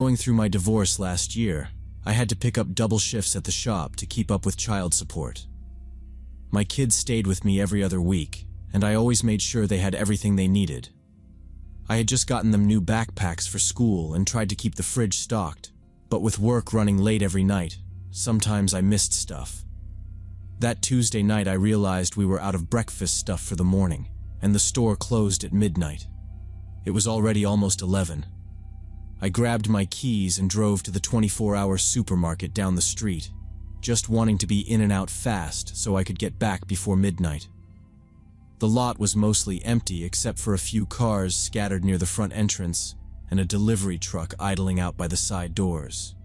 going through my divorce last year, I had to pick up double shifts at the shop to keep up with child support. My kids stayed with me every other week, and I always made sure they had everything they needed. I had just gotten them new backpacks for school and tried to keep the fridge stocked, but with work running late every night, sometimes I missed stuff. That Tuesday night I realized we were out of breakfast stuff for the morning, and the store closed at midnight. It was already almost 11. I grabbed my keys and drove to the 24-hour supermarket down the street, just wanting to be in and out fast so I could get back before midnight. The lot was mostly empty except for a few cars scattered near the front entrance and a delivery truck idling out by the side doors.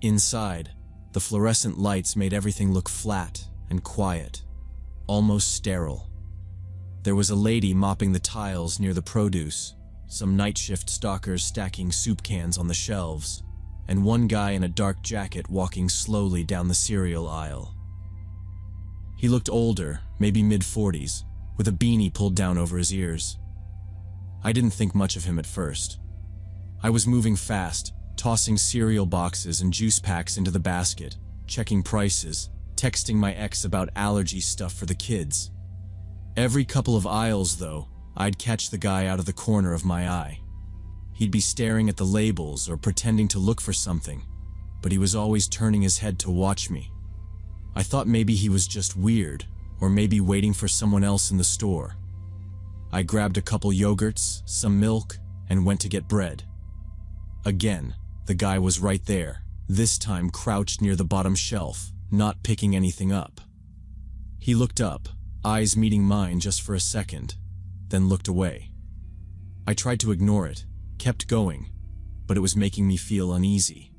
Inside, the fluorescent lights made everything look flat and quiet, almost sterile. There was a lady mopping the tiles near the produce, some night shift stockers stacking soup cans on the shelves, and one guy in a dark jacket walking slowly down the cereal aisle. He looked older, maybe mid-40s, with a beanie pulled down over his ears. I didn't think much of him at first. I was moving fast, tossing cereal boxes and juice packs into the basket, checking prices, texting my ex about allergy stuff for the kids. Every couple of aisles, though, I'd catch the guy out of the corner of my eye. He'd be staring at the labels or pretending to look for something, but he was always turning his head to watch me. I thought maybe he was just weird, or maybe waiting for someone else in the store. I grabbed a couple yogurts, some milk, and went to get bread. Again, the guy was right there, this time crouched near the bottom shelf, not picking anything up. He looked up, eyes meeting mine just for a second, then looked away. I tried to ignore it, kept going, but it was making me feel uneasy.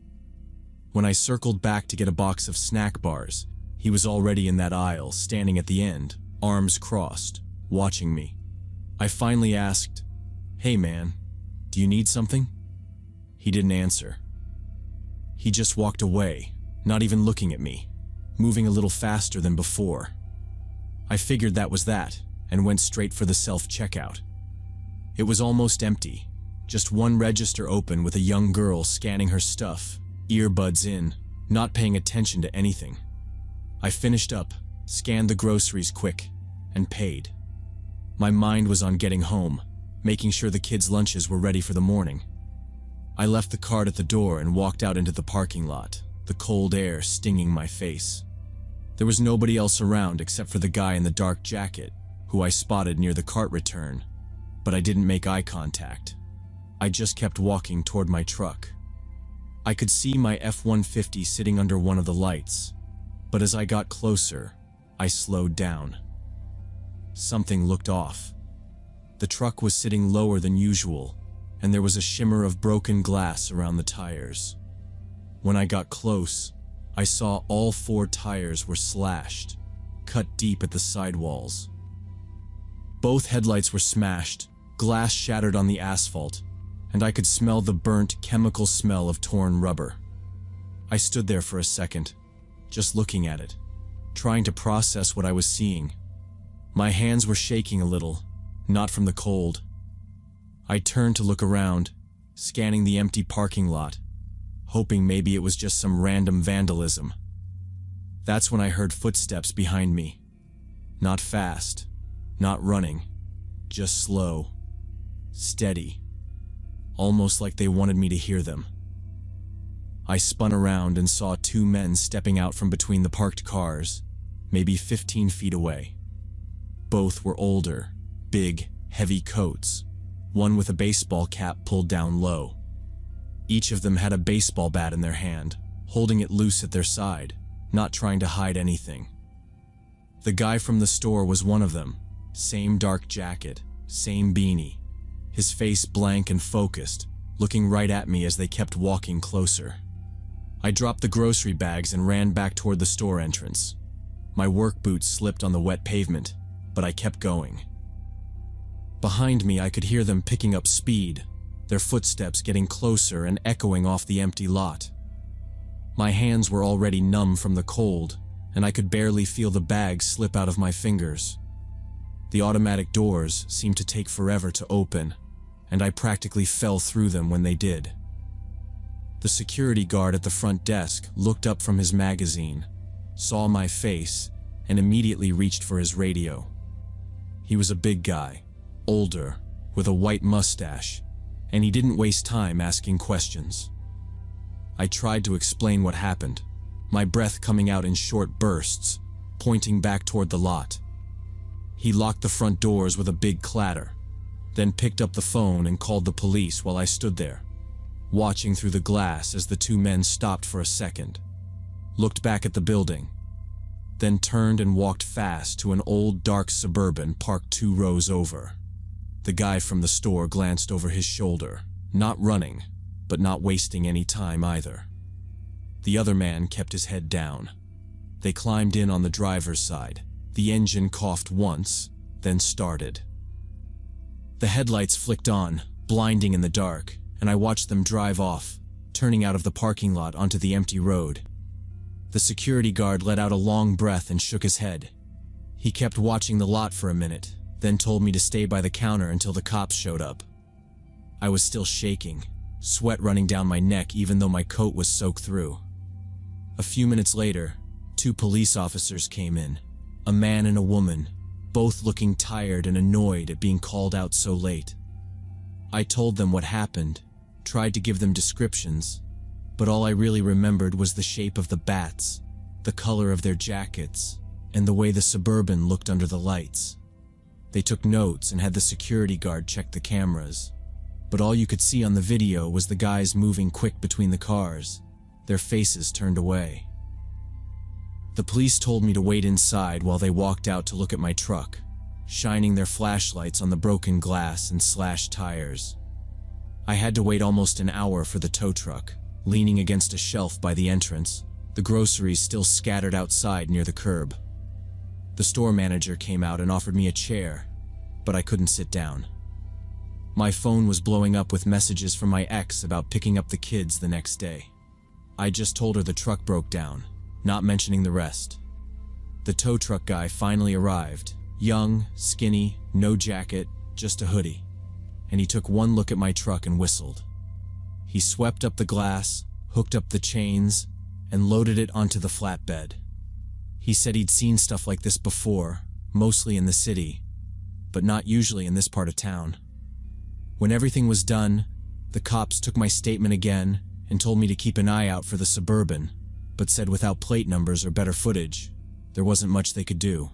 When I circled back to get a box of snack bars, he was already in that aisle, standing at the end, arms crossed, watching me. I finally asked, "Hey man, do you need something?" He didn't answer. He just walked away, not even looking at me, moving a little faster than before. I figured that was that, and went straight for the self-checkout. It was almost empty, just one register open with a young girl scanning her stuff, earbuds in, not paying attention to anything. I finished up, scanned the groceries quick, and paid. My mind was on getting home, making sure the kids' lunches were ready for the morning. I left the cart at the door and walked out into the parking lot, the cold air stinging my face. There was nobody else around except for the guy in the dark jacket, who I spotted near the cart return, but I didn't make eye contact. I just kept walking toward my truck. I could see my F-150 sitting under one of the lights, but as I got closer, I slowed down. Something looked off. The truck was sitting lower than usual, and there was a shimmer of broken glass around the tires. When I got close, I saw all 4 tires were slashed, cut deep at the sidewalls. Both headlights were smashed, glass shattered on the asphalt, and I could smell the burnt, chemical smell of torn rubber. I stood there for a second, just looking at it, trying to process what I was seeing. My hands were shaking a little, not from the cold. I turned to look around, scanning the empty parking lot, hoping maybe it was just some random vandalism. That's when I heard footsteps behind me. Not fast, not running, just slow, steady, almost like they wanted me to hear them. I spun around and saw 2 men stepping out from between the parked cars, maybe 15 feet away. Both were older, big, heavy coats, one with a baseball cap pulled down low. Each of them had a baseball bat in their hand, holding it loose at their side, not trying to hide anything. The guy from the store was one of them, same dark jacket, same beanie, his face blank and focused, looking right at me as they kept walking closer. I dropped the grocery bags and ran back toward the store entrance. My work boots slipped on the wet pavement, but I kept going. Behind me, I could hear them picking up speed, their footsteps getting closer and echoing off the empty lot. My hands were already numb from the cold, and I could barely feel the bags slip out of my fingers. The automatic doors seemed to take forever to open, and I practically fell through them when they did. The security guard at the front desk looked up from his magazine, saw my face, and immediately reached for his radio. He was a big guy, older, with a white mustache, and he didn't waste time asking questions. I tried to explain what happened, my breath coming out in short bursts, pointing back toward the lot. He locked the front doors with a big clatter, then picked up the phone and called the police while I stood there, watching through the glass as the two men stopped for a second, looked back at the building, then turned and walked fast to an old dark Suburban parked 2 rows over. The guy from the store glanced over his shoulder, not running, but not wasting any time either. The other man kept his head down. They climbed in on the driver's side. The engine coughed once, then started. The headlights flicked on, blinding in the dark, and I watched them drive off, turning out of the parking lot onto the empty road. The security guard let out a long breath and shook his head. He kept watching the lot for a minute, then told me to stay by the counter until the cops showed up. I was still shaking, sweat running down my neck even though my coat was soaked through. A few minutes later, 2 police officers came in, a man and a woman, both looking tired and annoyed at being called out so late. I told them what happened, tried to give them descriptions, but all I really remembered was the shape of the bats, the color of their jackets, and the way the Suburban looked under the lights. They took notes and had the security guard check the cameras, but all you could see on the video was the guys moving quick between the cars, their faces turned away. The police told me to wait inside while they walked out to look at my truck, shining their flashlights on the broken glass and slashed tires. I had to wait almost an hour for the tow truck, leaning against a shelf by the entrance, the groceries still scattered outside near the curb. The store manager came out and offered me a chair, but I couldn't sit down. My phone was blowing up with messages from my ex about picking up the kids the next day. I just told her the truck broke down, not mentioning the rest. The tow truck guy finally arrived, young, skinny, no jacket, just a hoodie, and he took one look at my truck and whistled. He swept up the glass, hooked up the chains, and loaded it onto the flatbed. He said he'd seen stuff like this before, mostly in the city, but not usually in this part of town. When everything was done, the cops took my statement again and told me to keep an eye out for the Suburban, but said without plate numbers or better footage, there wasn't much they could do.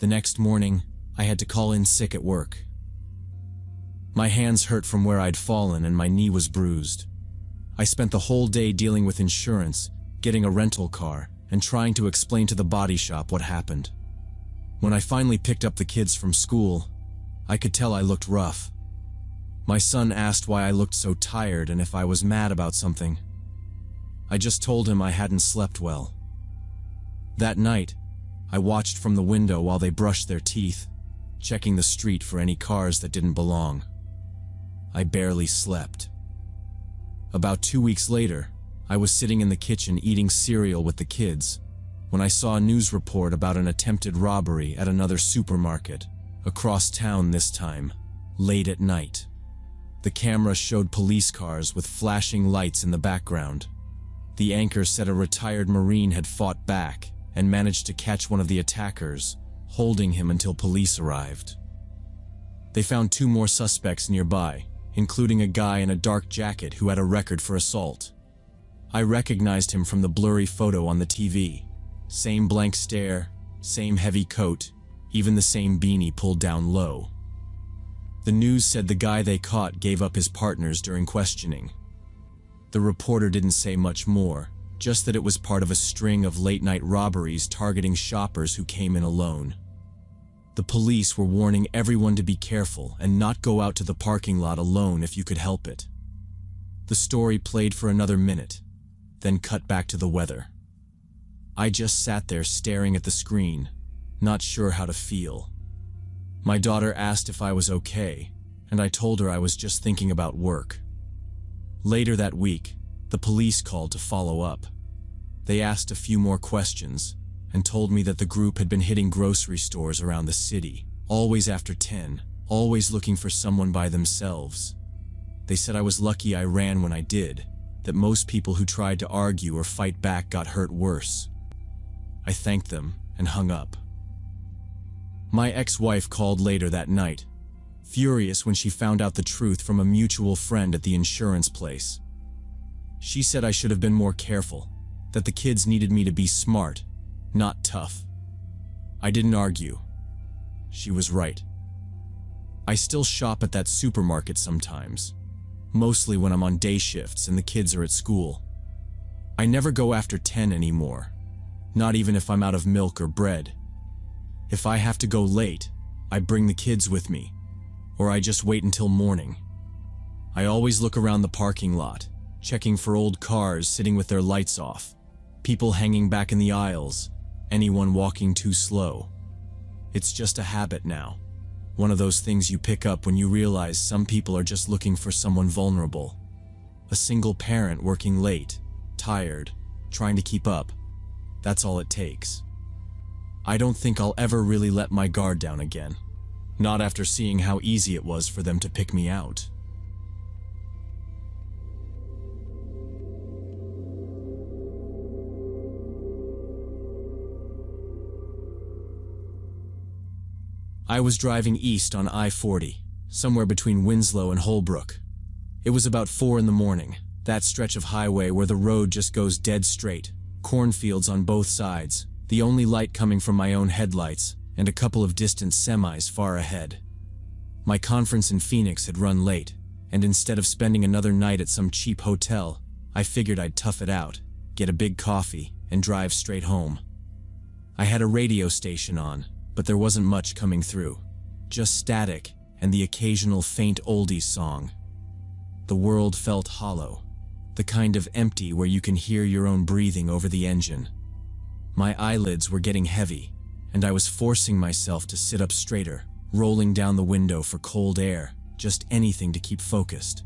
The next morning, I had to call in sick at work. My hands hurt from where I'd fallen and my knee was bruised. I spent the whole day dealing with insurance, getting a rental car, and trying to explain to the body shop what happened. When I finally picked up the kids from school, I could tell I looked rough. My son asked why I looked so tired and if I was mad about something. I just told him I hadn't slept well. That night, I watched from the window while they brushed their teeth, checking the street for any cars that didn't belong. I barely slept. About 2 weeks later, I was sitting in the kitchen eating cereal with the kids when I saw a news report about an attempted robbery at another supermarket, across town this time, late at night. The camera showed police cars with flashing lights in the background. The anchor said a retired Marine had fought back and managed to catch one of the attackers, holding him until police arrived. They found 2 more suspects nearby, including a guy in a dark jacket who had a record for assault. I recognized him from the blurry photo on the TV. Same blank stare, same heavy coat, even the same beanie pulled down low. The news said the guy they caught gave up his partners during questioning. The reporter didn't say much more, just that it was part of a string of late-night robberies targeting shoppers who came in alone. The police were warning everyone to be careful and not go out to the parking lot alone if you could help it. The story played for another minute, then cut back to the weather. I just sat there staring at the screen, not sure how to feel. My daughter asked if I was okay, and I told her I was just thinking about work. Later that week, the police called to follow up. They asked a few more questions and told me that the group had been hitting grocery stores around the city, always after 10, always looking for someone by themselves. They said I was lucky I ran when I did. that most people who tried to argue or fight back got hurt worse. I thanked them and hung up. My ex-wife called later that night, furious when she found out the truth from a mutual friend at the insurance place. She said I should have been more careful, that the kids needed me to be smart, not tough. I didn't argue. She was right. I still shop at that supermarket sometimes, mostly when I'm on day shifts and the kids are at school. I never go after 10 anymore, not even if I'm out of milk or bread. If I have to go late, I bring the kids with me, or I just wait until morning. I always look around the parking lot, checking for old cars sitting with their lights off, people hanging back in the aisles, anyone walking too slow. It's just a habit now. One of those things you pick up when you realize some people are just looking for someone vulnerable. A single parent working late, tired, trying to keep up. That's all it takes. I don't think I'll ever really let my guard down again. Not after seeing how easy it was for them to pick me out. I was driving east on I-40, somewhere between Winslow and Holbrook. It was about 4 in the morning, that stretch of highway where the road just goes dead straight, cornfields on both sides, the only light coming from my own headlights, and a couple of distant semis far ahead. My conference in Phoenix had run late, and instead of spending another night at some cheap hotel, I figured I'd tough it out, get a big coffee, and drive straight home. I had a radio station on, but there wasn't much coming through, just static and the occasional faint oldies song. The world felt hollow, the kind of empty where you can hear your own breathing over the engine. My eyelids were getting heavy, and I was forcing myself to sit up straighter, rolling down the window for cold air, just anything to keep focused.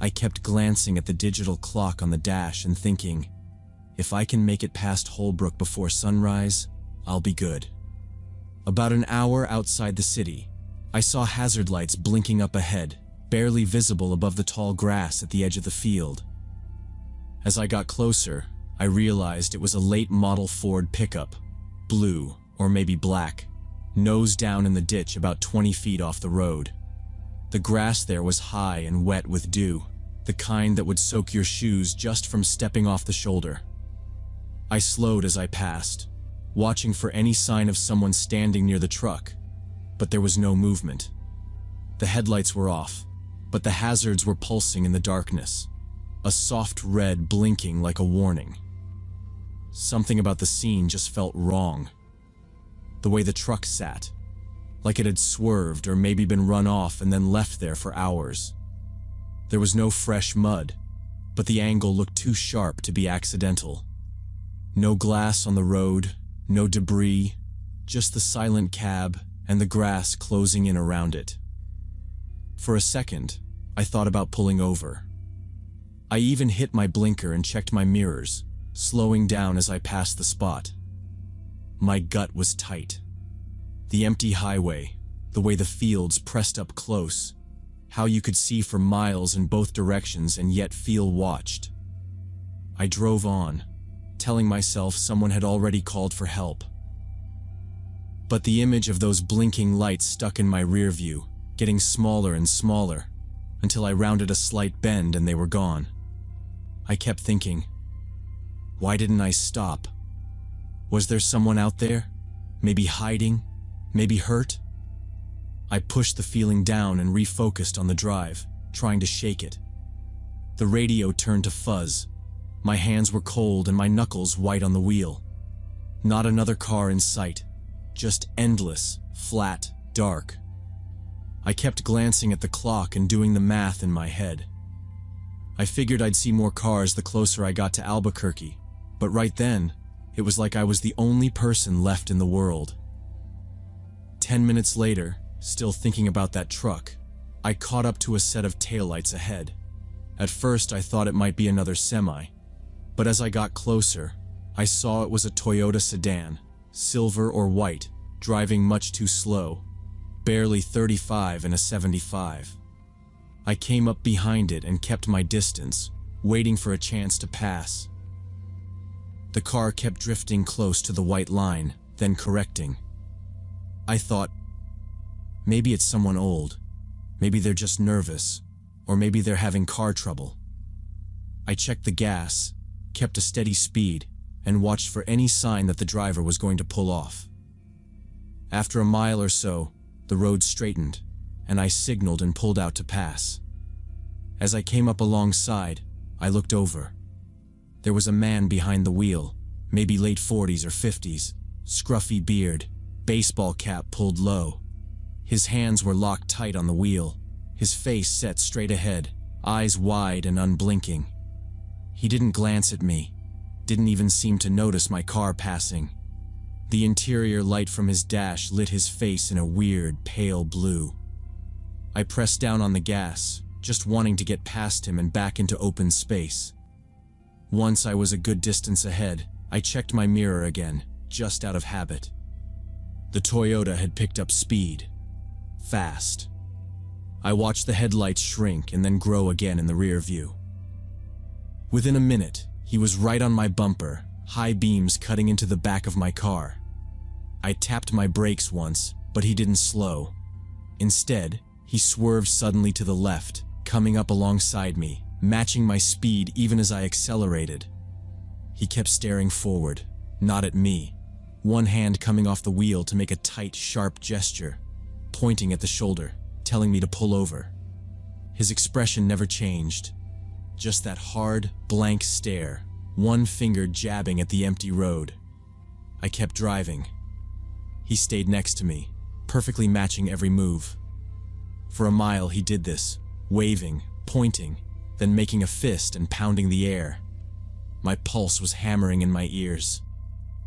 I kept glancing at the digital clock on the dash and thinking, if I can make it past Holbrook before sunrise, I'll be good. About an hour outside the city, I saw hazard lights blinking up ahead, barely visible above the tall grass at the edge of the field. As I got closer, I realized it was a late model Ford pickup, blue or maybe black, nose down in the ditch about 20 feet off the road. The grass there was high and wet with dew, the kind that would soak your shoes just from stepping off the shoulder. I slowed as I passed, watching for any sign of someone standing near the truck, but there was no movement. The headlights were off, but the hazards were pulsing in the darkness, a soft red blinking like a warning. Something about the scene just felt wrong. The way the truck sat, like it had swerved or maybe been run off and then left there for hours. There was no fresh mud, but the angle looked too sharp to be accidental. No glass on the road, no debris, just the silent cab and the grass closing in around it. For a second, I thought about pulling over. I even hit my blinker and checked my mirrors, slowing down as I passed the spot. My gut was tight. The empty highway, the way the fields pressed up close, how you could see for miles in both directions and yet feel watched. I drove on, telling myself someone had already called for help. But the image of those blinking lights stuck in my rear view, getting smaller and smaller, until I rounded a slight bend and they were gone. I kept thinking, why didn't I stop? Was there someone out there? Maybe hiding? Maybe hurt? I pushed the feeling down and refocused on the drive, trying to shake it. The radio turned to fuzz. My hands were cold and my knuckles white on the wheel. Not another car in sight, just endless, flat, dark. I kept glancing at the clock and doing the math in my head. I figured I'd see more cars the closer I got to Albuquerque, but right then, it was like I was the only person left in the world. 10 minutes later, still thinking about that truck, I caught up to a set of taillights ahead. At first, I thought it might be another semi, but as I got closer, I saw it was a Toyota sedan, silver or white, driving much too slow, barely 35 in a 75. I came up behind it and kept my distance, waiting for a chance to pass. The car kept drifting close to the white line, then correcting. I thought, maybe it's someone old. Maybe they're just nervous, or maybe they're having car trouble. I checked the gas, kept a steady speed, and watched for any sign that the driver was going to pull off. After a mile or so, the road straightened, and I signaled and pulled out to pass. As I came up alongside, I looked over. There was a man behind the wheel, maybe late 40s or 50s, scruffy beard, baseball cap pulled low. His hands were locked tight on the wheel, his face set straight ahead, eyes wide and unblinking. He didn't glance at me, didn't even seem to notice my car passing. The interior light from his dash lit his face in a weird, pale blue. I pressed down on the gas, just wanting to get past him and back into open space. Once I was a good distance ahead, I checked my mirror again, just out of habit. The Toyota had picked up speed. Fast. I watched the headlights shrink and then grow again in the rear view. Within a minute, he was right on my bumper, high beams cutting into the back of my car. I tapped my brakes once, but he didn't slow. Instead, he swerved suddenly to the left, coming up alongside me, matching my speed even as I accelerated. He kept staring forward, not at me, one hand coming off the wheel to make a tight, sharp gesture, pointing at the shoulder, telling me to pull over. His expression never changed, just that hard, blank stare, one finger jabbing at the empty road. I kept driving. He stayed next to me, perfectly matching every move. For a mile he did this, waving, pointing, then making a fist and pounding the air. My pulse was hammering in my ears.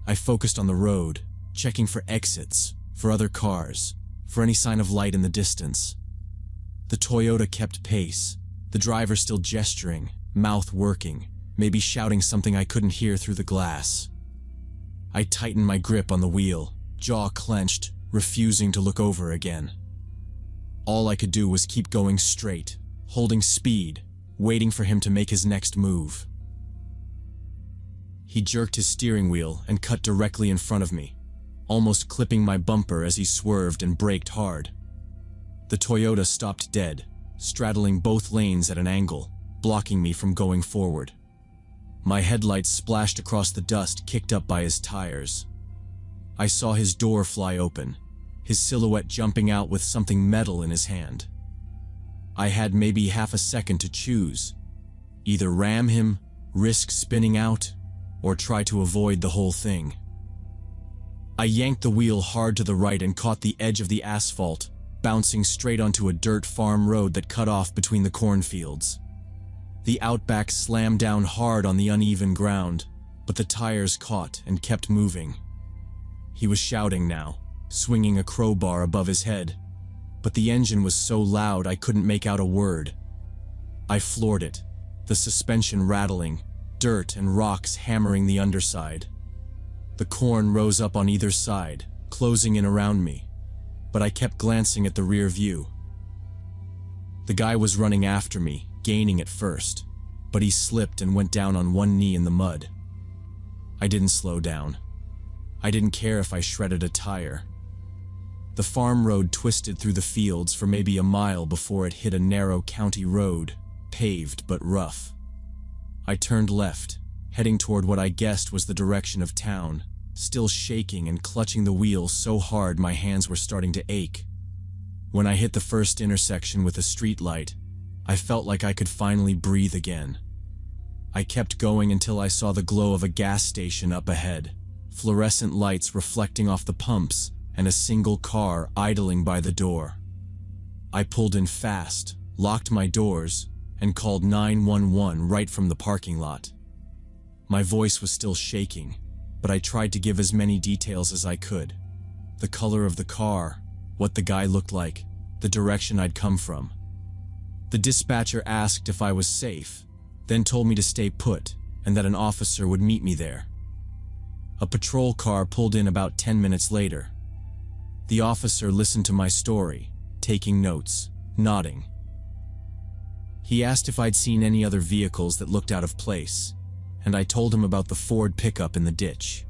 I focused on the road, checking for exits, for other cars, for any sign of light in the distance. The Toyota kept pace, the driver still gesturing, mouth working, maybe shouting something I couldn't hear through the glass. I tightened my grip on the wheel, jaw clenched, refusing to look over again. All I could do was keep going straight, holding speed, waiting for him to make his next move. He jerked his steering wheel and cut directly in front of me, almost clipping my bumper as he swerved and braked hard. The Toyota stopped dead, straddling both lanes at an angle, blocking me from going forward. My headlights splashed across the dust kicked up by his tires. I saw his door fly open, his silhouette jumping out with something metal in his hand. I had maybe half a second to choose. Either ram him, risk spinning out, or try to avoid the whole thing. I yanked the wheel hard to the right and caught the edge of the asphalt, bouncing straight onto a dirt farm road that cut off between the cornfields. The Outback slammed down hard on the uneven ground, but the tires caught and kept moving. He was shouting now, swinging a crowbar above his head, but the engine was so loud I couldn't make out a word. I floored it, the suspension rattling, dirt and rocks hammering the underside. The corn rose up on either side, closing in around me, but I kept glancing at the rear view. The guy was running after me, gaining at first, but he slipped and went down on one knee in the mud. I didn't slow down. I didn't care if I shredded a tire. The farm road twisted through the fields for maybe a mile before it hit a narrow county road, paved but rough. I turned left, heading toward what I guessed was the direction of town, still shaking and clutching the wheel so hard my hands were starting to ache. When I hit the first intersection with a street light, I felt like I could finally breathe again. I kept going until I saw the glow of a gas station up ahead, fluorescent lights reflecting off the pumps, and a single car idling by the door. I pulled in fast, locked my doors, and called 911 right from the parking lot. My voice was still shaking, but I tried to give as many details as I could. The color of the car, what the guy looked like, the direction I'd come from. The dispatcher asked if I was safe, then told me to stay put and that an officer would meet me there. A patrol car pulled in about 10 minutes later. The officer listened to my story, taking notes, nodding. He asked if I'd seen any other vehicles that looked out of place, and I told him about the Ford pickup in the ditch.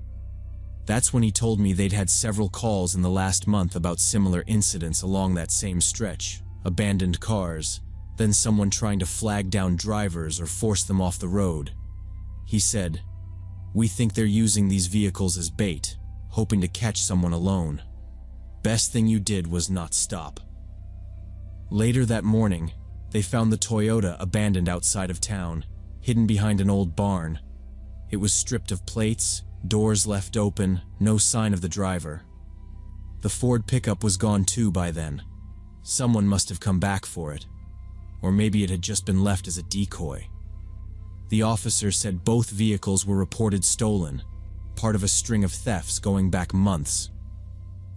That's when he told me they'd had several calls in the last month about similar incidents along that same stretch, abandoned cars, then someone trying to flag down drivers or force them off the road. He said, "We think they're using these vehicles as bait, hoping to catch someone alone. Best thing you did was not stop." Later that morning, they found the Toyota abandoned outside of town, hidden behind an old barn. It was stripped of plates, doors left open, no sign of the driver. The Ford pickup was gone too by then. Someone must have come back for it. Or maybe it had just been left as a decoy. The officer said both vehicles were reported stolen, part of a string of thefts going back months.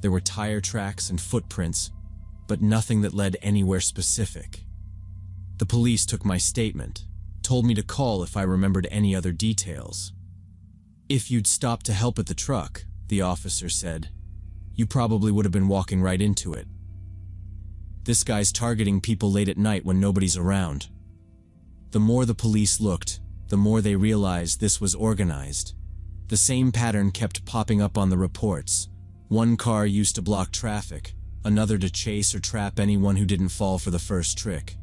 There were tire tracks and footprints, but nothing that led anywhere specific. The police took my statement, told me to call if I remembered any other details. "If you'd stopped to help at the truck," the officer said, "you probably would have been walking right into it. This guy's targeting people late at night when nobody's around." The more the police looked, the more they realized this was organized. The same pattern kept popping up on the reports. One car used to block traffic, another to chase or trap anyone who didn't fall for the first trick.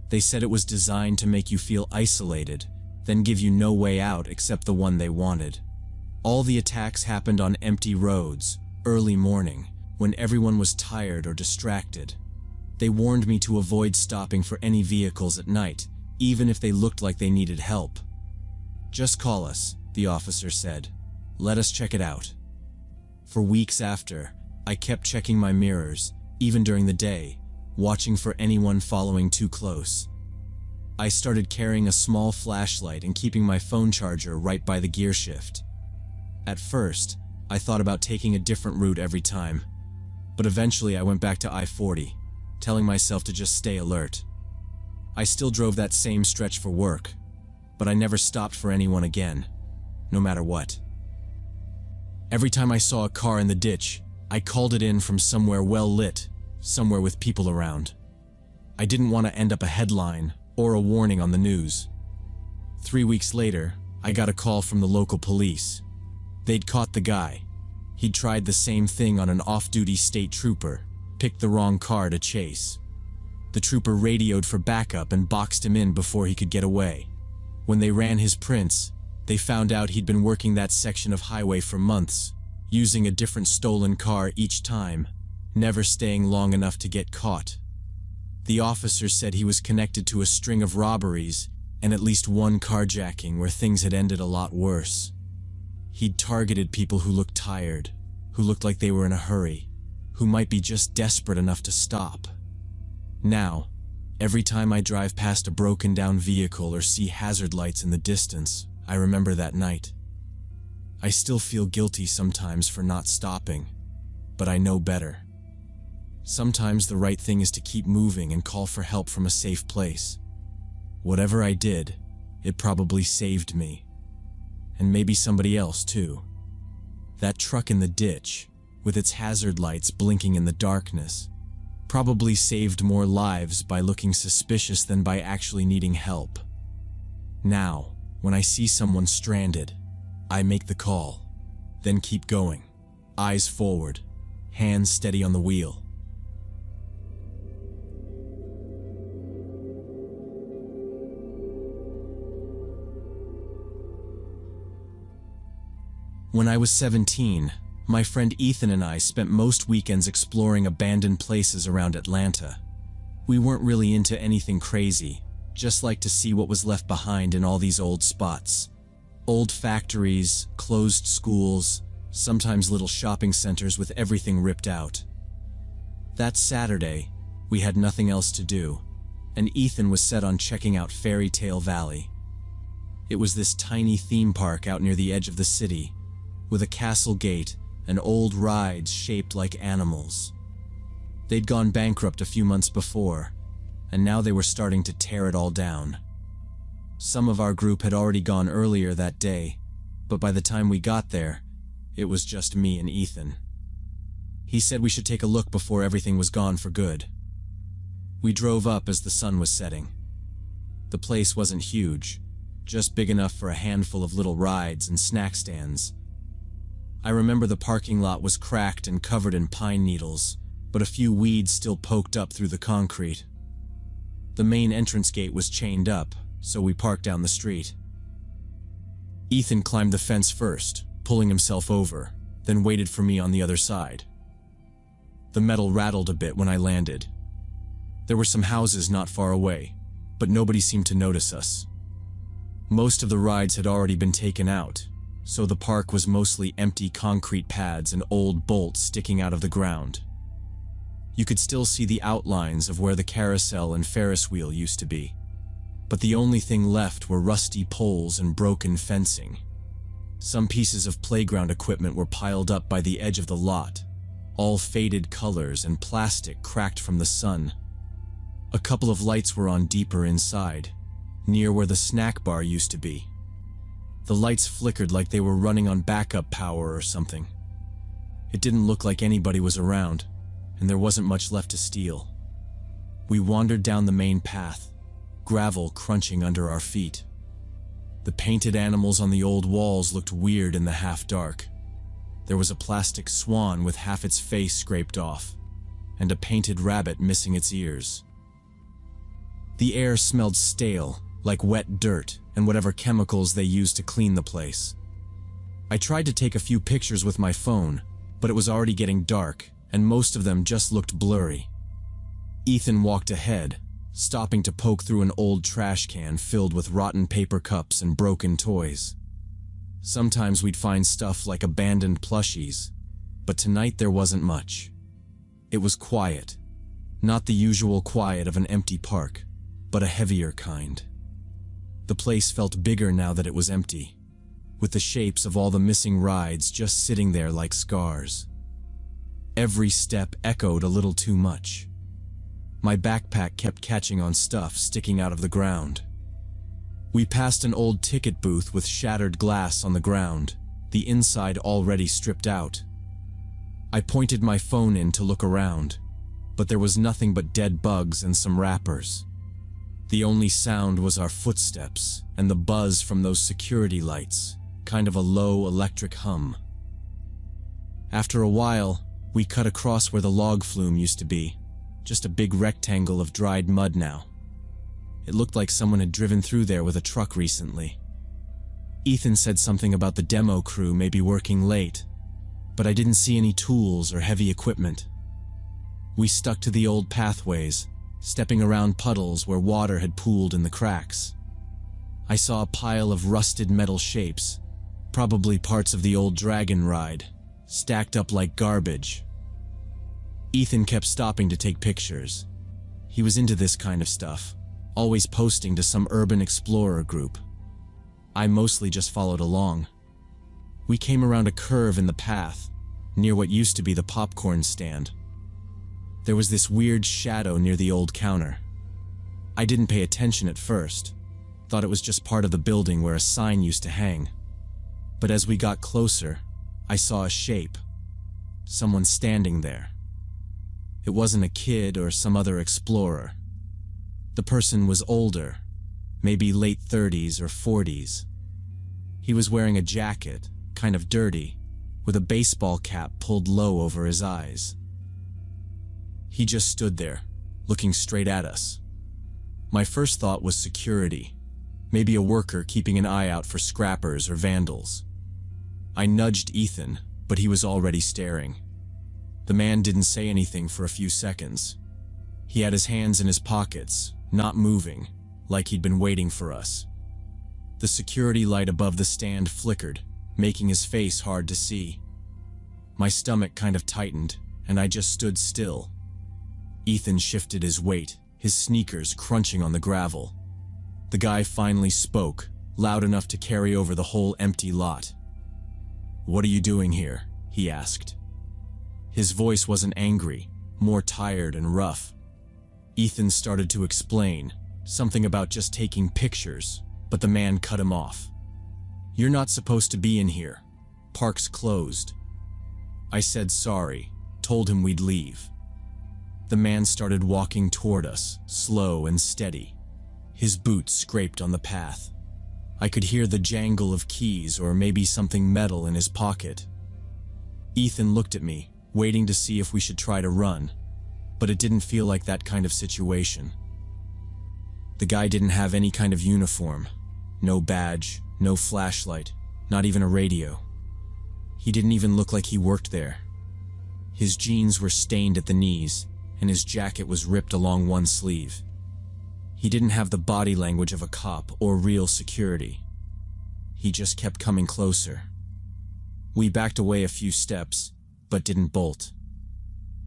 They said it was designed to make you feel isolated, then give you no way out except the one they wanted. All the attacks happened on empty roads, early morning, when everyone was tired or distracted. They warned me to avoid stopping for any vehicles at night, even if they looked like they needed help. "Just call us," the officer said. "Let us check it out." For weeks after, I kept checking my mirrors, even during the day, watching for anyone following too close. I started carrying a small flashlight and keeping my phone charger right by the gear shift. At first, I thought about taking a different route every time, but eventually I went back to I-40, telling myself to just stay alert. I still drove that same stretch for work, but I never stopped for anyone again, no matter what. Every time I saw a car in the ditch, I called it in from somewhere well lit, somewhere with people around. I didn't want to end up a headline or a warning on the news. 3 weeks later, I got a call from the local police. They'd caught the guy. He'd tried the same thing on an off-duty state trooper, picked the wrong car to chase. The trooper radioed for backup and boxed him in before he could get away. When they ran his prints, they found out he'd been working that section of highway for months, using a different stolen car each time, never staying long enough to get caught. The officer said he was connected to a string of robberies and at least one carjacking where things had ended a lot worse. He'd targeted people who looked tired, who looked like they were in a hurry, who might be just desperate enough to stop. Now, every time I drive past a broken down vehicle or see hazard lights in the distance, I remember that night. I still feel guilty sometimes for not stopping, but I know better. Sometimes the right thing is to keep moving and call for help from a safe place. Whatever I did, it probably saved me. And maybe somebody else too. That truck in the ditch, with its hazard lights blinking in the darkness, probably saved more lives by looking suspicious than by actually needing help. Now, when I see someone stranded, I make the call, then keep going, eyes forward, hands steady on the wheel. When I was 17, my friend Ethan and I spent most weekends exploring abandoned places around Atlanta. We weren't really into anything crazy, just liked to see what was left behind in all these old spots. Old factories, closed schools, sometimes little shopping centers with everything ripped out. That Saturday, we had nothing else to do, and Ethan was set on checking out Fairy Tale Valley. It was this tiny theme park out near the edge of the city, with a castle gate and old rides shaped like animals. They'd gone bankrupt a few months before, and now they were starting to tear it all down. Some of our group had already gone earlier that day, but by the time we got there, it was just me and Ethan. He said we should take a look before everything was gone for good. We drove up as the sun was setting. The place wasn't huge, just big enough for a handful of little rides and snack stands. I remember the parking lot was cracked and covered in pine needles, but a few weeds still poked up through the concrete. The main entrance gate was chained up, so we parked down the street. Ethan climbed the fence first, pulling himself over, then waited for me on the other side. The metal rattled a bit when I landed. There were some houses not far away, but nobody seemed to notice us. Most of the rides had already been taken out, so the park was mostly empty concrete pads and old bolts sticking out of the ground. You could still see the outlines of where the carousel and Ferris wheel used to be, but the only thing left were rusty poles and broken fencing. Some pieces of playground equipment were piled up by the edge of the lot, all faded colors and plastic cracked from the sun. A couple of lights were on deeper inside, near where the snack bar used to be. The lights flickered like they were running on backup power or something. It didn't look like anybody was around, and there wasn't much left to steal. We wandered down the main path, gravel crunching under our feet. The painted animals on the old walls looked weird in the half-dark. There was a plastic swan with half its face scraped off, and a painted rabbit missing its ears. The air smelled stale, like wet dirt and whatever chemicals they used to clean the place. I tried to take a few pictures with my phone, but it was already getting dark, and most of them just looked blurry. Ethan walked ahead, stopping to poke through an old trash can filled with rotten paper cups and broken toys. Sometimes we'd find stuff like abandoned plushies, but tonight there wasn't much. It was quiet. Not the usual quiet of an empty park, but a heavier kind. The place felt bigger now that it was empty, with the shapes of all the missing rides just sitting there like scars. Every step echoed a little too much. My backpack kept catching on stuff sticking out of the ground. We passed an old ticket booth with shattered glass on the ground, the inside already stripped out. I pointed my phone in to look around, but there was nothing but dead bugs and some wrappers. The only sound was our footsteps and the buzz from those security lights, kind of a low electric hum. After a while, we cut across where the log flume used to be, just a big rectangle of dried mud now. It looked like someone had driven through there with a truck recently. Ethan said something about the demo crew maybe working late, but I didn't see any tools or heavy equipment. We stuck to the old pathways, stepping around puddles where water had pooled in the cracks. I saw a pile of rusted metal shapes, probably parts of the old dragon ride, stacked up like garbage. Ethan kept stopping to take pictures. He was into this kind of stuff, always posting to some urban explorer group. I mostly just followed along. We came around a curve in the path, near what used to be the popcorn stand. There was this weird shadow near the old counter. I didn't pay attention at first, thought it was just part of the building where a sign used to hang. But as we got closer, I saw a shape. Someone standing there. It wasn't a kid or some other explorer. The person was older, maybe late 30s or 40s. He was wearing a jacket, kind of dirty, with a baseball cap pulled low over his eyes. He just stood there, looking straight at us. My first thought was security, maybe a worker keeping an eye out for scrappers or vandals. I nudged Ethan, but he was already staring. The man didn't say anything for a few seconds. He had his hands in his pockets, not moving, like he'd been waiting for us. The security light above the stand flickered, making his face hard to see. My stomach kind of tightened, and I just stood still. Ethan shifted his weight, his sneakers crunching on the gravel. The guy finally spoke, loud enough to carry over the whole empty lot. "What are you doing here?" he asked. His voice wasn't angry, more tired and rough. Ethan started to explain, something about just taking pictures, but the man cut him off. "You're not supposed to be in here. Park's closed." I said sorry, told him we'd leave. The man started walking toward us, slow and steady. His boots scraped on the path. I could hear the jangle of keys or maybe something metal in his pocket. Ethan looked at me, waiting to see if we should try to run, but it didn't feel like that kind of situation. The guy didn't have any kind of uniform. No badge, no flashlight, not even a radio. He didn't even look like he worked there. His jeans were stained at the knees, and his jacket was ripped along one sleeve. He didn't have the body language of a cop or real security. He just kept coming closer. We backed away a few steps, but didn't bolt.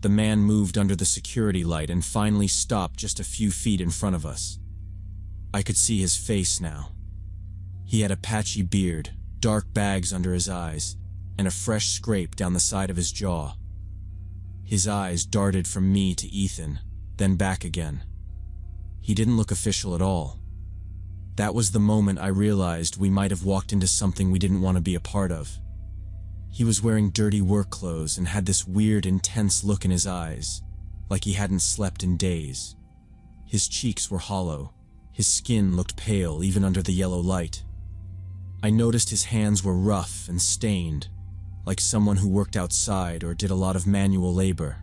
The man moved under the security light and finally stopped just a few feet in front of us. I could see his face now. He had a patchy beard, dark bags under his eyes, and a fresh scrape down the side of his jaw. His eyes darted from me to Ethan, then back again. He didn't look official at all. That was the moment I realized we might have walked into something we didn't want to be a part of. He was wearing dirty work clothes and had this weird, intense look in his eyes, like he hadn't slept in days. His cheeks were hollow. His skin looked pale even under the yellow light. I noticed his hands were rough and stained, like someone who worked outside or did a lot of manual labor.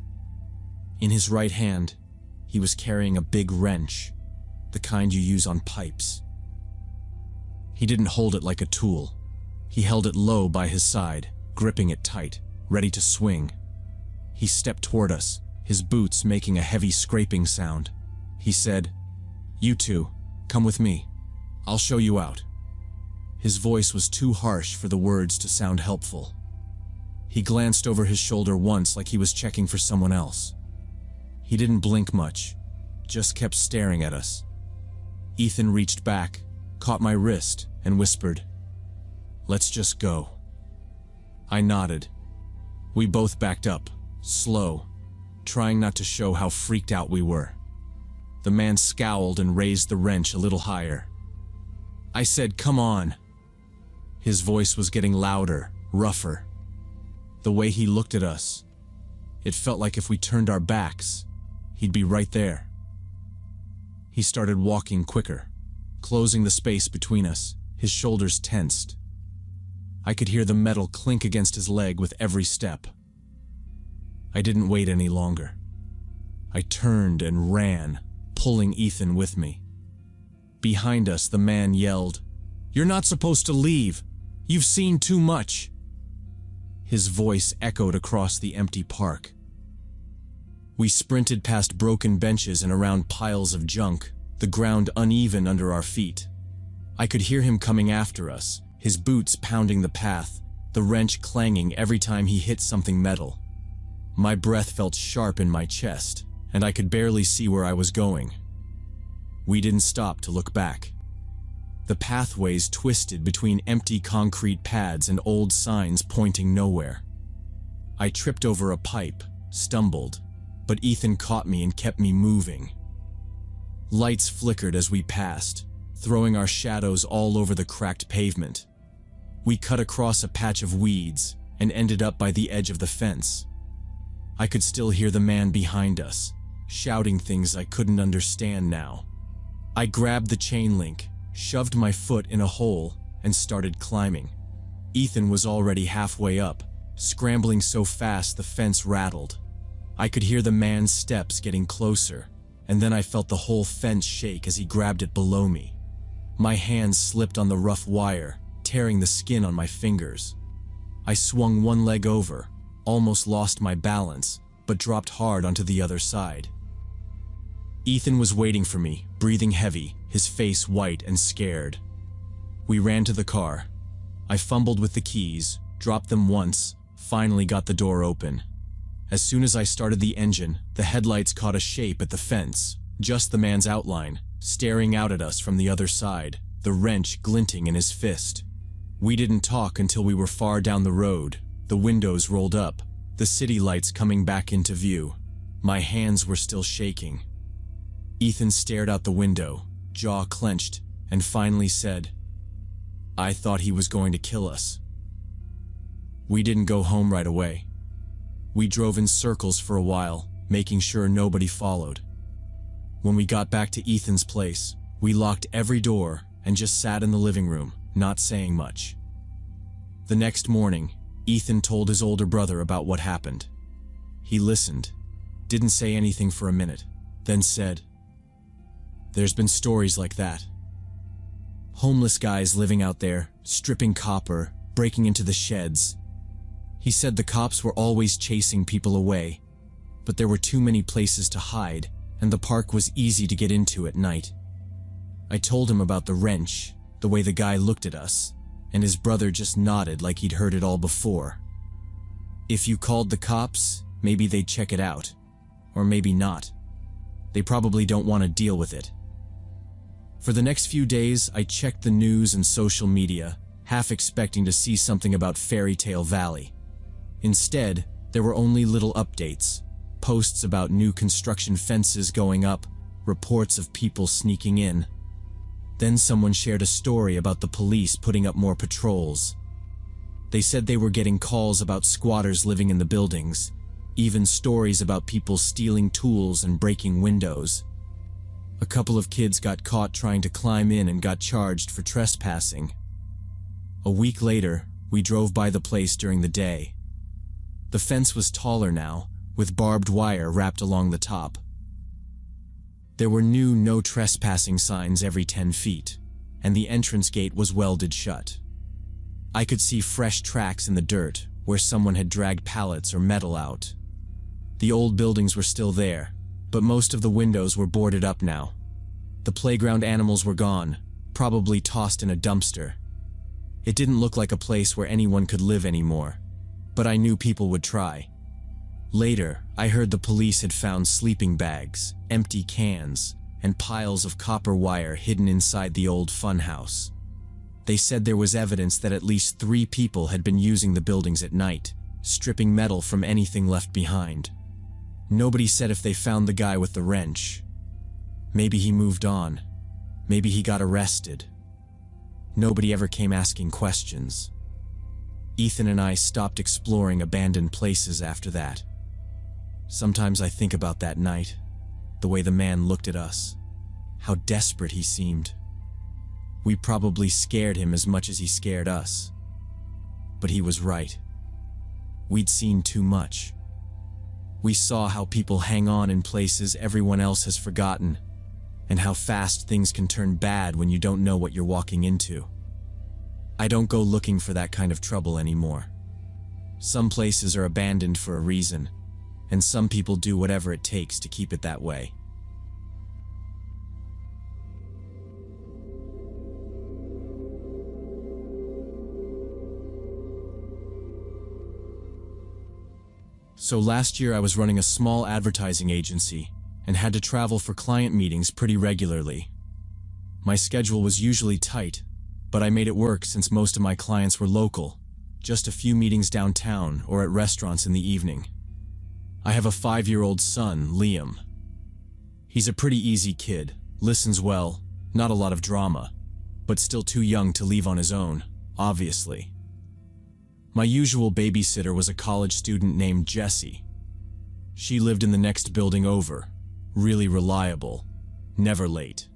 In his right hand, he was carrying a big wrench, the kind you use on pipes. He didn't hold it like a tool. He held it low by his side, gripping it tight, ready to swing. He stepped toward us, his boots making a heavy scraping sound. He said, "You two, come with me. I'll show you out." His voice was too harsh for the words to sound helpful. He glanced over his shoulder once like he was checking for someone else. He didn't blink much, just kept staring at us. Ethan reached back, caught my wrist, and whispered, "Let's just go." I nodded. We both backed up, slow, trying not to show how freaked out we were. The man scowled and raised the wrench a little higher. I said, "Come on." His voice was getting louder, rougher. The way he looked at us, it felt like if we turned our backs, he'd be right there. He started walking quicker, closing the space between us, his shoulders tensed. I could hear the metal clink against his leg with every step. I didn't wait any longer. I turned and ran, pulling Ethan with me. Behind us, the man yelled, "You're not supposed to leave. You've seen too much." His voice echoed across the empty park. We sprinted past broken benches and around piles of junk, the ground uneven under our feet. I could hear him coming after us, his boots pounding the path, the wrench clanging every time he hit something metal. My breath felt sharp in my chest, and I could barely see where I was going. We didn't stop to look back. The pathways twisted between empty concrete pads and old signs pointing nowhere. I tripped over a pipe, stumbled, but Ethan caught me and kept me moving. Lights flickered as we passed, throwing our shadows all over the cracked pavement. We cut across a patch of weeds and ended up by the edge of the fence. I could still hear the man behind us, shouting things I couldn't understand now. I grabbed the chain link, shoved my foot in a hole, and started climbing. Ethan was already halfway up, scrambling so fast the fence rattled. I could hear the man's steps getting closer, and then I felt the whole fence shake as he grabbed it below me. My hands slipped on the rough wire, tearing the skin on my fingers. I swung one leg over, almost lost my balance, but dropped hard onto the other side. Ethan was waiting for me, breathing heavy, his face white and scared. We ran to the car. I fumbled with the keys, dropped them once, finally got the door open. As soon as I started the engine, the headlights caught a shape at the fence, just the man's outline, staring out at us from the other side, the wrench glinting in his fist. We didn't talk until we were far down the road, the windows rolled up, the city lights coming back into view. My hands were still shaking. Ethan stared out the window, jaw clenched, and finally said, "I thought he was going to kill us." We didn't go home right away. We drove in circles for a while, making sure nobody followed. When we got back to Ethan's place, We locked every door and just sat in the living room, not saying much. The next morning, Ethan told his older brother about what happened. He listened, didn't say anything for a minute, then said, "There's been stories like that. Homeless guys living out there, stripping copper, breaking into the sheds. He said the cops were always chasing people away, but there were too many places to hide, and the park was easy to get into at night." I told him about the wrench, the way the guy looked at us, and his brother just nodded like he'd heard it all before. If you called the cops, maybe they'd check it out. Or maybe not. They probably don't want to deal with it. For the next few days, I checked the news and social media, half expecting to see something about Fairy Tale Valley. Instead, there were only little updates, posts about new construction fences going up, reports of people sneaking in. Then someone shared a story about the police putting up more patrols. They said they were getting calls about squatters living in the buildings, even stories about people stealing tools and breaking windows. A couple of kids got caught trying to climb in and got charged for trespassing. A week later, we drove by the place during the day. The fence was taller now, with barbed wire wrapped along the top. There were new no trespassing signs every 10 feet, and the entrance gate was welded shut. I could see fresh tracks in the dirt where someone had dragged pallets or metal out. The old buildings were still there, but most of the windows were boarded up now. The playground animals were gone, probably tossed in a dumpster. It didn't look like a place where anyone could live anymore, but I knew people would try. Later, I heard the police had found sleeping bags, empty cans, and piles of copper wire hidden inside the old funhouse. They said there was evidence that at least 3 people had been using the buildings at night, stripping metal from anything left behind. Nobody said if they found the guy with the wrench. Maybe he moved on. Maybe he got arrested. Nobody ever came asking questions. Ethan and I stopped exploring abandoned places after that. Sometimes I think about that night, the way the man looked at us, how desperate he seemed. We probably scared him as much as he scared us. But he was right. We'd seen too much. We saw how people hang on in places everyone else has forgotten, and how fast things can turn bad when you don't know what you're walking into. I don't go looking for that kind of trouble anymore. Some places are abandoned for a reason, and some people do whatever it takes to keep it that way. So last year I was running a small advertising agency and had to travel for client meetings pretty regularly. My schedule was usually tight, but I made it work since most of my clients were local, just a few meetings downtown or at restaurants in the evening. I have a 5-year-old son, Liam. He's a pretty easy kid, listens well, not a lot of drama, but still too young to leave on his own, obviously. My usual babysitter was a college student named Jessie. She lived in the next building over, really reliable, never late.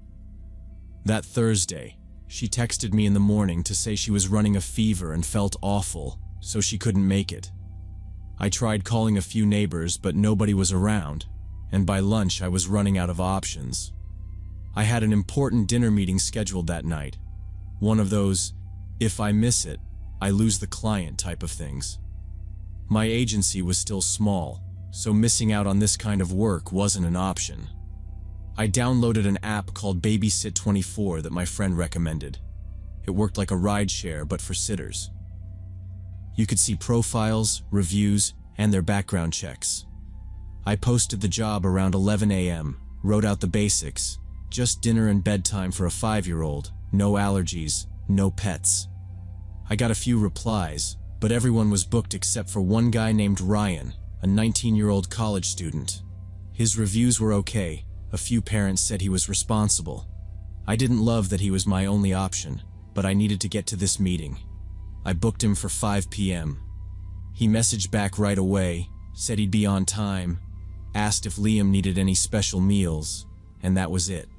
That Thursday, she texted me in the morning to say she was running a fever and felt awful, so she couldn't make it. I tried calling a few neighbors, but nobody was around, and by lunch I was running out of options. I had an important dinner meeting scheduled that night, one of those, if I miss it, I lose the client type of things. My agency was still small, so missing out on this kind of work wasn't an option. I downloaded an app called Babysit24 that my friend recommended. It worked like a rideshare, but for sitters. You could see profiles, reviews, and their background checks. I posted the job around 11 a.m., wrote out the basics, just dinner and bedtime for a 5-year-old, no allergies, no pets. I got a few replies, but everyone was booked except for one guy named Ryan, a 19-year-old college student. His reviews were okay. A few parents said he was responsible. I didn't love that he was my only option, but I needed to get to this meeting. I booked him for 5 p.m. He messaged back right away, said he'd be on time, asked if Liam needed any special meals, and that was it.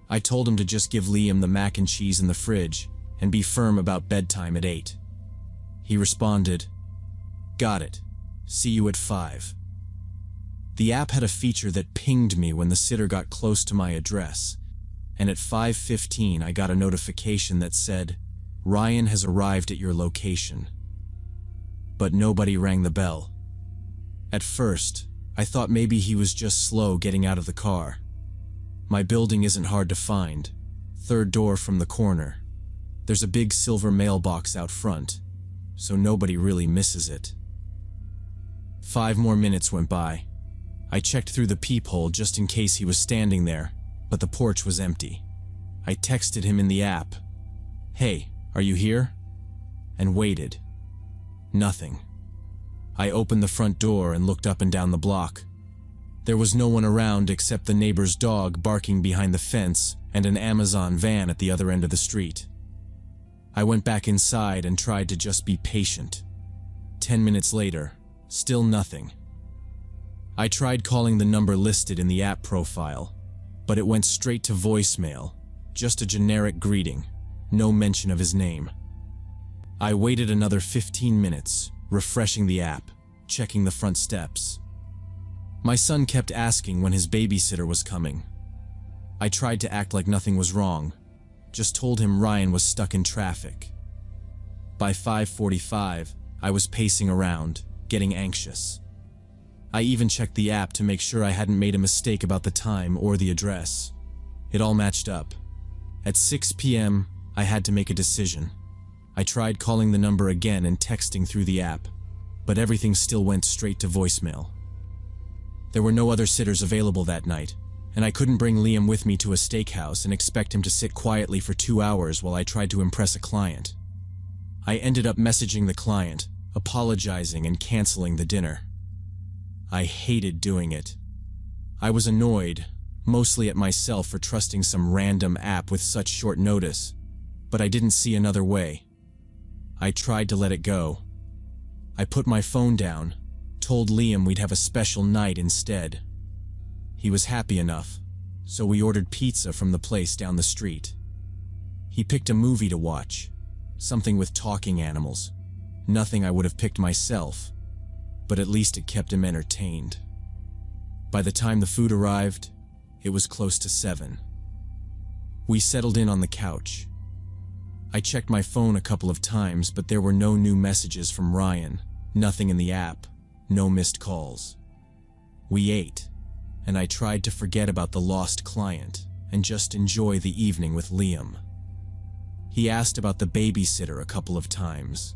I told him to just give Liam the mac and cheese in the fridge and be firm about bedtime at 8. He responded, "Got it. See you at 5. The app had a feature that pinged me when the sitter got close to my address, and at 5:15 I got a notification that said, "Ryan has arrived at your location." But nobody rang the bell. At first, I thought maybe he was just slow getting out of the car. My building isn't hard to find, third door from the corner. There's a big silver mailbox out front, so nobody really misses it. 5 more minutes went by. I checked through the peephole just in case he was standing there, but the porch was empty. I texted him in the app, "Hey, are you here?" and waited. Nothing. I opened the front door and looked up and down the block. There was no one around except the neighbor's dog barking behind the fence and an Amazon van at the other end of the street. I went back inside and tried to just be patient. 10 minutes later, still nothing. I tried calling the number listed in the app profile, but it went straight to voicemail, just a generic greeting, no mention of his name. I waited another 15 minutes, refreshing the app, checking the front steps. My son kept asking when his babysitter was coming. I tried to act like nothing was wrong, just told him Ryan was stuck in traffic. By 5:45, I was pacing around, getting anxious. I even checked the app to make sure I hadn't made a mistake about the time or the address. It all matched up. At 6 p.m., I had to make a decision. I tried calling the number again and texting through the app, but everything still went straight to voicemail. There were no other sitters available that night, and I couldn't bring Liam with me to a steakhouse and expect him to sit quietly for 2 hours while I tried to impress a client. I ended up messaging the client, apologizing and canceling the dinner. I hated doing it. I was annoyed, mostly at myself for trusting some random app with such short notice, but I didn't see another way. I tried to let it go. I put my phone down, told Liam we'd have a special night instead. He was happy enough, so we ordered pizza from the place down the street. He picked a movie to watch, something with talking animals. Nothing I would have picked myself, but at least it kept him entertained. By the time the food arrived, it was close to 7. We settled in on the couch. I checked my phone a couple of times, but there were no new messages from Ryan, nothing in the app, no missed calls. We ate, and I tried to forget about the lost client and just enjoy the evening with Liam. He asked about the babysitter a couple of times.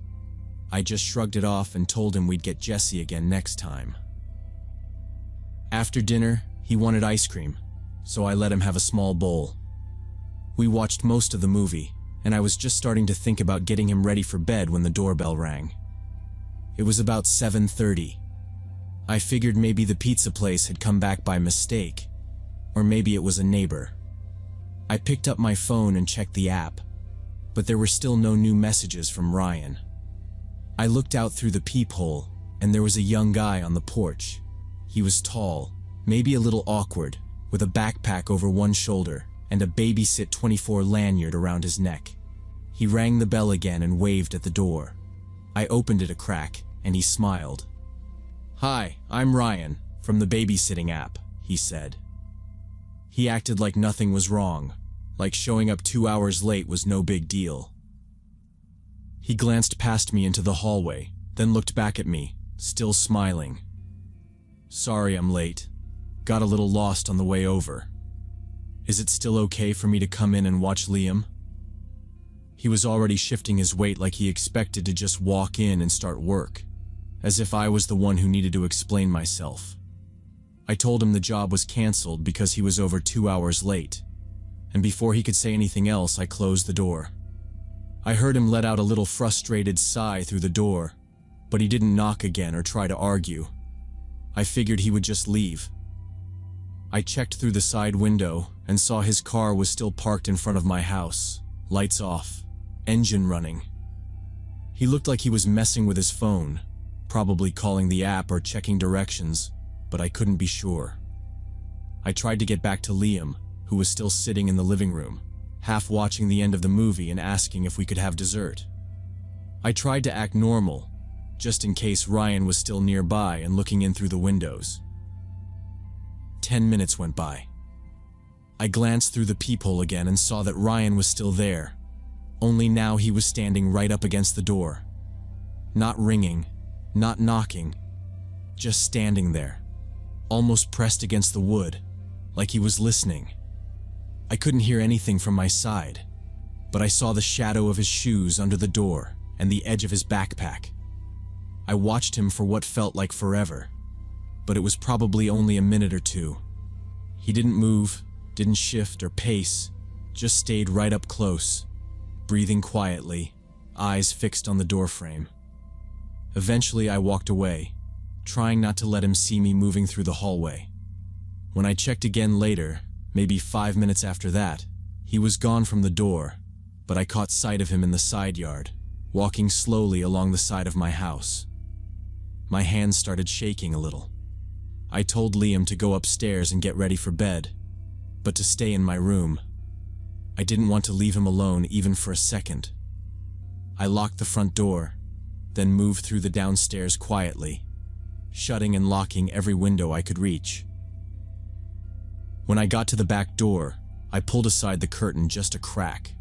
I just shrugged it off and told him we'd get Jesse again next time. After dinner, he wanted ice cream, so I let him have a small bowl. We watched most of the movie, and I was just starting to think about getting him ready for bed when the doorbell rang. It was about 7:30. I figured maybe the pizza place had come back by mistake, or maybe it was a neighbor. I picked up my phone and checked the app, but there were still no new messages from Ryan. I looked out through the peephole, and there was a young guy on the porch. He was tall, maybe a little awkward, with a backpack over one shoulder and a Babysit 24 lanyard around his neck. He rang the bell again and waved at the door. I opened it a crack, and he smiled. "Hi, I'm Ryan, from the babysitting app," he said. He acted like nothing was wrong, like showing up 2 hours late was no big deal. He glanced past me into the hallway, then looked back at me, still smiling. "Sorry I'm late. Got a little lost on the way over. Is it still okay for me to come in and watch Liam?" He was already shifting his weight like he expected to just walk in and start work, as if I was the one who needed to explain myself. I told him the job was canceled because he was over 2 hours late, and before he could say anything else, I closed the door. I heard him let out a little frustrated sigh through the door, but he didn't knock again or try to argue. I figured he would just leave. I checked through the side window and saw his car was still parked in front of my house, lights off, engine running. He looked like he was messing with his phone, probably calling the app or checking directions, but I couldn't be sure. I tried to get back to Liam, who was still sitting in the living room, half watching the end of the movie and asking if we could have dessert. I tried to act normal, just in case Ryan was still nearby and looking in through the windows. 10 minutes went by. I glanced through the peephole again and saw that Ryan was still there, only now he was standing right up against the door. Not ringing, not knocking, just standing there, almost pressed against the wood, like he was listening. I couldn't hear anything from my side, but I saw the shadow of his shoes under the door and the edge of his backpack. I watched him for what felt like forever, but it was probably only a minute or two. He didn't move, didn't shift or pace, just stayed right up close, breathing quietly, eyes fixed on the doorframe. Eventually I walked away, trying not to let him see me moving through the hallway. When I checked again later, maybe 5 minutes after that, he was gone from the door, but I caught sight of him in the side yard, walking slowly along the side of my house. My hands started shaking a little. I told Liam to go upstairs and get ready for bed, but to stay in my room. I didn't want to leave him alone even for a second. I locked the front door, then moved through the downstairs quietly, shutting and locking every window I could reach. When I got to the back door, I pulled aside the curtain just a crack.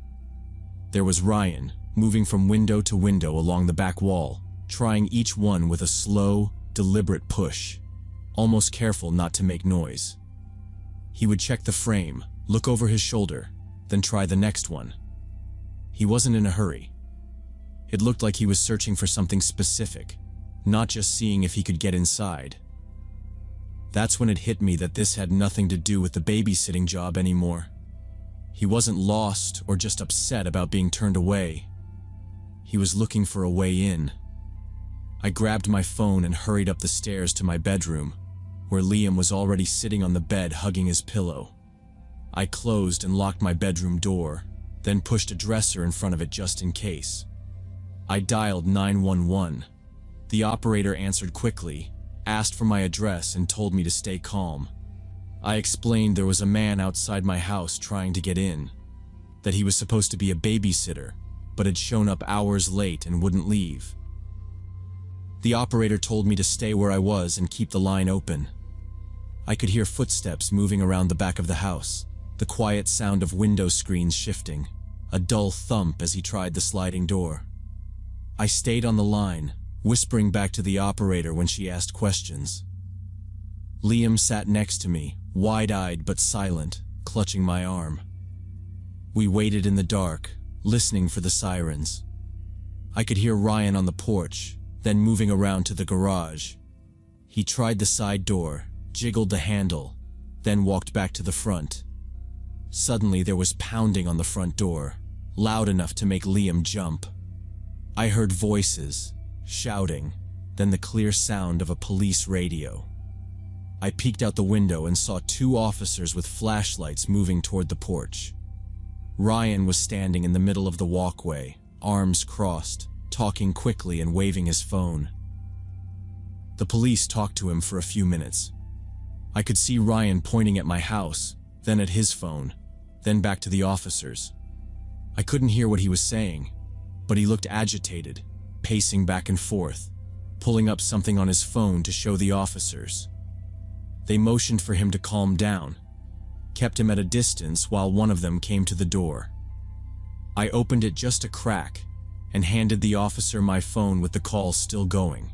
There was Ryan, moving from window to window along the back wall, trying each one with a slow, deliberate push, almost careful not to make noise. He would check the frame, look over his shoulder, then try the next one. He wasn't in a hurry. It looked like he was searching for something specific, not just seeing if he could get inside. That's when it hit me that this had nothing to do with the babysitting job anymore. He wasn't lost or just upset about being turned away. He was looking for a way in. I grabbed my phone and hurried up the stairs to my bedroom, where Liam was already sitting on the bed hugging his pillow. I closed and locked my bedroom door, then pushed a dresser in front of it just in case. I dialed 911. The operator answered quickly, asked for my address and told me to stay calm. I explained there was a man outside my house trying to get in, that he was supposed to be a babysitter, but had shown up hours late and wouldn't leave. The operator told me to stay where I was and keep the line open. I could hear footsteps moving around the back of the house, the quiet sound of window screens shifting, a dull thump as he tried the sliding door. I stayed on the line, whispering back to the operator when she asked questions. Liam sat next to me, wide-eyed but silent, clutching my arm. We waited in the dark, listening for the sirens. I could hear Ryan on the porch, then moving around to the garage. He tried the side door, jiggled the handle, then walked back to the front. Suddenly there was pounding on the front door, loud enough to make Liam jump. I heard voices, shouting, then the clear sound of a police radio. I peeked out the window and saw 2 officers with flashlights moving toward the porch. Ryan was standing in the middle of the walkway, arms crossed, talking quickly and waving his phone. The police talked to him for a few minutes. I could see Ryan pointing at my house, then at his phone, then back to the officers. I couldn't hear what he was saying, but he looked agitated, pacing back and forth, pulling up something on his phone to show the officers. They motioned for him to calm down, kept him at a distance while one of them came to the door. I opened it just a crack and handed the officer my phone with the call still going.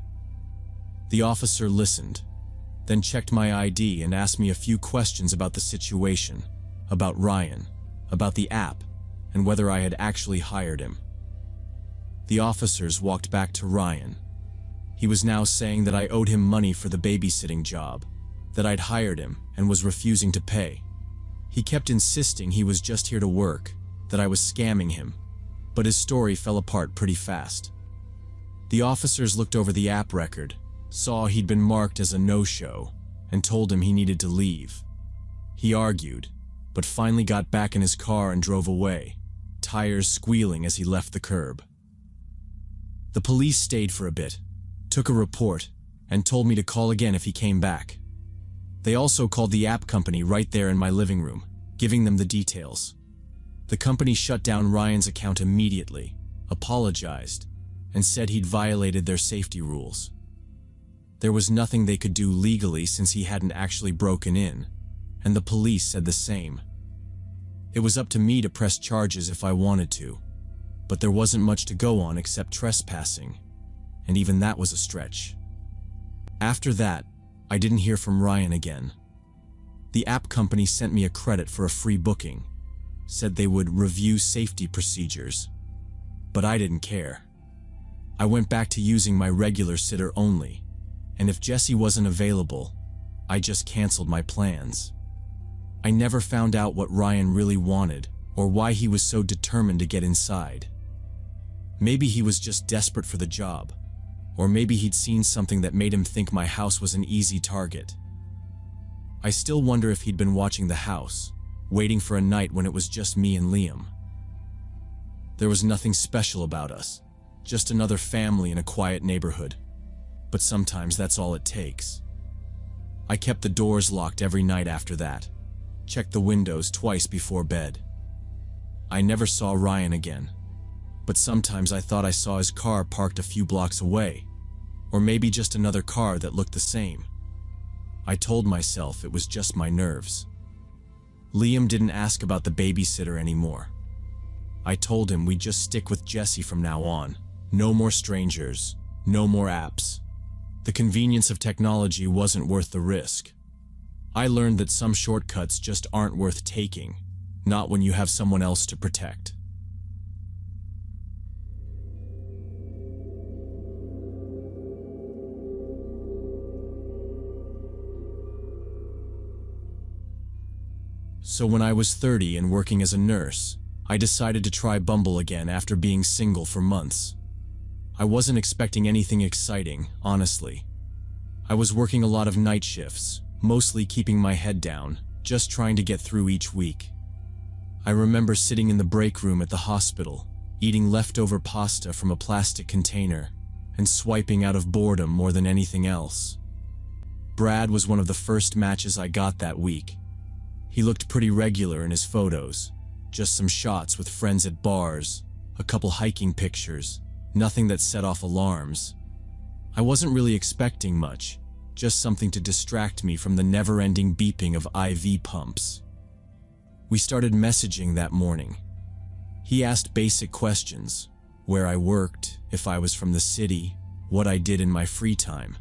The officer listened, then checked my ID and asked me a few questions about the situation, about Ryan, about the app, and whether I had actually hired him. The officers walked back to Ryan. He was now saying that I owed him money for the babysitting job, that I'd hired him and was refusing to pay. He kept insisting he was just here to work, that I was scamming him, but his story fell apart pretty fast. The officers looked over the app record, saw he'd been marked as a no-show, and told him he needed to leave. He argued, but finally got back in his car and drove away, tires squealing as he left the curb. The police stayed for a bit, took a report, and told me to call again if he came back. They also called the app company right there in my living room, giving them the details. The company shut down Ryan's account immediately, apologized, and said he'd violated their safety rules. There was nothing they could do legally since he hadn't actually broken in, and the police said the same. It was up to me to press charges if I wanted to, but there wasn't much to go on except trespassing, and even that was a stretch. After that, I didn't hear from Ryan again. The app company sent me a credit for a free booking, said they would review safety procedures, but I didn't care. I went back to using my regular sitter only, and if Jesse wasn't available, I just canceled my plans. I never found out what Ryan really wanted or why he was so determined to get inside. Maybe he was just desperate for the job, or maybe he'd seen something that made him think my house was an easy target. I still wonder if he'd been watching the house, waiting for a night when it was just me and Liam. There was nothing special about us, just another family in a quiet neighborhood. But sometimes that's all it takes. I kept the doors locked every night after that, checked the windows twice before bed. I never saw Ryan again, but sometimes I thought I saw his car parked a few blocks away, or maybe just another car that looked the same. I told myself it was just my nerves. Liam didn't ask about the babysitter anymore. I told him we'd just stick with Jesse from now on. No more strangers, no more apps. The convenience of technology wasn't worth the risk. I learned that some shortcuts just aren't worth taking, not when you have someone else to protect. So when I was 30 and working as a nurse, I decided to try Bumble again after being single for months. I wasn't expecting anything exciting, honestly. I was working a lot of night shifts, mostly keeping my head down, just trying to get through each week. I remember sitting in the break room at the hospital, eating leftover pasta from a plastic container, and swiping out of boredom more than anything else. Brad was one of the first matches I got that week. He looked pretty regular in his photos, just some shots with friends at bars, a couple hiking pictures, nothing that set off alarms. I wasn't really expecting much, just something to distract me from the never-ending beeping of IV pumps. We started messaging that morning. He asked basic questions: where I worked, if I was from the city, what I did in my free time.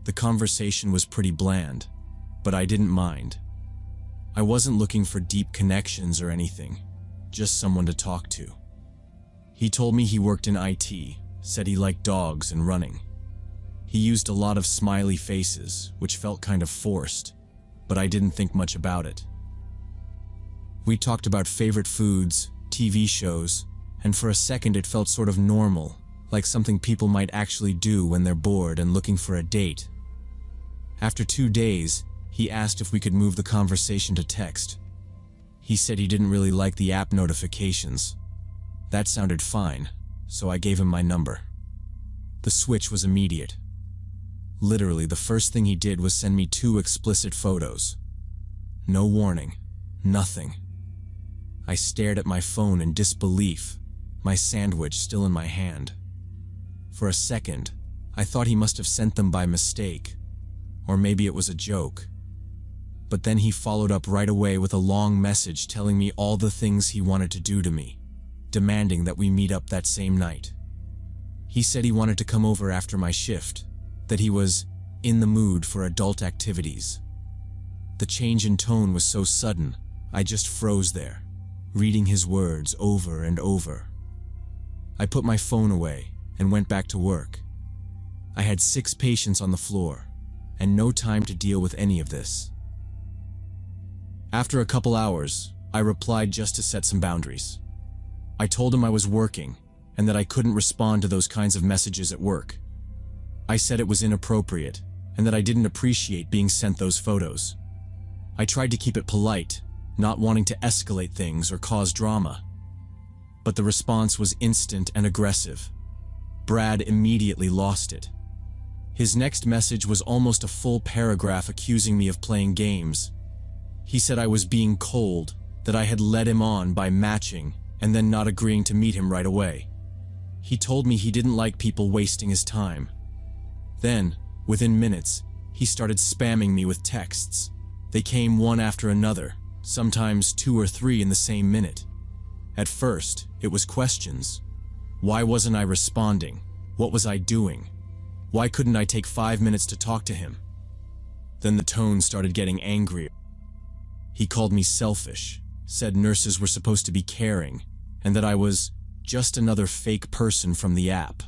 The conversation was pretty bland, but I didn't mind. I wasn't looking for deep connections or anything, just someone to talk to. He told me he worked in IT, said he liked dogs and running. He used a lot of smiley faces, which felt kind of forced, but I didn't think much about it. We talked about favorite foods, TV shows, and for a second it felt sort of normal, like something people might actually do when they're bored and looking for a date. After 2 days, he asked if we could move the conversation to text. He said he didn't really like the app notifications. That sounded fine, so I gave him my number. The switch was immediate. Literally, the first thing he did was send me 2 explicit photos. No warning, nothing. I stared at my phone in disbelief, my sandwich still in my hand. For a second, I thought he must have sent them by mistake, or maybe it was a joke. But then he followed up right away with a long message telling me all the things he wanted to do to me, demanding that we meet up that same night. He said he wanted to come over after my shift, that he was in the mood for adult activities. The change in tone was so sudden, I just froze there, reading his words over and over. I put my phone away and went back to work. I had 6 patients on the floor, and no time to deal with any of this. After a couple hours, I replied just to set some boundaries. I told him I was working, and that I couldn't respond to those kinds of messages at work. I said it was inappropriate, and that I didn't appreciate being sent those photos. I tried to keep it polite, not wanting to escalate things or cause drama. But the response was instant and aggressive. Brad immediately lost it. His next message was almost a full paragraph accusing me of playing games. He said I was being cold, that I had led him on by matching and then not agreeing to meet him right away. He told me he didn't like people wasting his time. Then, within minutes, he started spamming me with texts. They came one after another, sometimes 2 or 3 in the same minute. At first, it was questions. Why wasn't I responding? What was I doing? Why couldn't I take 5 minutes to talk to him? Then the tone started getting angrier. He called me selfish, said nurses were supposed to be caring, and that I was just another fake person from the app.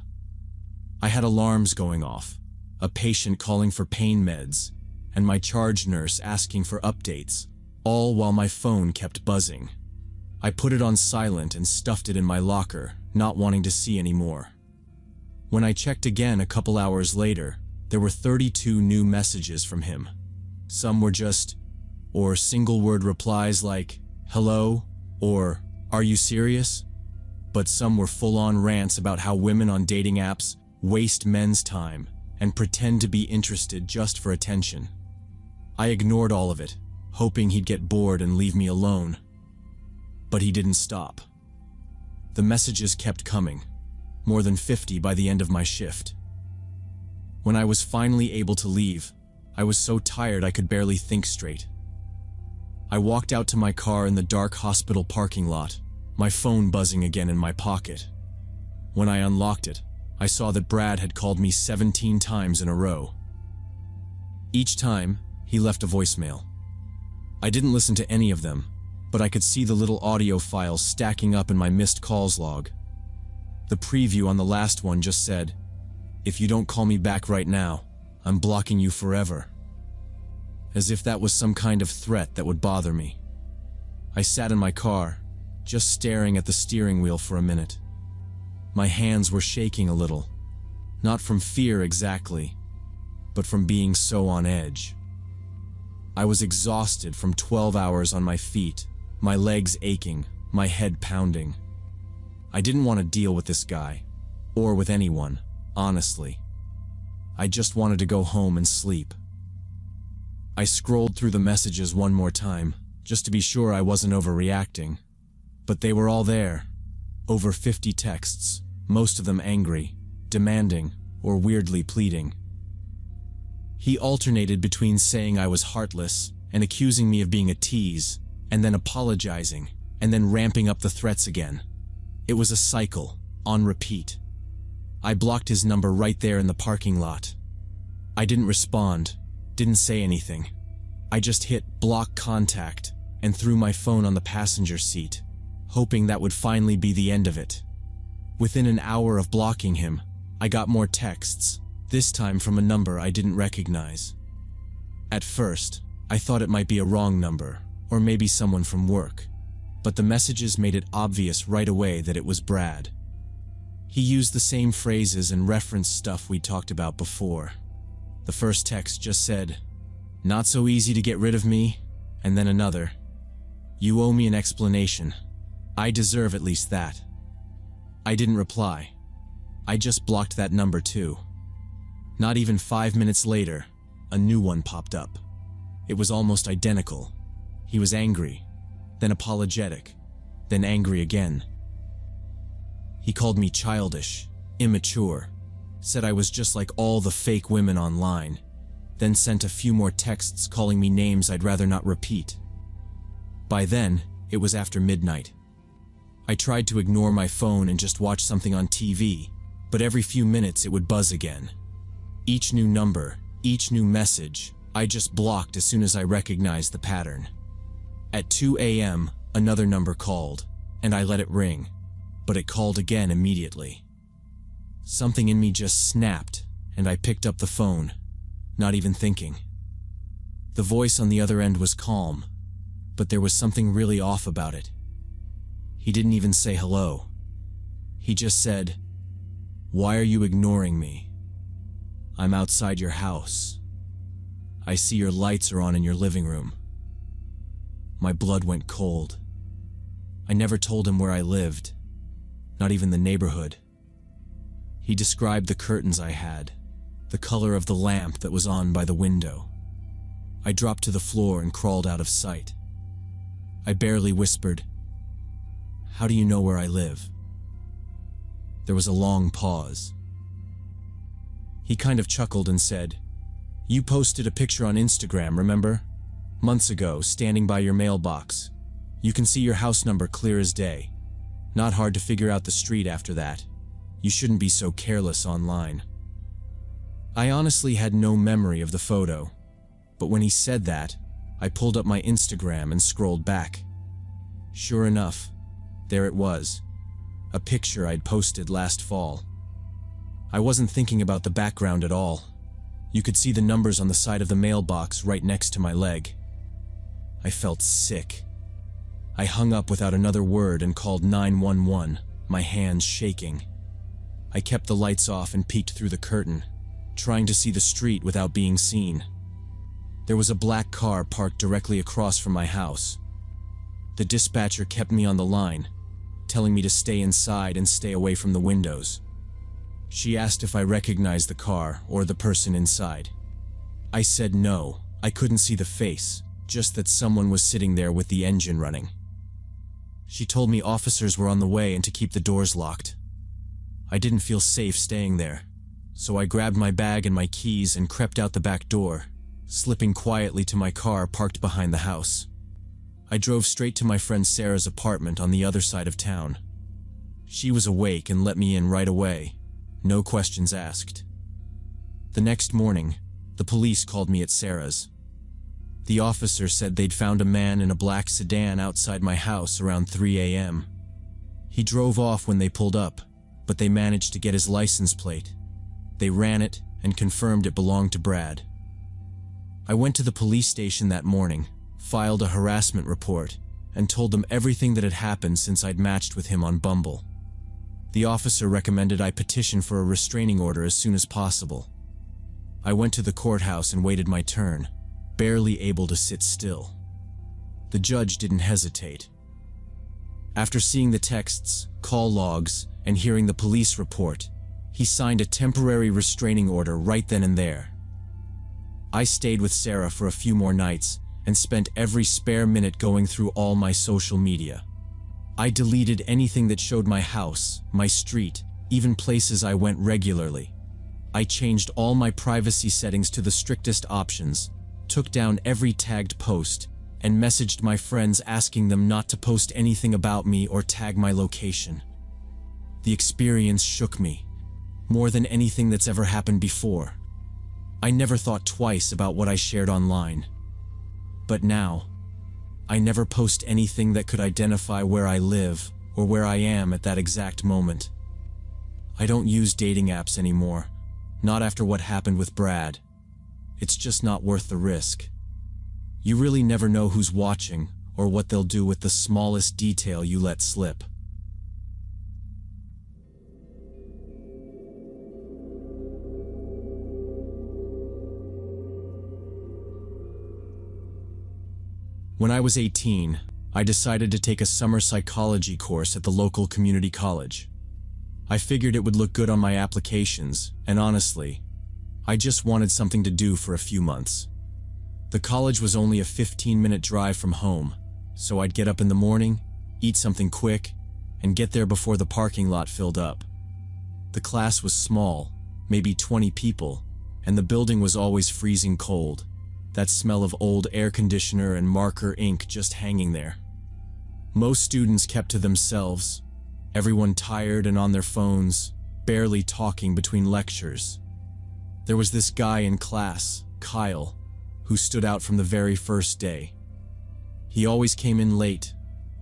I had alarms going off, a patient calling for pain meds, and my charge nurse asking for updates, all while my phone kept buzzing. I put it on silent and stuffed it in my locker, not wanting to see any more. When I checked again a couple hours later, there were 32 new messages from him. Some were just, or single-word replies like, hello, or are you serious? But some were full-on rants about how women on dating apps waste men's time and pretend to be interested just for attention. I ignored all of it, hoping he'd get bored and leave me alone. But he didn't stop. The messages kept coming, more than 50 by the end of my shift. When I was finally able to leave, I was so tired I could barely think straight. I walked out to my car in the dark hospital parking lot, my phone buzzing again in my pocket. When I unlocked it, I saw that Brad had called me 17 times in a row. Each time, he left a voicemail. I didn't listen to any of them, but I could see the little audio files stacking up in my missed calls log. The preview on the last one just said, "If you don't call me back right now, I'm blocking you forever." As if that was some kind of threat that would bother me. I sat in my car, just staring at the steering wheel for a minute. My hands were shaking a little, not from fear exactly, but from being so on edge. I was exhausted from 12 hours on my feet, my legs aching, my head pounding. I didn't want to deal with this guy, or with anyone, honestly. I just wanted to go home and sleep. I scrolled through the messages one more time, just to be sure I wasn't overreacting. But they were all there. Over 50 texts, most of them angry, demanding, or weirdly pleading. He alternated between saying I was heartless and accusing me of being a tease, and then apologizing, and then ramping up the threats again. It was a cycle, on repeat. I blocked his number right there in the parking lot. I didn't respond, didn't say anything. I just hit block contact and threw my phone on the passenger seat, hoping that would finally be the end of it. Within an hour of blocking him, I got more texts, this time from a number I didn't recognize. At first, I thought it might be a wrong number, or maybe someone from work, but the messages made it obvious right away that it was Brad. He used the same phrases and referenced stuff we talked about before. The first text just said, "Not so easy to get rid of me," and then another, "You owe me an explanation. I deserve at least that." I didn't reply. I just blocked that number too. Not even 5 minutes later, a new one popped up. It was almost identical. He was angry, then apologetic, then angry again. He called me childish, immature, said I was just like all the fake women online, then sent a few more texts calling me names I'd rather not repeat. By then, it was after midnight. I tried to ignore my phone and just watch something on TV, but every few minutes it would buzz again. Each new number, each new message, I just blocked as soon as I recognized the pattern. At 2 a.m., another number called, and I let it ring, but it called again immediately. Something in me just snapped, and I picked up the phone, not even thinking. The voice on the other end was calm, but there was something really off about it. He didn't even say hello. He just said, "Why are you ignoring me? I'm outside your house. I see your lights are on in your living room." My blood went cold. I never told him where I lived, not even the neighborhood. He described the curtains I had, the color of the lamp that was on by the window. I dropped to the floor and crawled out of sight. I barely whispered, "How do you know where I live?" There was a long pause. He kind of chuckled and said, "You posted a picture on Instagram, remember? Months ago, standing by your mailbox. You can see your house number clear as day. Not hard to figure out the street after that. You shouldn't be so careless online." I honestly had no memory of the photo, but when he said that, I pulled up my Instagram and scrolled back. Sure enough, there it was, a picture I'd posted last fall. I wasn't thinking about the background at all. You could see the numbers on the side of the mailbox right next to my leg. I felt sick. I hung up without another word and called 911, my hands shaking. I kept the lights off and peeked through the curtain, trying to see the street without being seen. There was a black car parked directly across from my house. The dispatcher kept me on the line, telling me to stay inside and stay away from the windows. She asked if I recognized the car or the person inside. I said no, I couldn't see the face, just that someone was sitting there with the engine running. She told me officers were on the way and to keep the doors locked. I didn't feel safe staying there, so I grabbed my bag and my keys and crept out the back door, slipping quietly to my car parked behind the house. I drove straight to my friend Sarah's apartment on the other side of town. She was awake and let me in right away, no questions asked. The next morning, the police called me at Sarah's. The officer said they'd found a man in a black sedan outside my house around 3 a.m. He drove off when they pulled up, but they managed to get his license plate. They ran it and confirmed it belonged to Brad. I went to the police station that morning, filed a harassment report, and told them everything that had happened since I'd matched with him on Bumble. The officer recommended I petition for a restraining order as soon as possible. I went to the courthouse and waited my turn, barely able to sit still. The judge didn't hesitate. After seeing the texts, call logs, and hearing the police report, he signed a temporary restraining order right then and there. I stayed with Sarah for a few more nights and spent every spare minute going through all my social media. I deleted anything that showed my house, my street, even places I went regularly. I changed all my privacy settings to the strictest options, took down every tagged post, and messaged my friends asking them not to post anything about me or tag my location. The experience shook me, more than anything that's ever happened before. I never thought twice about what I shared online. But now, I never post anything that could identify where I live or where I am at that exact moment. I don't use dating apps anymore, not after what happened with Brad. It's just not worth the risk. You really never know who's watching or what they'll do with the smallest detail you let slip. When I was 18, I decided to take a summer psychology course at the local community college. I figured it would look good on my applications, and honestly, I just wanted something to do for a few months. The college was only a 15-minute drive from home, so I'd get up in the morning, eat something quick, and get there before the parking lot filled up. The class was small, maybe 20 people, and the building was always freezing cold. That smell of old air conditioner and marker ink just hanging there. Most students kept to themselves, everyone tired and on their phones, barely talking between lectures. There was this guy in class, Kyle, who stood out from the very first day. He always came in late,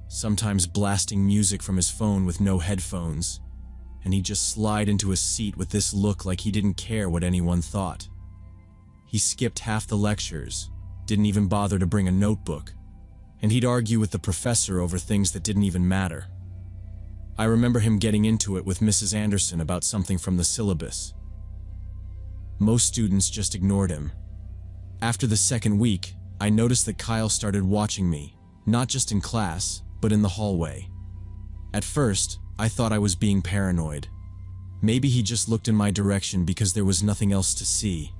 sometimes blasting music from his phone with no headphones, and he'd just slide into a seat with this look like he didn't care what anyone thought. He skipped half the lectures, didn't even bother to bring a notebook, and he'd argue with the professor over things that didn't even matter. I remember him getting into it with Mrs. Anderson about something from the syllabus. Most students just ignored him. After the second week, I noticed that Kyle started watching me, not just in class, but in the hallway. At first, I thought I was being paranoid. Maybe he just looked in my direction because there was nothing else to see.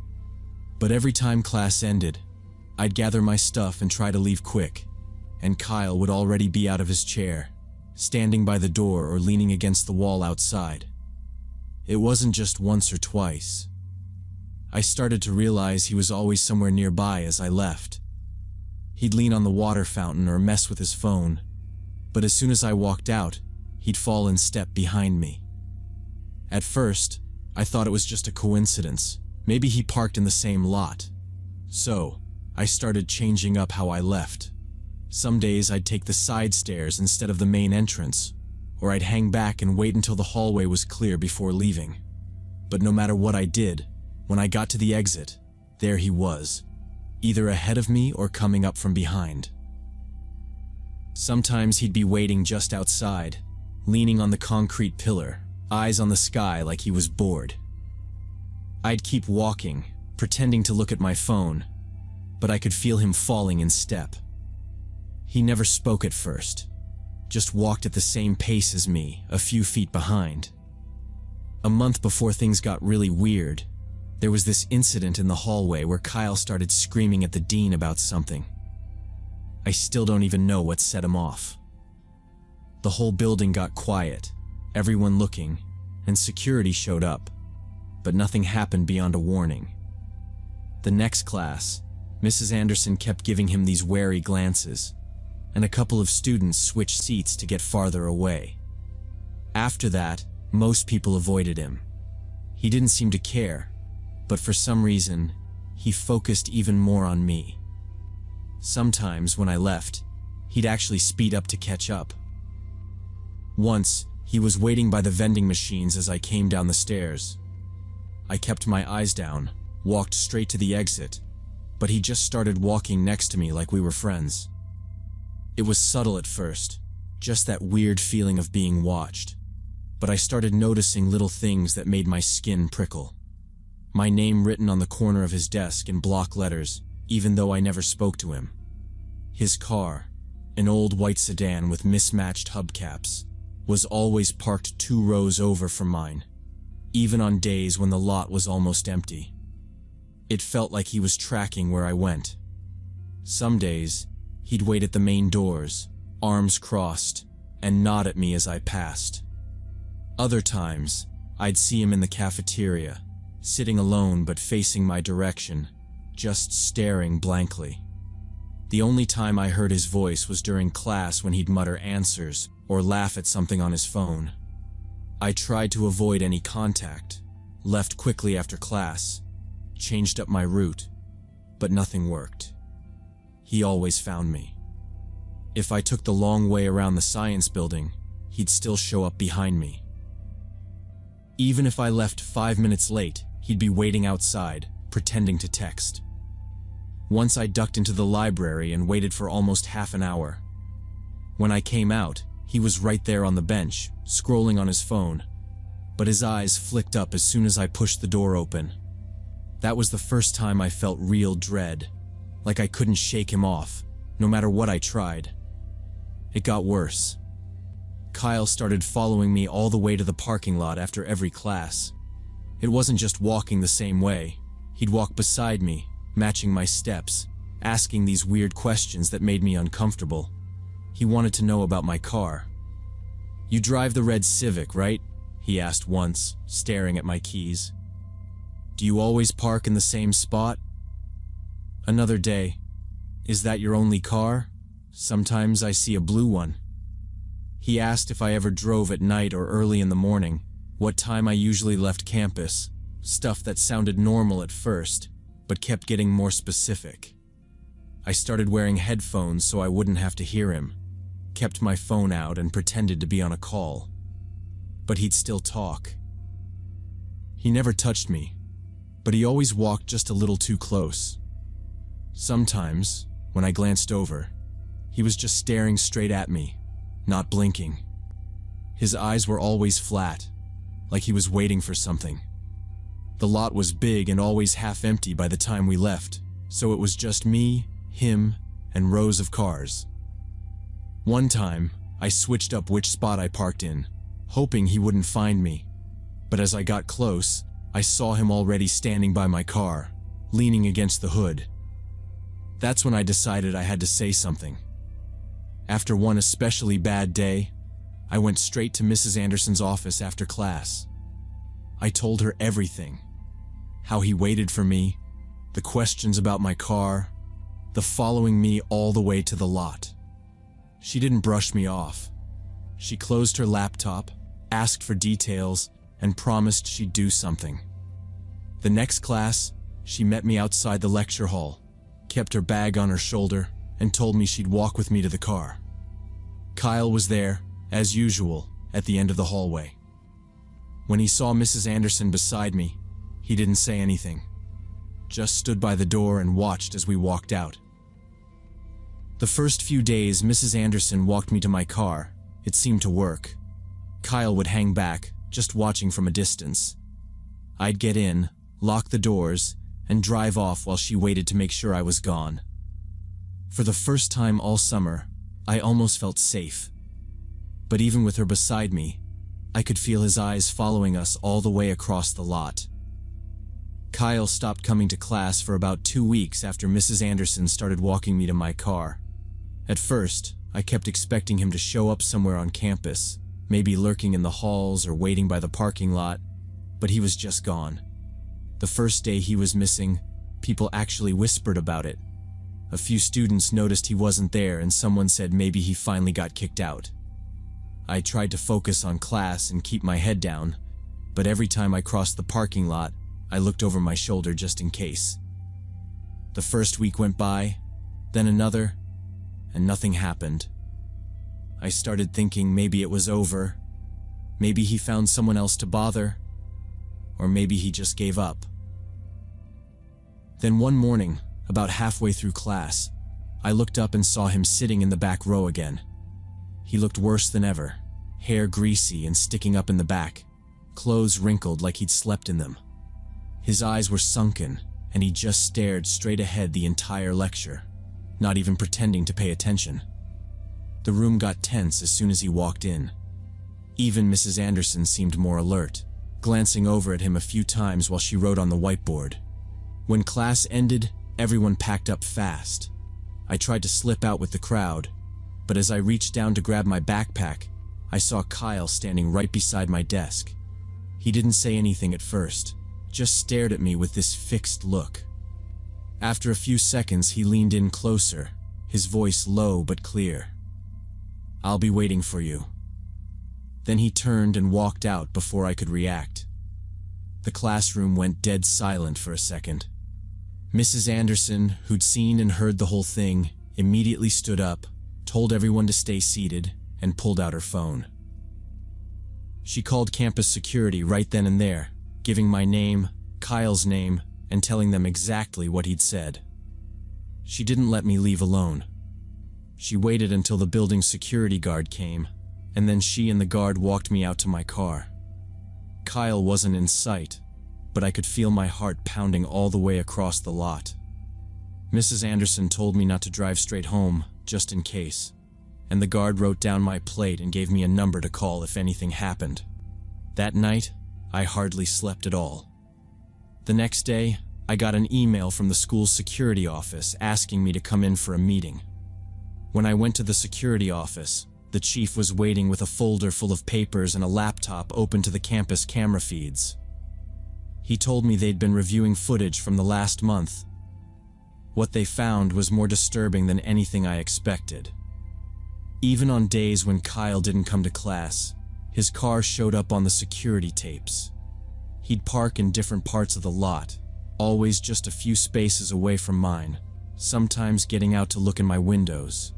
But every time class ended, I'd gather my stuff and try to leave quick, and Kyle would already be out of his chair, standing by the door or leaning against the wall outside. It wasn't just once or twice. I started to realize he was always somewhere nearby as I left. He'd lean on the water fountain or mess with his phone, but as soon as I walked out, he'd fall in step behind me. At first, I thought it was just a coincidence. Maybe he parked in the same lot. So, I started changing up how I left. Some days I'd take the side stairs instead of the main entrance, or I'd hang back and wait until the hallway was clear before leaving. But no matter what I did, when I got to the exit, there he was, either ahead of me or coming up from behind. Sometimes he'd be waiting just outside, leaning on the concrete pillar, eyes on the sky like he was bored. I'd keep walking, pretending to look at my phone, but I could feel him falling in step. He never spoke at first, just walked at the same pace as me, a few feet behind. A month before things got really weird, there was this incident in the hallway where Kyle started screaming at the dean about something. I still don't even know what set him off. The whole building got quiet, everyone looking, and security showed up, but nothing happened beyond a warning. The next class, Mrs. Anderson kept giving him these wary glances, and a couple of students switched seats to get farther away. After that, most people avoided him. He didn't seem to care, but for some reason, he focused even more on me. Sometimes when I left, he'd actually speed up to catch up. Once, he was waiting by the vending machines as I came down the stairs. I kept my eyes down, walked straight to the exit, but he just started walking next to me like we were friends. It was subtle at first, just that weird feeling of being watched, but I started noticing little things that made my skin prickle. My name written on the corner of his desk in block letters, even though I never spoke to him. His car, an old white sedan with mismatched hubcaps, was always parked 2 rows over from mine, even on days when the lot was almost empty. It felt like he was tracking where I went. Some days, he'd wait at the main doors, arms crossed, and nod at me as I passed. Other times, I'd see him in the cafeteria, sitting alone but facing my direction, just staring blankly. The only time I heard his voice was during class when he'd mutter answers or laugh at something on his phone. I tried to avoid any contact, left quickly after class, changed up my route, but nothing worked. He always found me. If I took the long way around the science building, he'd still show up behind me. Even if I left 5 minutes late, he'd be waiting outside, pretending to text. Once I ducked into the library and waited for almost half an hour. When I came out, he was right there on the bench, scrolling on his phone, but his eyes flicked up as soon as I pushed the door open. That was the first time I felt real dread, like I couldn't shake him off, no matter what I tried. It got worse. Kyle started following me all the way to the parking lot after every class. It wasn't just walking the same way. He'd walk beside me, matching my steps, asking these weird questions that made me uncomfortable. He wanted to know about my car. "You drive the red Civic, right?" he asked once, staring at my keys. "Do you always park in the same spot?" Another day, "Is that your only car? Sometimes I see a blue one." He asked if I ever drove at night or early in the morning, what time I usually left campus, stuff that sounded normal at first, but kept getting more specific. I started wearing headphones so I wouldn't have to hear him, kept my phone out and pretended to be on a call. But he'd still talk. He never touched me, but he always walked just a little too close. Sometimes, when I glanced over, he was just staring straight at me, not blinking. His eyes were always flat, like he was waiting for something. The lot was big and always half empty by the time we left, so it was just me, him, and rows of cars. One time, I switched up which spot I parked in, hoping he wouldn't find me. But as I got close, I saw him already standing by my car, leaning against the hood. That's when I decided I had to say something. After one especially bad day, I went straight to Mrs. Anderson's office after class. I told her everything. How he waited for me, the questions about my car, the following me all the way to the lot. She didn't brush me off. She closed her laptop, asked for details, and promised she'd do something. The next class, she met me outside the lecture hall, kept her bag on her shoulder, and told me she'd walk with me to the car. Kyle was there, as usual, at the end of the hallway. When he saw Mrs. Anderson beside me, he didn't say anything, just stood by the door and watched as we walked out. The first few days Mrs. Anderson walked me to my car. It seemed to work. Kyle would hang back, just watching from a distance. I'd get in, lock the doors, and drive off while she waited to make sure I was gone. For the first time all summer, I almost felt safe. But even with her beside me, I could feel his eyes following us all the way across the lot. Kyle stopped coming to class for about 2 weeks after Mrs. Anderson started walking me to my car. At first, I kept expecting him to show up somewhere on campus, maybe lurking in the halls or waiting by the parking lot, but he was just gone. The first day he was missing, people actually whispered about it. A few students noticed he wasn't there and someone said maybe he finally got kicked out. I tried to focus on class and keep my head down, but every time I crossed the parking lot, I looked over my shoulder just in case. The first week went by, then another, and nothing happened. I started thinking maybe it was over, maybe he found someone else to bother, or maybe he just gave up. Then one morning, about halfway through class, I looked up and saw him sitting in the back row again. He looked worse than ever, hair greasy and sticking up in the back, clothes wrinkled like he'd slept in them. His eyes were sunken, and he just stared straight ahead the entire lecture, not even pretending to pay attention. The room got tense as soon as he walked in. Even Mrs. Anderson seemed more alert, glancing over at him a few times while she wrote on the whiteboard. When class ended, everyone packed up fast. I tried to slip out with the crowd, but as I reached down to grab my backpack, I saw Kyle standing right beside my desk. He didn't say anything at first, just stared at me with this fixed look. After a few seconds, he leaned in closer, his voice low but clear. "I'll be waiting for you." Then he turned and walked out before I could react. The classroom went dead silent for a second. Mrs. Anderson, who'd seen and heard the whole thing, immediately stood up, told everyone to stay seated, and pulled out her phone. She called campus security right then and there, giving my name, Kyle's name, and telling them exactly what he'd said. She didn't let me leave alone. She waited until the building's security guard came, and then she and the guard walked me out to my car. Kyle wasn't in sight, but I could feel my heart pounding all the way across the lot. Mrs. Anderson told me not to drive straight home, just in case, and the guard wrote down my plate and gave me a number to call if anything happened. That night, I hardly slept at all. The next day, I got an email from the school's security office asking me to come in for a meeting. When I went to the security office, the chief was waiting with a folder full of papers and a laptop open to the campus camera feeds. He told me they'd been reviewing footage from the last month. What they found was more disturbing than anything I expected. Even on days when Kyle didn't come to class, his car showed up on the security tapes. He'd park in different parts of the lot, always just a few spaces away from mine, sometimes getting out to look in my windows.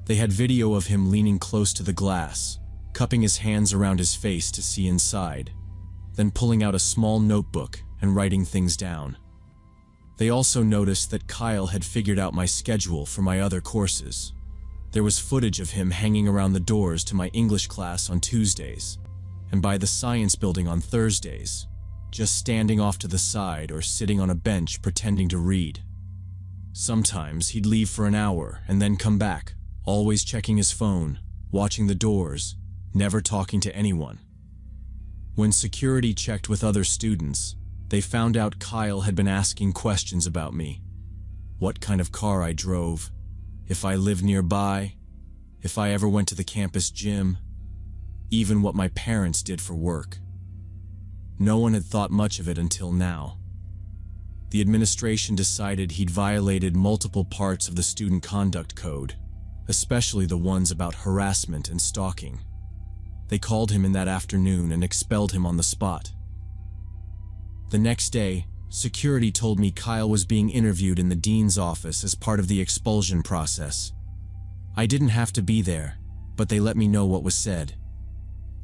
They had video of him leaning close to the glass, cupping his hands around his face to see inside, then pulling out a small notebook and writing things down. They also noticed that Kyle had figured out my schedule for my other courses. There was footage of him hanging around the doors to my English class on Tuesdays, and by the science building on Thursdays, just standing off to the side or sitting on a bench pretending to read. Sometimes he'd leave for an hour and then come back, always checking his phone, watching the doors, never talking to anyone. When security checked with other students, they found out Kyle had been asking questions about me. what kind of car I drove, if I lived nearby, if I ever went to the campus gym, even what my parents did for work. No one had thought much of it until now. The administration decided he'd violated multiple parts of the Student Conduct Code, especially the ones about harassment and stalking. They called him in that afternoon and expelled him on the spot. The next day, security told me Kyle was being interviewed in the dean's office as part of the expulsion process. I didn't have to be there, but they let me know what was said.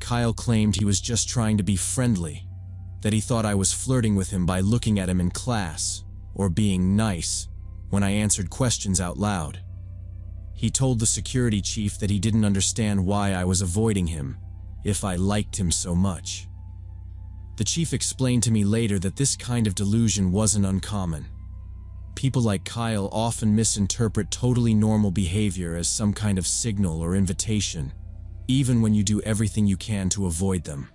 Kyle claimed he was just trying to be friendly, that he thought I was flirting with him by looking at him in class, or being nice, when I answered questions out loud. He told the security chief that he didn't understand why I was avoiding him, if I liked him so much. The chief explained to me later that this kind of delusion wasn't uncommon. People like Kyle often misinterpret totally normal behavior as some kind of signal or invitation, even when you do everything you can to avoid them.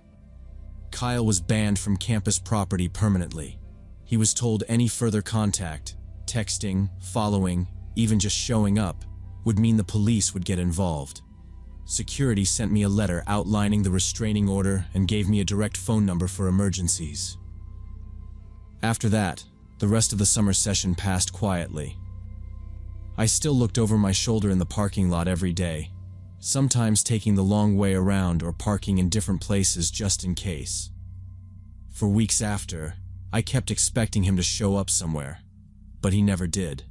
Kyle was banned from campus property permanently. He was told any further contact, texting, following, even just showing up, would mean the police would get involved. Security sent me a letter outlining the restraining order and gave me a direct phone number for emergencies. After that, the rest of the summer session passed quietly. I still looked over my shoulder in the parking lot every day, sometimes taking the long way around or parking in different places just in case. For weeks after, I kept expecting him to show up somewhere, but he never did.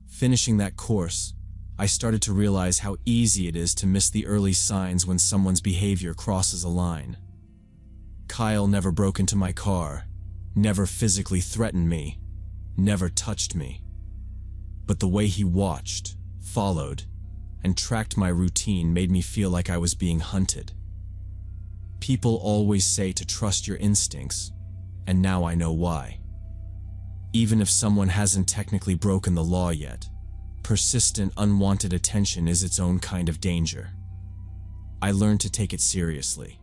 Finishing that course, I started to realize how easy it is to miss the early signs when someone's behavior crosses a line. Kyle never broke into my car, never physically threatened me, never touched me. But the way he watched, followed, and tracked my routine made me feel like I was being hunted. People always say to trust your instincts, and now I know why. Even if someone hasn't technically broken the law yet, persistent, unwanted attention is its own kind of danger. I learned to take it seriously,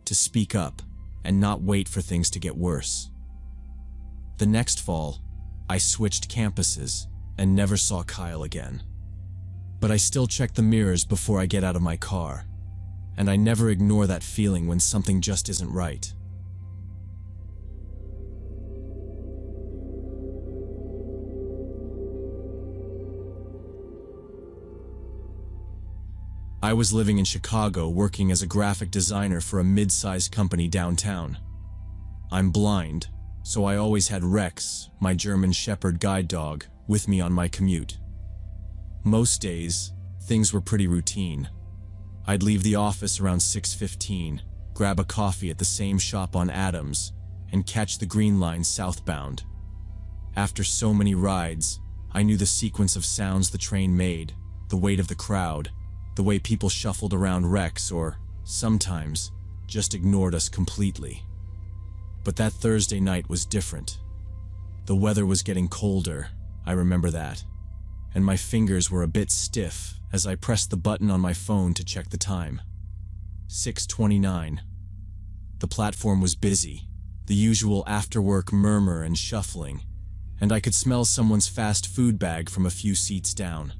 to speak up, and not wait for things to get worse. The next fall, I switched campuses and never saw Kyle again. But I still check the mirrors before I get out of my car, and I never ignore that feeling when something just isn't right. I was living in Chicago working as a graphic designer for a mid-sized company downtown. I'm blind, so I always had Rex, my German Shepherd guide dog, with me on my commute. Most days, things were pretty routine. I'd leave the office around 6:15, grab a coffee at the same shop on Adams, and catch the Green Line southbound. After so many rides, I knew the sequence of sounds the train made, the weight of the crowd, the way people shuffled around Rex or, sometimes, just ignored us completely. But that Thursday night was different. The weather was getting colder, I remember that, and my fingers were a bit stiff as I pressed the button on my phone to check the time. 6:29. The platform was busy, the usual after-work murmur and shuffling, and I could smell someone's fast food bag from a few seats down.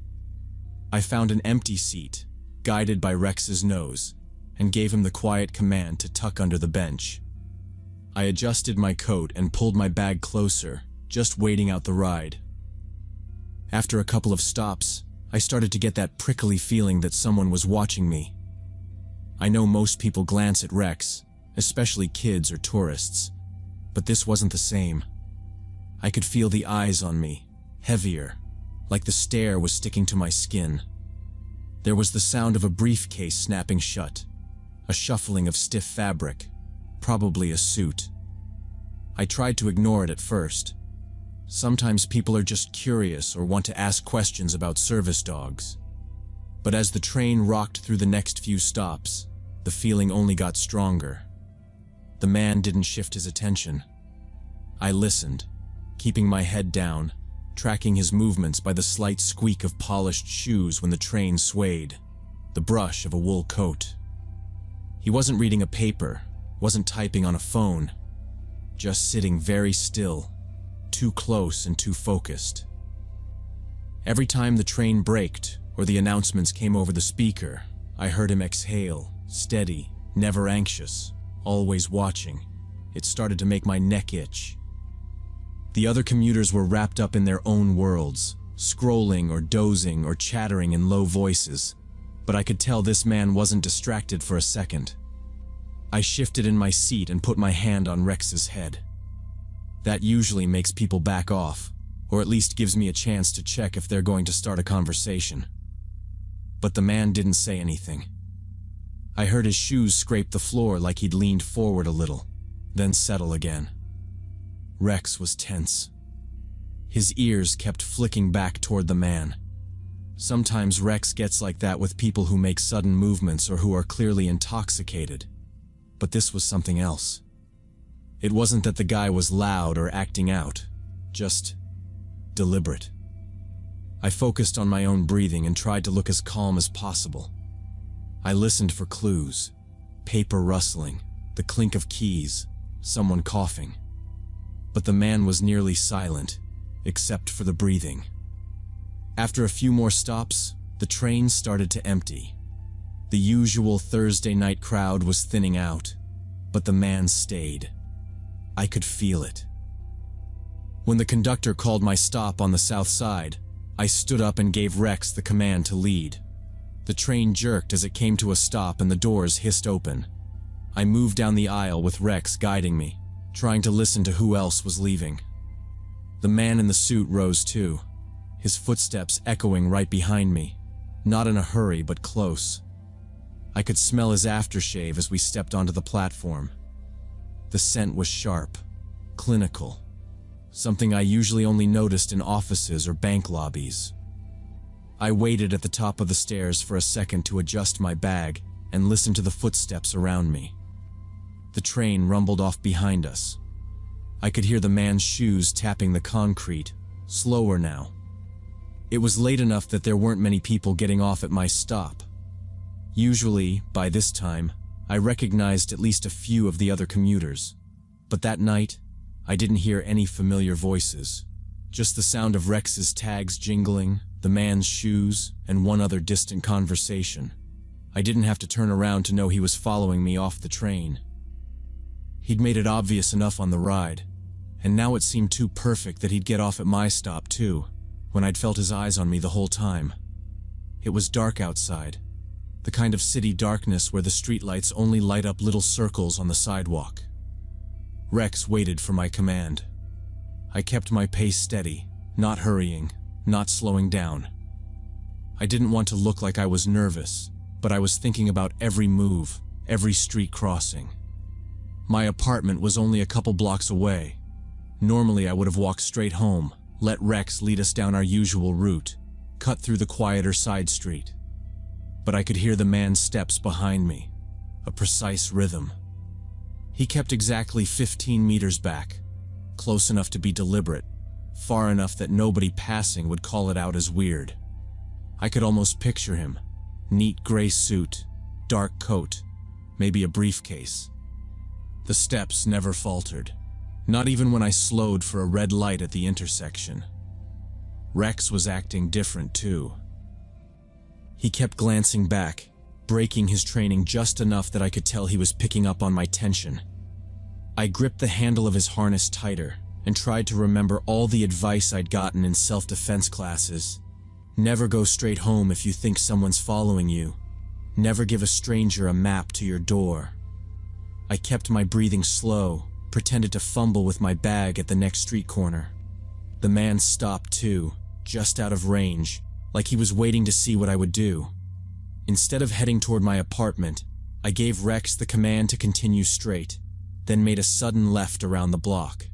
I found an empty seat, guided by Rex's nose, and gave him the quiet command to tuck under the bench. I adjusted my coat and pulled my bag closer, just waiting out the ride. After a couple of stops, I started to get that prickly feeling that someone was watching me. I know most people glance at Rex, especially kids or tourists, but this wasn't the same. I could feel the eyes on me, heavier, like the stare was sticking to my skin. There was the sound of a briefcase snapping shut, a shuffling of stiff fabric, probably a suit. I tried to ignore it at first. Sometimes people are just curious or want to ask questions about service dogs. But as the train rocked through the next few stops, the feeling only got stronger. The man didn't shift his attention. I listened, keeping my head down, tracking his movements by the slight squeak of polished shoes when the train swayed, the brush of a wool coat. He wasn't reading a paper, wasn't typing on a phone, just sitting very still, too close and too focused. Every time the train braked or the announcements came over the speaker, I heard him exhale, steady, never anxious, always watching. It started to make my neck itch. The other commuters were wrapped up in their own worlds, scrolling or dozing or chattering in low voices, but I could tell this man wasn't distracted for a second. I shifted in my seat and put my hand on Rex's head. That usually makes people back off, or at least gives me a chance to check if they're going to start a conversation. But the man didn't say anything. I heard his shoes scrape the floor like he'd leaned forward a little, then settle again. Rex was tense. His ears kept flicking back toward the man. Sometimes Rex gets like that with people who make sudden movements or who are clearly intoxicated. But this was something else. It wasn't that the guy was loud or acting out, just deliberate. I focused on my own breathing and tried to look as calm as possible. I listened for clues, paper rustling, the clink of keys, someone coughing. But the man was nearly silent, except for the breathing. After a few more stops, the train started to empty. The usual Thursday night crowd was thinning out, but the man stayed. I could feel it. When the conductor called my stop on the south side, I stood up and gave Rex the command to lead. The train jerked as it came to a stop and the doors hissed open. I moved down the aisle with Rex guiding me, trying to listen to who else was leaving. The man in the suit rose too, his footsteps echoing right behind me, not in a hurry but close. I could smell his aftershave as we stepped onto the platform. The scent was sharp, clinical, something I usually only noticed in offices or bank lobbies. I waited at the top of the stairs for a second to adjust my bag and listen to the footsteps around me. The train rumbled off behind us. I could hear the man's shoes tapping the concrete, slower now. It was late enough that there weren't many people getting off at my stop. Usually, by this time, I recognized at least a few of the other commuters. But that night, I didn't hear any familiar voices. Just the sound of Rex's tags jingling, the man's shoes, and one other distant conversation. I didn't have to turn around to know he was following me off the train. He'd made it obvious enough on the ride, and now it seemed too perfect that he'd get off at my stop too, when I'd felt his eyes on me the whole time. It was dark outside, the kind of city darkness where the streetlights only light up little circles on the sidewalk. Rex waited for my command. I kept my pace steady, not hurrying, not slowing down. I didn't want to look like I was nervous, but I was thinking about every move, every street crossing. My apartment was only a couple blocks away. Normally I would have walked straight home, let Rex lead us down our usual route, cut through the quieter side street. But I could hear the man's steps behind me, a precise rhythm. He kept exactly 15 meters back, close enough to be deliberate, far enough that nobody passing would call it out as weird. I could almost picture him, neat gray suit, dark coat, maybe a briefcase. The steps never faltered, not even when I slowed for a red light at the intersection. Rex was acting different too. He kept glancing back, breaking his training just enough that I could tell he was picking up on my tension. I gripped the handle of his harness tighter and tried to remember all the advice I'd gotten in self-defense classes. Never go straight home if you think someone's following you. Never give a stranger a map to your door. I kept my breathing slow, pretended to fumble with my bag at the next street corner. The man stopped too, just out of range, like he was waiting to see what I would do. Instead of heading toward my apartment, I gave Rex the command to continue straight, then made a sudden left around the block.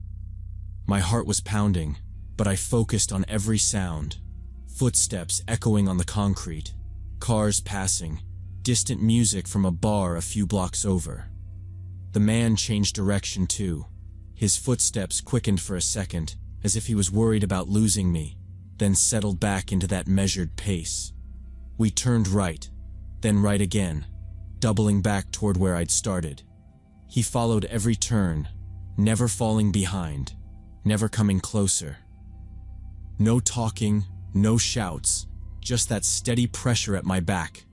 My heart was pounding, but I focused on every sound. Footsteps echoing on the concrete, cars passing, distant music from a bar a few blocks over. The man changed direction too. His footsteps quickened for a second, as if he was worried about losing me, then settled back into that measured pace. We turned right, then right again, doubling back toward where I'd started. He followed every turn, never falling behind, never coming closer. No talking, No shouts, just that steady pressure at my back.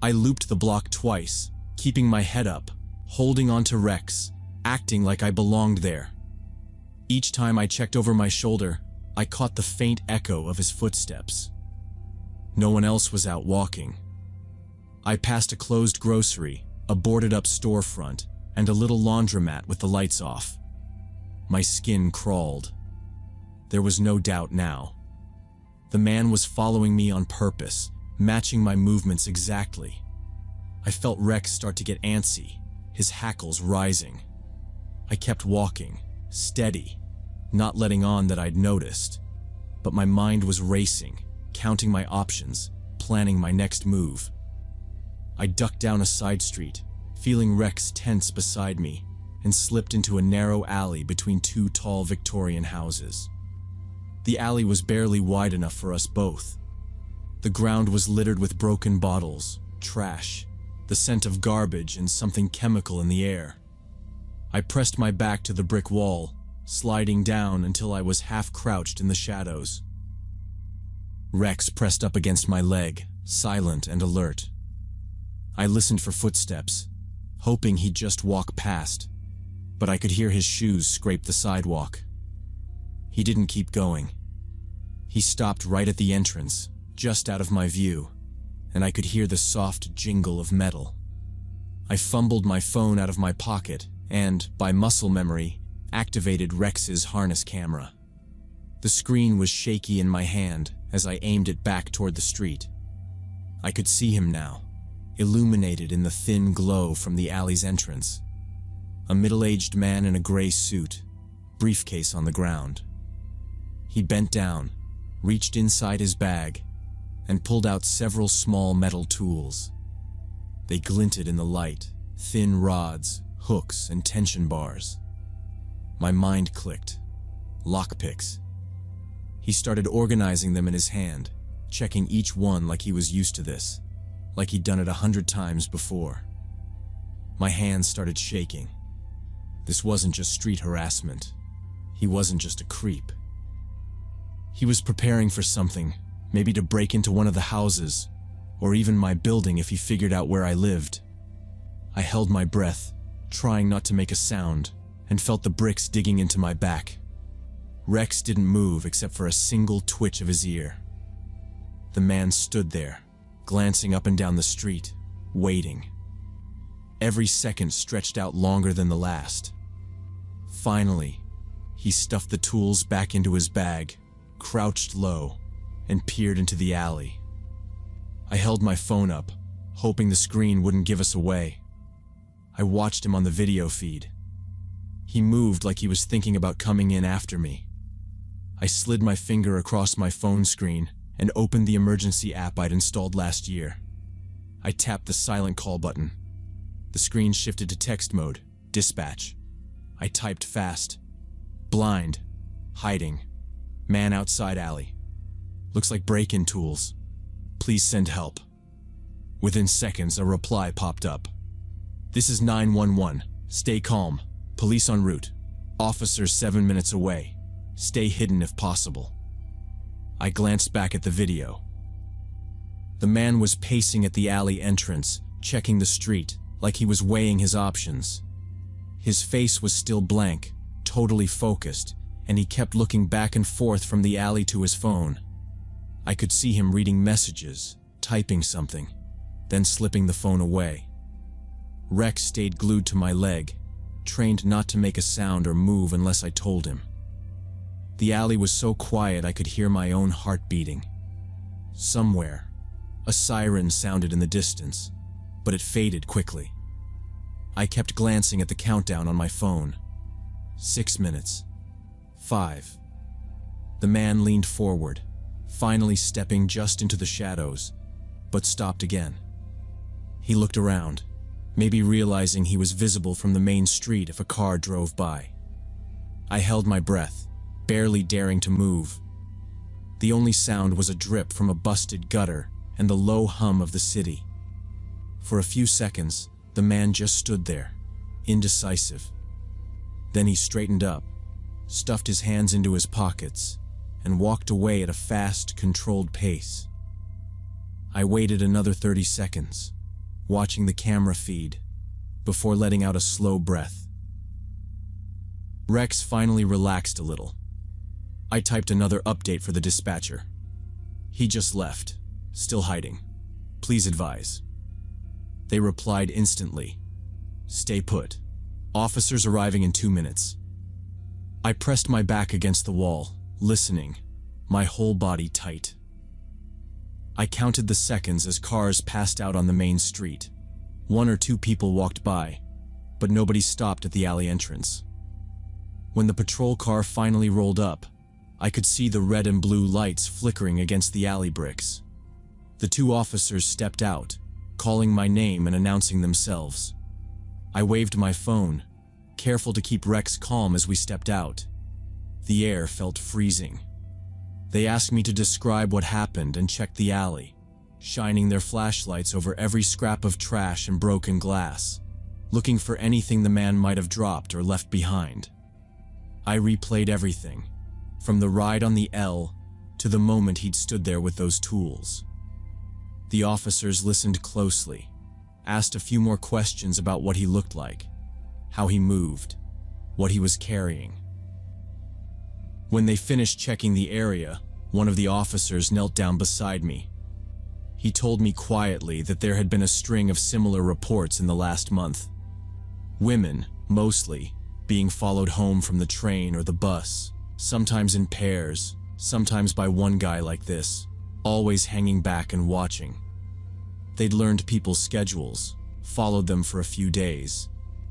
I looped the block twice, keeping my head up, holding onto Rex, acting like I belonged there. Each time I checked over my shoulder, I caught the faint echo of his footsteps. No one else was out walking. I passed a closed grocery, a boarded-up storefront, and a little laundromat with the lights off. My skin crawled. There was no doubt now. The man was following me on purpose, matching my movements exactly. I felt Rex start to get antsy, his hackles rising. I kept walking, steady, not letting on that I'd noticed. But my mind was racing, counting my options, planning my next move. I ducked down a side street, feeling Rex tense beside me, and slipped into a narrow alley between two tall Victorian houses. The alley was barely wide enough for us both. The ground was littered with broken bottles, trash, the scent of garbage and something chemical in the air. I pressed my back to the brick wall, sliding down until I was half crouched in the shadows. Rex pressed up against my leg, silent and alert. I listened for footsteps, hoping he'd just walk past, but I could hear his shoes scrape the sidewalk. He didn't keep going. He stopped right at the entrance, just out of my view, and I could hear the soft jingle of metal. I fumbled my phone out of my pocket and, by muscle memory, activated Rex's harness camera. The screen was shaky in my hand as I aimed it back toward the street. I could see him now, illuminated in the thin glow from the alley's entrance. A middle-aged man in a gray suit, briefcase on the ground. He bent down, reached inside his bag, and pulled out several small metal tools. They glinted in the light, thin rods, hooks, and tension bars. My mind clicked. Lockpicks. He started organizing them in his hand, checking each one like he was used to this, like he'd done it 100 times before. My hands started shaking. This wasn't just street harassment. He wasn't just a creep. He was preparing for something, maybe to break into one of the houses, or even my building if he figured out where I lived. I held my breath, trying not to make a sound, and felt the bricks digging into my back. Rex didn't move except for a single twitch of his ear. The man stood there, glancing up and down the street, waiting. Every second stretched out longer than the last. Finally, he stuffed the tools back into his bag, crouched low, and peered into the alley. I held my phone up, hoping the screen wouldn't give us away. I watched him on the video feed. He moved like he was thinking about coming in after me. I slid my finger across my phone screen and opened the emergency app I'd installed last year. I tapped the silent call button. The screen shifted to text mode, dispatch. I typed fast. Blind. Hiding. Man outside alley. Looks like break-in tools. Please send help. Within seconds, a reply popped up. This is 911. Stay calm. Police en route. Officers 7 minutes away. Stay hidden if possible. I glanced back at the video. The man was pacing at the alley entrance, checking the street, like he was weighing his options. His face was still blank, totally focused, and he kept looking back and forth from the alley to his phone. I could see him reading messages, typing something, then slipping the phone away. Rex stayed glued to my leg, trained not to make a sound or move unless I told him. The alley was so quiet I could hear my own heart beating. Somewhere, a siren sounded in the distance, but it faded quickly. I kept glancing at the countdown on my phone. 6 minutes. 5. The man leaned forward, finally stepping just into the shadows, but stopped again. He looked around, maybe realizing he was visible from the main street if a car drove by. I held my breath, barely daring to move. The only sound was a drip from a busted gutter and the low hum of the city. For a few seconds, the man just stood there, indecisive. Then he straightened up, stuffed his hands into his pockets, and walked away at a fast, controlled pace. I waited another 30 seconds, watching the camera feed, before letting out a slow breath. Rex finally relaxed a little. I typed another update for the dispatcher. He just left, still hiding. Please advise. They replied instantly. Stay put. Officers arriving in 2 minutes. I pressed my back against the wall, listening, my whole body tight. I counted the seconds as cars passed out on the main street. 1 or 2 people walked by, but nobody stopped at the alley entrance. When the patrol car finally rolled up, I could see the red and blue lights flickering against the alley bricks. The 2 officers stepped out, calling my name and announcing themselves. I waved my phone, careful to keep Rex calm as we stepped out. The air felt freezing. They asked me to describe what happened and checked the alley, shining their flashlights over every scrap of trash and broken glass, looking for anything the man might have dropped or left behind. I replayed everything, from the ride on the L to the moment he'd stood there with those tools. The officers listened closely, asked a few more questions about what he looked like, how he moved, what he was carrying. When they finished checking the area, one of the officers knelt down beside me. He told me quietly that there had been a string of similar reports in the last month. Women, mostly, being followed home from the train or the bus, sometimes in pairs, sometimes by one guy like this, always hanging back and watching. They'd learned people's schedules, followed them for a few days,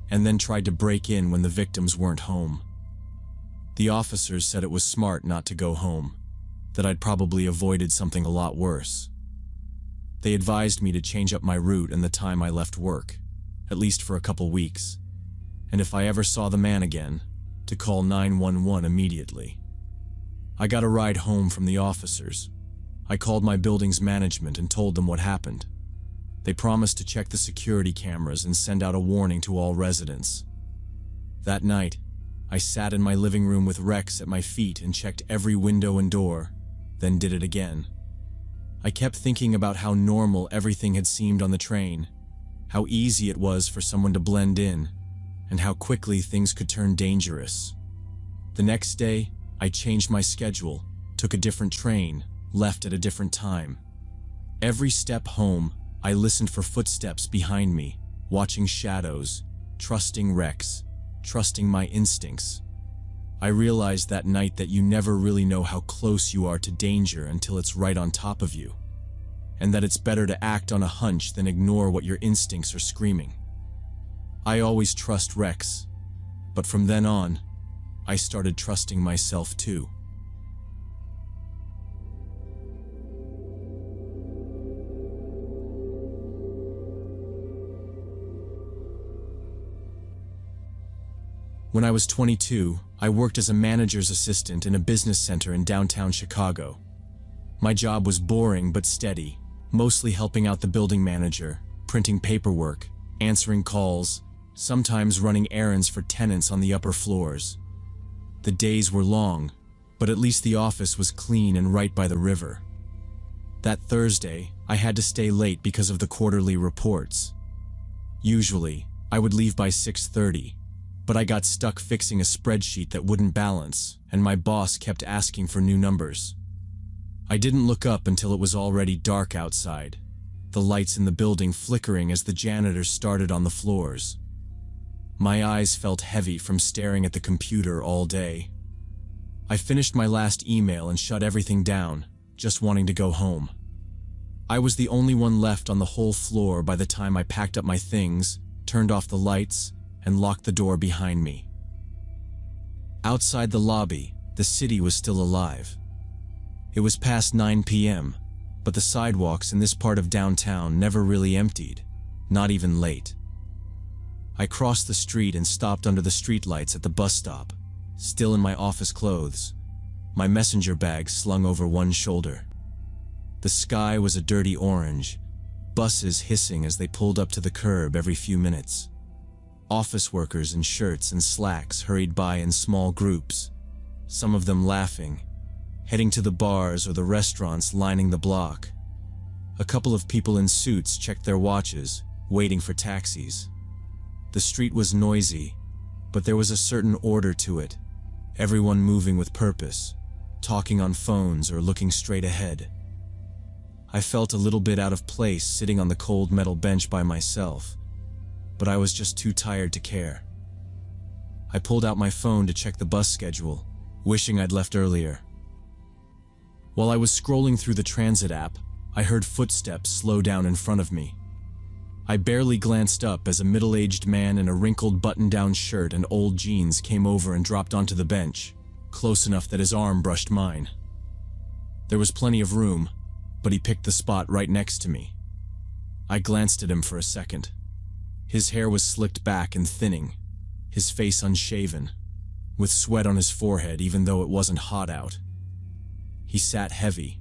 and then tried to break in when the victims weren't home. The officers said it was smart not to go home, that I'd probably avoided something a lot worse. They advised me to change up my route and the time I left work, at least for a couple weeks, and if I ever saw the man again, to call 911 immediately. I got a ride home from the officers. I called my building's management and told them what happened. They promised to check the security cameras and send out a warning to all residents. That night, I sat in my living room with Rex at my feet and checked every window and door, then did it again. I kept thinking about how normal everything had seemed on the train, how easy it was for someone to blend in, and how quickly things could turn dangerous. The next day, I changed my schedule, took a different train, left at a different time. Every step home, I listened for footsteps behind me, watching shadows, trusting Rex, trusting my instincts. I realized that night that you never really know how close you are to danger until it's right on top of you, and that it's better to act on a hunch than ignore what your instincts are screaming. I always trust Rex, but from then on, I started trusting myself too. When I was 22, I worked as a manager's assistant in a business center in downtown Chicago. My job was boring but steady, mostly helping out the building manager, printing paperwork, answering calls, sometimes running errands for tenants on the upper floors. The days were long, but at least the office was clean and right by the river. That Thursday, I had to stay late because of the quarterly reports. Usually, I would leave by 6:30, but I got stuck fixing a spreadsheet that wouldn't balance, and my boss kept asking for new numbers. I didn't look up until it was already dark outside, the lights in the building flickering as the janitors started on the floors. My eyes felt heavy from staring at the computer all day. I finished my last email and shut everything down, just wanting to go home. I was the only one left on the whole floor by the time I packed up my things, turned off the lights, and locked the door behind me. Outside the lobby, the city was still alive. It was past 9 p.m., but the sidewalks in this part of downtown never really emptied, not even late. I crossed the street and stopped under the streetlights at the bus stop, still in my office clothes, my messenger bag slung over one shoulder. The sky was a dirty orange, buses hissing as they pulled up to the curb every few minutes. Office workers in shirts and slacks hurried by in small groups, some of them laughing, heading to the bars or the restaurants lining the block. A couple of people in suits checked their watches, waiting for taxis. The street was noisy, but there was a certain order to it. Everyone moving with purpose, talking on phones or looking straight ahead. I felt a little bit out of place sitting on the cold metal bench by myself, but I was just too tired to care. I pulled out my phone to check the bus schedule, wishing I'd left earlier. While I was scrolling through the transit app, I heard footsteps slow down in front of me. I barely glanced up as a middle-aged man in a wrinkled button-down shirt and old jeans came over and dropped onto the bench, close enough that his arm brushed mine. There was plenty of room, but he picked the spot right next to me. I glanced at him for a second. His hair was slicked back and thinning, his face unshaven, with sweat on his forehead even though it wasn't hot out. He sat heavy,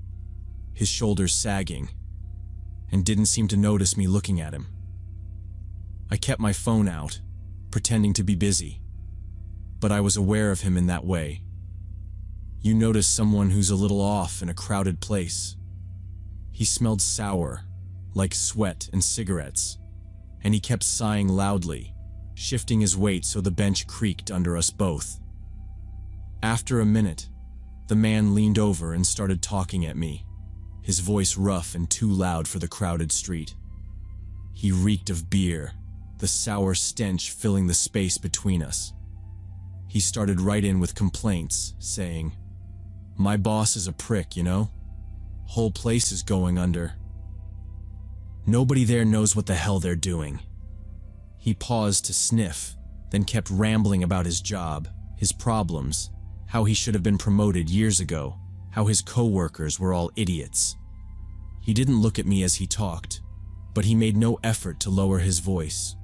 his shoulders sagging, and didn't seem to notice me looking at him. I kept my phone out, pretending to be busy, but I was aware of him in that way. You notice someone who's a little off in a crowded place. He smelled sour, like sweat and cigarettes, and he kept sighing loudly, shifting his weight so the bench creaked under us both. After a minute, the man leaned over and started talking at me, his voice rough and too loud for the crowded street. He reeked of beer, the sour stench filling the space between us. He started right in with complaints, saying, "My boss is a prick, you know? Whole place is going under. Nobody there knows what the hell they're doing." He paused to sniff, then kept rambling about his job, his problems, how he should have been promoted years ago, how his co-workers were all idiots. He didn't look at me as he talked, but he made no effort to lower his voice,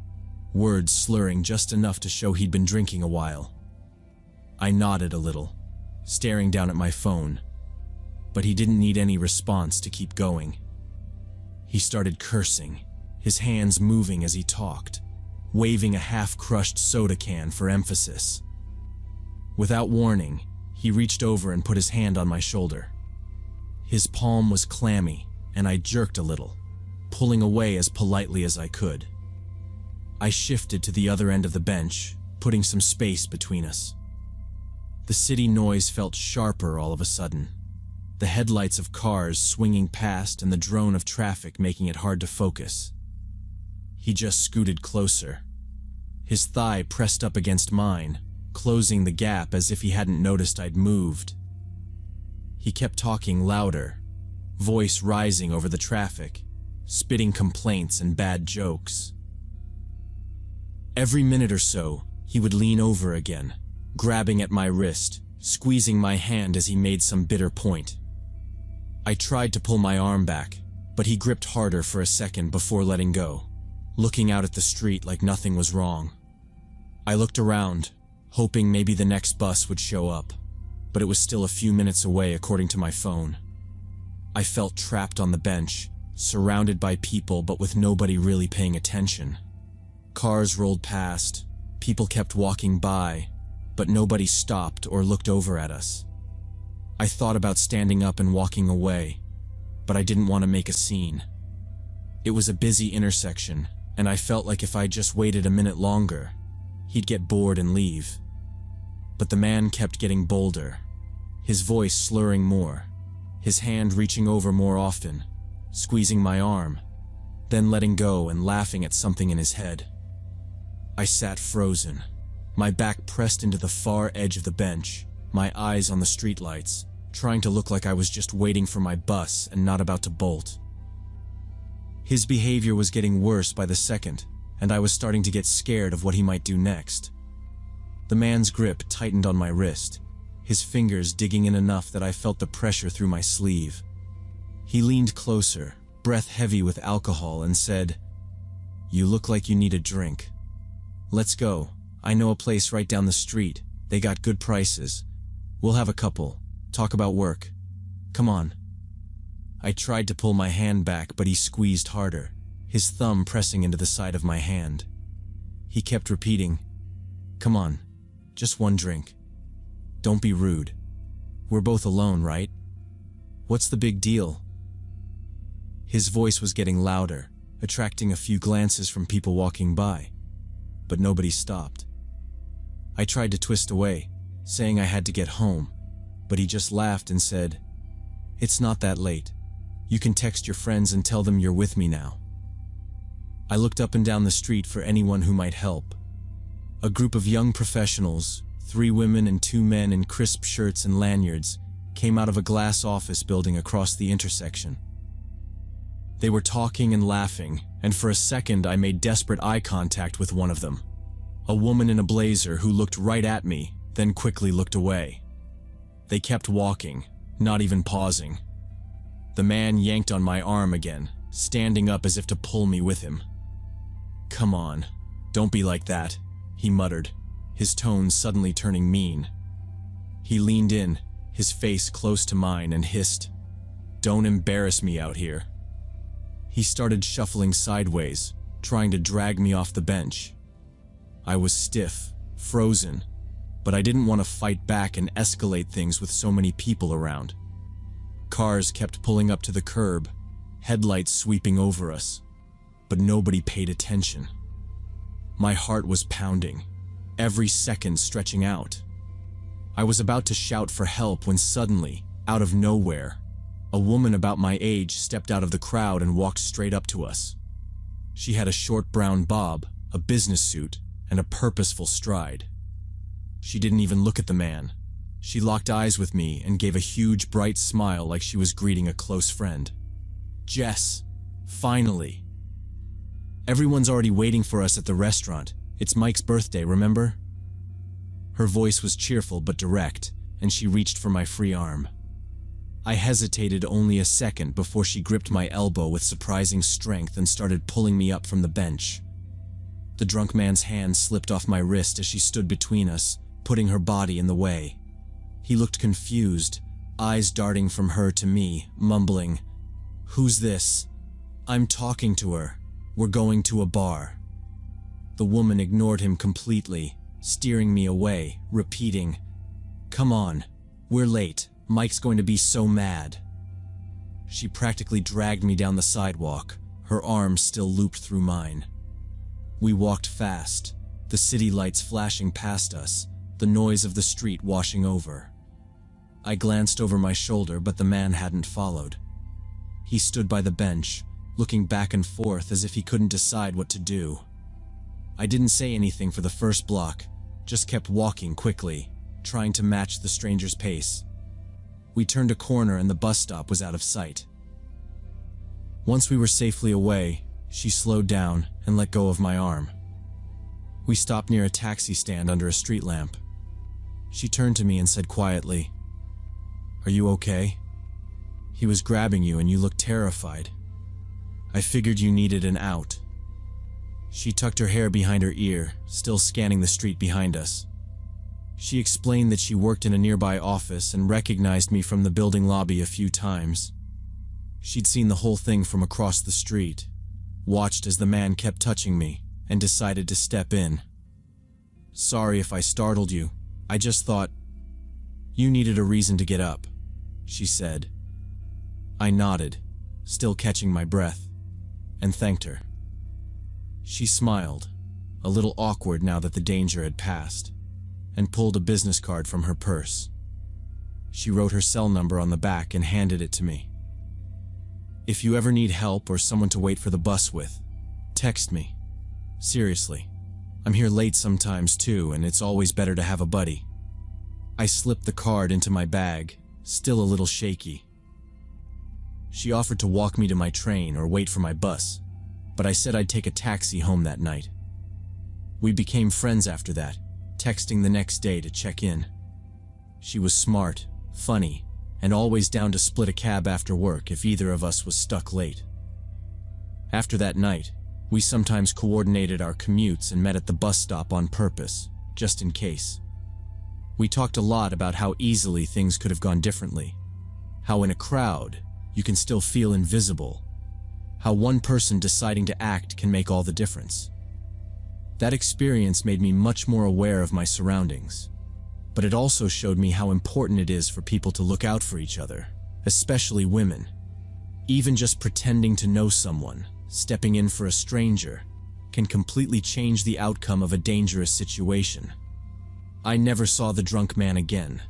words slurring just enough to show he'd been drinking a while. I nodded a little, staring down at my phone, but he didn't need any response to keep going. He started cursing, his hands moving as he talked, waving a half-crushed soda can for emphasis. Without warning, he reached over and put his hand on my shoulder. His palm was clammy, and I jerked a little, pulling away as politely as I could. I shifted to the other end of the bench, putting some space between us. The city noise felt sharper all of a sudden, the headlights of cars swinging past and the drone of traffic making it hard to focus. He just scooted closer, his thigh pressed up against mine, closing the gap as if he hadn't noticed I'd moved. He kept talking louder, voice rising over the traffic, spitting complaints and bad jokes. Every minute or so, he would lean over again, grabbing at my wrist, squeezing my hand as he made some bitter point. I tried to pull my arm back, but he gripped harder for a second before letting go, looking out at the street like nothing was wrong. I looked around, hoping maybe the next bus would show up, but it was still a few minutes away according to my phone. I felt trapped on the bench, surrounded by people but with nobody really paying attention. Cars rolled past, people kept walking by, but nobody stopped or looked over at us. I thought about standing up and walking away, but I didn't want to make a scene. It was a busy intersection, and I felt like if I just waited a minute longer, he'd get bored and leave. But the man kept getting bolder, his voice slurring more, his hand reaching over more often, squeezing my arm, then letting go and laughing at something in his head. I sat frozen, my back pressed into the far edge of the bench, my eyes on the streetlights, trying to look like I was just waiting for my bus and not about to bolt. His behavior was getting worse by the second, and I was starting to get scared of what he might do next. The man's grip tightened on my wrist, his fingers digging in enough that I felt the pressure through my sleeve. He leaned closer, breath heavy with alcohol, and said, "You look like you need a drink. Let's go. I know a place right down the street. They got good prices. We'll have a couple, talk about work. Come on." I tried to pull my hand back, but he squeezed harder, his thumb pressing into the side of my hand. He kept repeating, "Come on, just one drink. Don't be rude. We're both alone, right?" What's the big deal? His voice was getting louder, attracting a few glances from people walking by, but nobody stopped. I tried to twist away, saying I had to get home, but he just laughed and said, "It's not that late. You can text your friends and tell them you're with me now." I looked up and down the street for anyone who might help. A group of young professionals, 3 women and 2 men in crisp shirts and lanyards, came out of a glass office building across the intersection. They were talking and laughing, and for a second I made desperate eye contact with one of them. A woman in a blazer who looked right at me, then quickly looked away. They kept walking, not even pausing. The man yanked on my arm again, standing up as if to pull me with him. "Come on, don't be like that," he muttered, his tone suddenly turning mean. He leaned in, his face close to mine, and hissed, "Don't embarrass me out here." He started shuffling sideways, trying to drag me off the bench. I was stiff, frozen, but I didn't want to fight back and escalate things with so many people around. Cars kept pulling up to the curb, headlights sweeping over us, but nobody paid attention. My heart was pounding, every second stretching out. I was about to shout for help when suddenly, out of nowhere, a woman about my age stepped out of the crowd and walked straight up to us. She had a short brown bob, a business suit, and a purposeful stride. She didn't even look at the man. She locked eyes with me and gave a huge, bright smile like she was greeting a close friend. "Jess, finally. Everyone's already waiting for us at the restaurant. It's Mike's birthday, remember?" Her voice was cheerful but direct, and she reached for my free arm. I hesitated only a second before she gripped my elbow with surprising strength and started pulling me up from the bench. The drunk man's hand slipped off my wrist as she stood between us, putting her body in the way. He looked confused, eyes darting from her to me, mumbling, "Who's this? I'm talking to her. We're going to a bar." The woman ignored him completely, steering me away, repeating, "Come on, we're late. Mike's going to be so mad." She practically dragged me down the sidewalk, her arms still looped through mine. We walked fast, the city lights flashing past us, the noise of the street washing over. I glanced over my shoulder, but the man hadn't followed. He stood by the bench, looking back and forth as if he couldn't decide what to do. I didn't say anything for the first block, just kept walking quickly, trying to match the stranger's pace. We turned a corner and the bus stop was out of sight. Once we were safely away, she slowed down and let go of my arm. We stopped near a taxi stand under a street lamp. She turned to me and said quietly, "Are you okay? He was grabbing you and you looked terrified. I figured you needed an out." She tucked her hair behind her ear, still scanning the street behind us. She explained that she worked in a nearby office and recognized me from the building lobby a few times. She'd seen the whole thing from across the street, watched as the man kept touching me, and decided to step in. "Sorry if I startled you. I just thought you needed a reason to get up," she said. I nodded, still catching my breath, and thanked her. She smiled, a little awkward now that the danger had passed, and pulled a business card from her purse. She wrote her cell number on the back and handed it to me. "If you ever need help or someone to wait for the bus with, text me. Seriously, I'm here late sometimes too, and it's always better to have a buddy." I slipped the card into my bag, still a little shaky. She offered to walk me to my train or wait for my bus, but I said I'd take a taxi home that night. We became friends after that, texting the next day to check in. She was smart, funny, and always down to split a cab after work if either of us was stuck late. After that night, we sometimes coordinated our commutes and met at the bus stop on purpose, just in case. We talked a lot about how easily things could have gone differently, how in a crowd, you can still feel invisible, how one person deciding to act can make all the difference. That experience made me much more aware of my surroundings, but it also showed me how important it is for people to look out for each other, especially women. Even just pretending to know someone, stepping in for a stranger, can completely change the outcome of a dangerous situation. I never saw the drunk man again,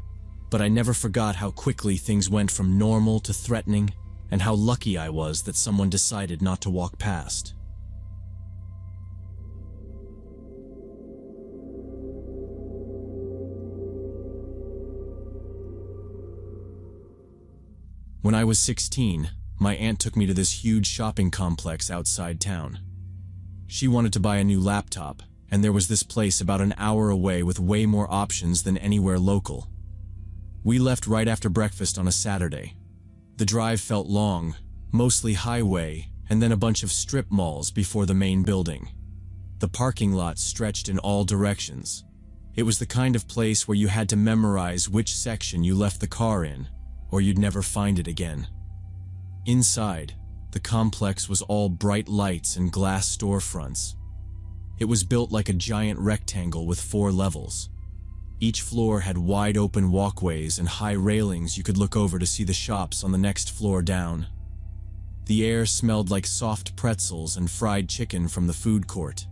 but I never forgot how quickly things went from normal to threatening, and how lucky I was that someone decided not to walk past. When I was 16, my aunt took me to this huge shopping complex outside town. She wanted to buy a new laptop, and there was this place about an hour away with way more options than anywhere local. We left right after breakfast on a Saturday. The drive felt long, mostly highway, and then a bunch of strip malls before the main building. The parking lot stretched in all directions. It was the kind of place where you had to memorize which section you left the car in, or you'd never find it again. Inside, the complex was all bright lights and glass storefronts. It was built like a giant rectangle with 4 levels. Each floor had wide open walkways and high railings you could look over to see the shops on the next floor down. The air smelled like soft pretzels and fried chicken from the food court.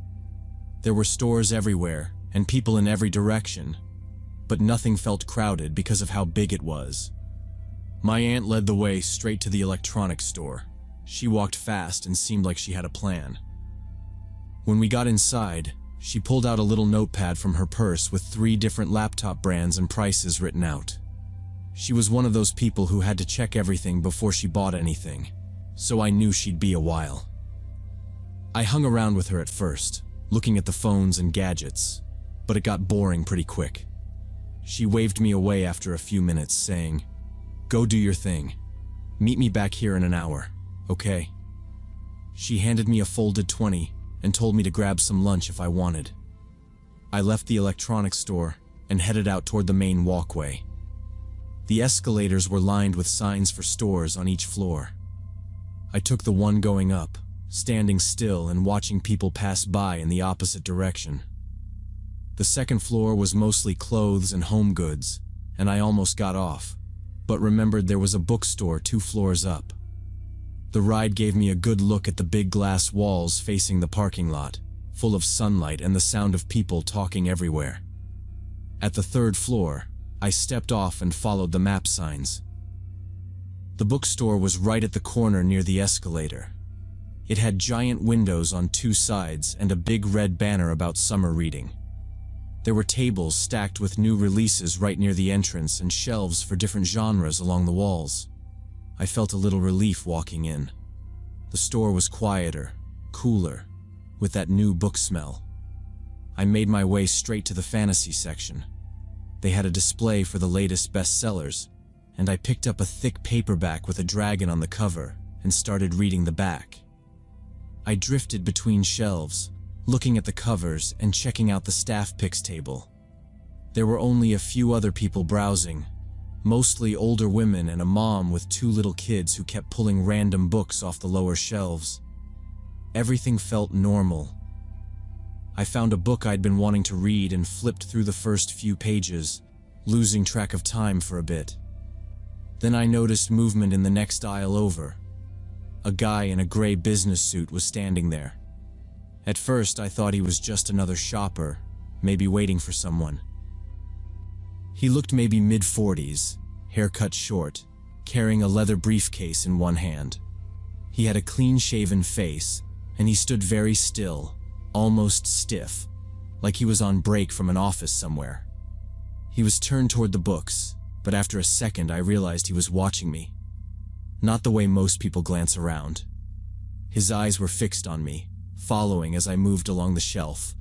There were stores everywhere and people in every direction, but nothing felt crowded because of how big it was. My aunt led the way straight to the electronics store. She walked fast and seemed like she had a plan. When we got inside, she pulled out a little notepad from her purse with 3 different laptop brands and prices written out. She was one of those people who had to check everything before she bought anything, so I knew she'd be a while. I hung around with her at first, looking at the phones and gadgets, but it got boring pretty quick. She waved me away after a few minutes, saying, "Go do your thing. Meet me back here in an hour, okay?" She handed me a folded 20 and told me to grab some lunch if I wanted. I left the electronics store and headed out toward the main walkway. The escalators were lined with signs for stores on each floor. I took the one going up, standing still and watching people pass by in the opposite direction. The second floor was mostly clothes and home goods, and I almost got off, but remembered there was a bookstore 2 floors up. The ride gave me a good look at the big glass walls facing the parking lot, full of sunlight and the sound of people talking everywhere. At the 3rd floor, I stepped off and followed the map signs. The bookstore was right at the corner near the escalator. It had giant windows on 2 sides and a big red banner about summer reading. There were tables stacked with new releases right near the entrance and shelves for different genres along the walls. I felt a little relief walking in. The store was quieter, cooler, with that new book smell. I made my way straight to the fantasy section. They had a display for the latest bestsellers, and I picked up a thick paperback with a dragon on the cover and started reading the back. I drifted between shelves, looking at the covers and checking out the staff picks table. There were only a few other people browsing, mostly older women and a mom with 2 little kids who kept pulling random books off the lower shelves. Everything felt normal. I found a book I'd been wanting to read and flipped through the first few pages, losing track of time for a bit. Then I noticed movement in the next aisle over. A guy in a gray business suit was standing there. At first, I thought he was just another shopper, maybe waiting for someone. He looked maybe mid-40s, hair cut short, carrying a leather briefcase in one hand. He had a clean-shaven face, and he stood very still, almost stiff, like he was on break from an office somewhere. He was turned toward the books, but after a second I realized he was watching me. Not the way most people glance around. His eyes were fixed on me, following as I moved along the shelf.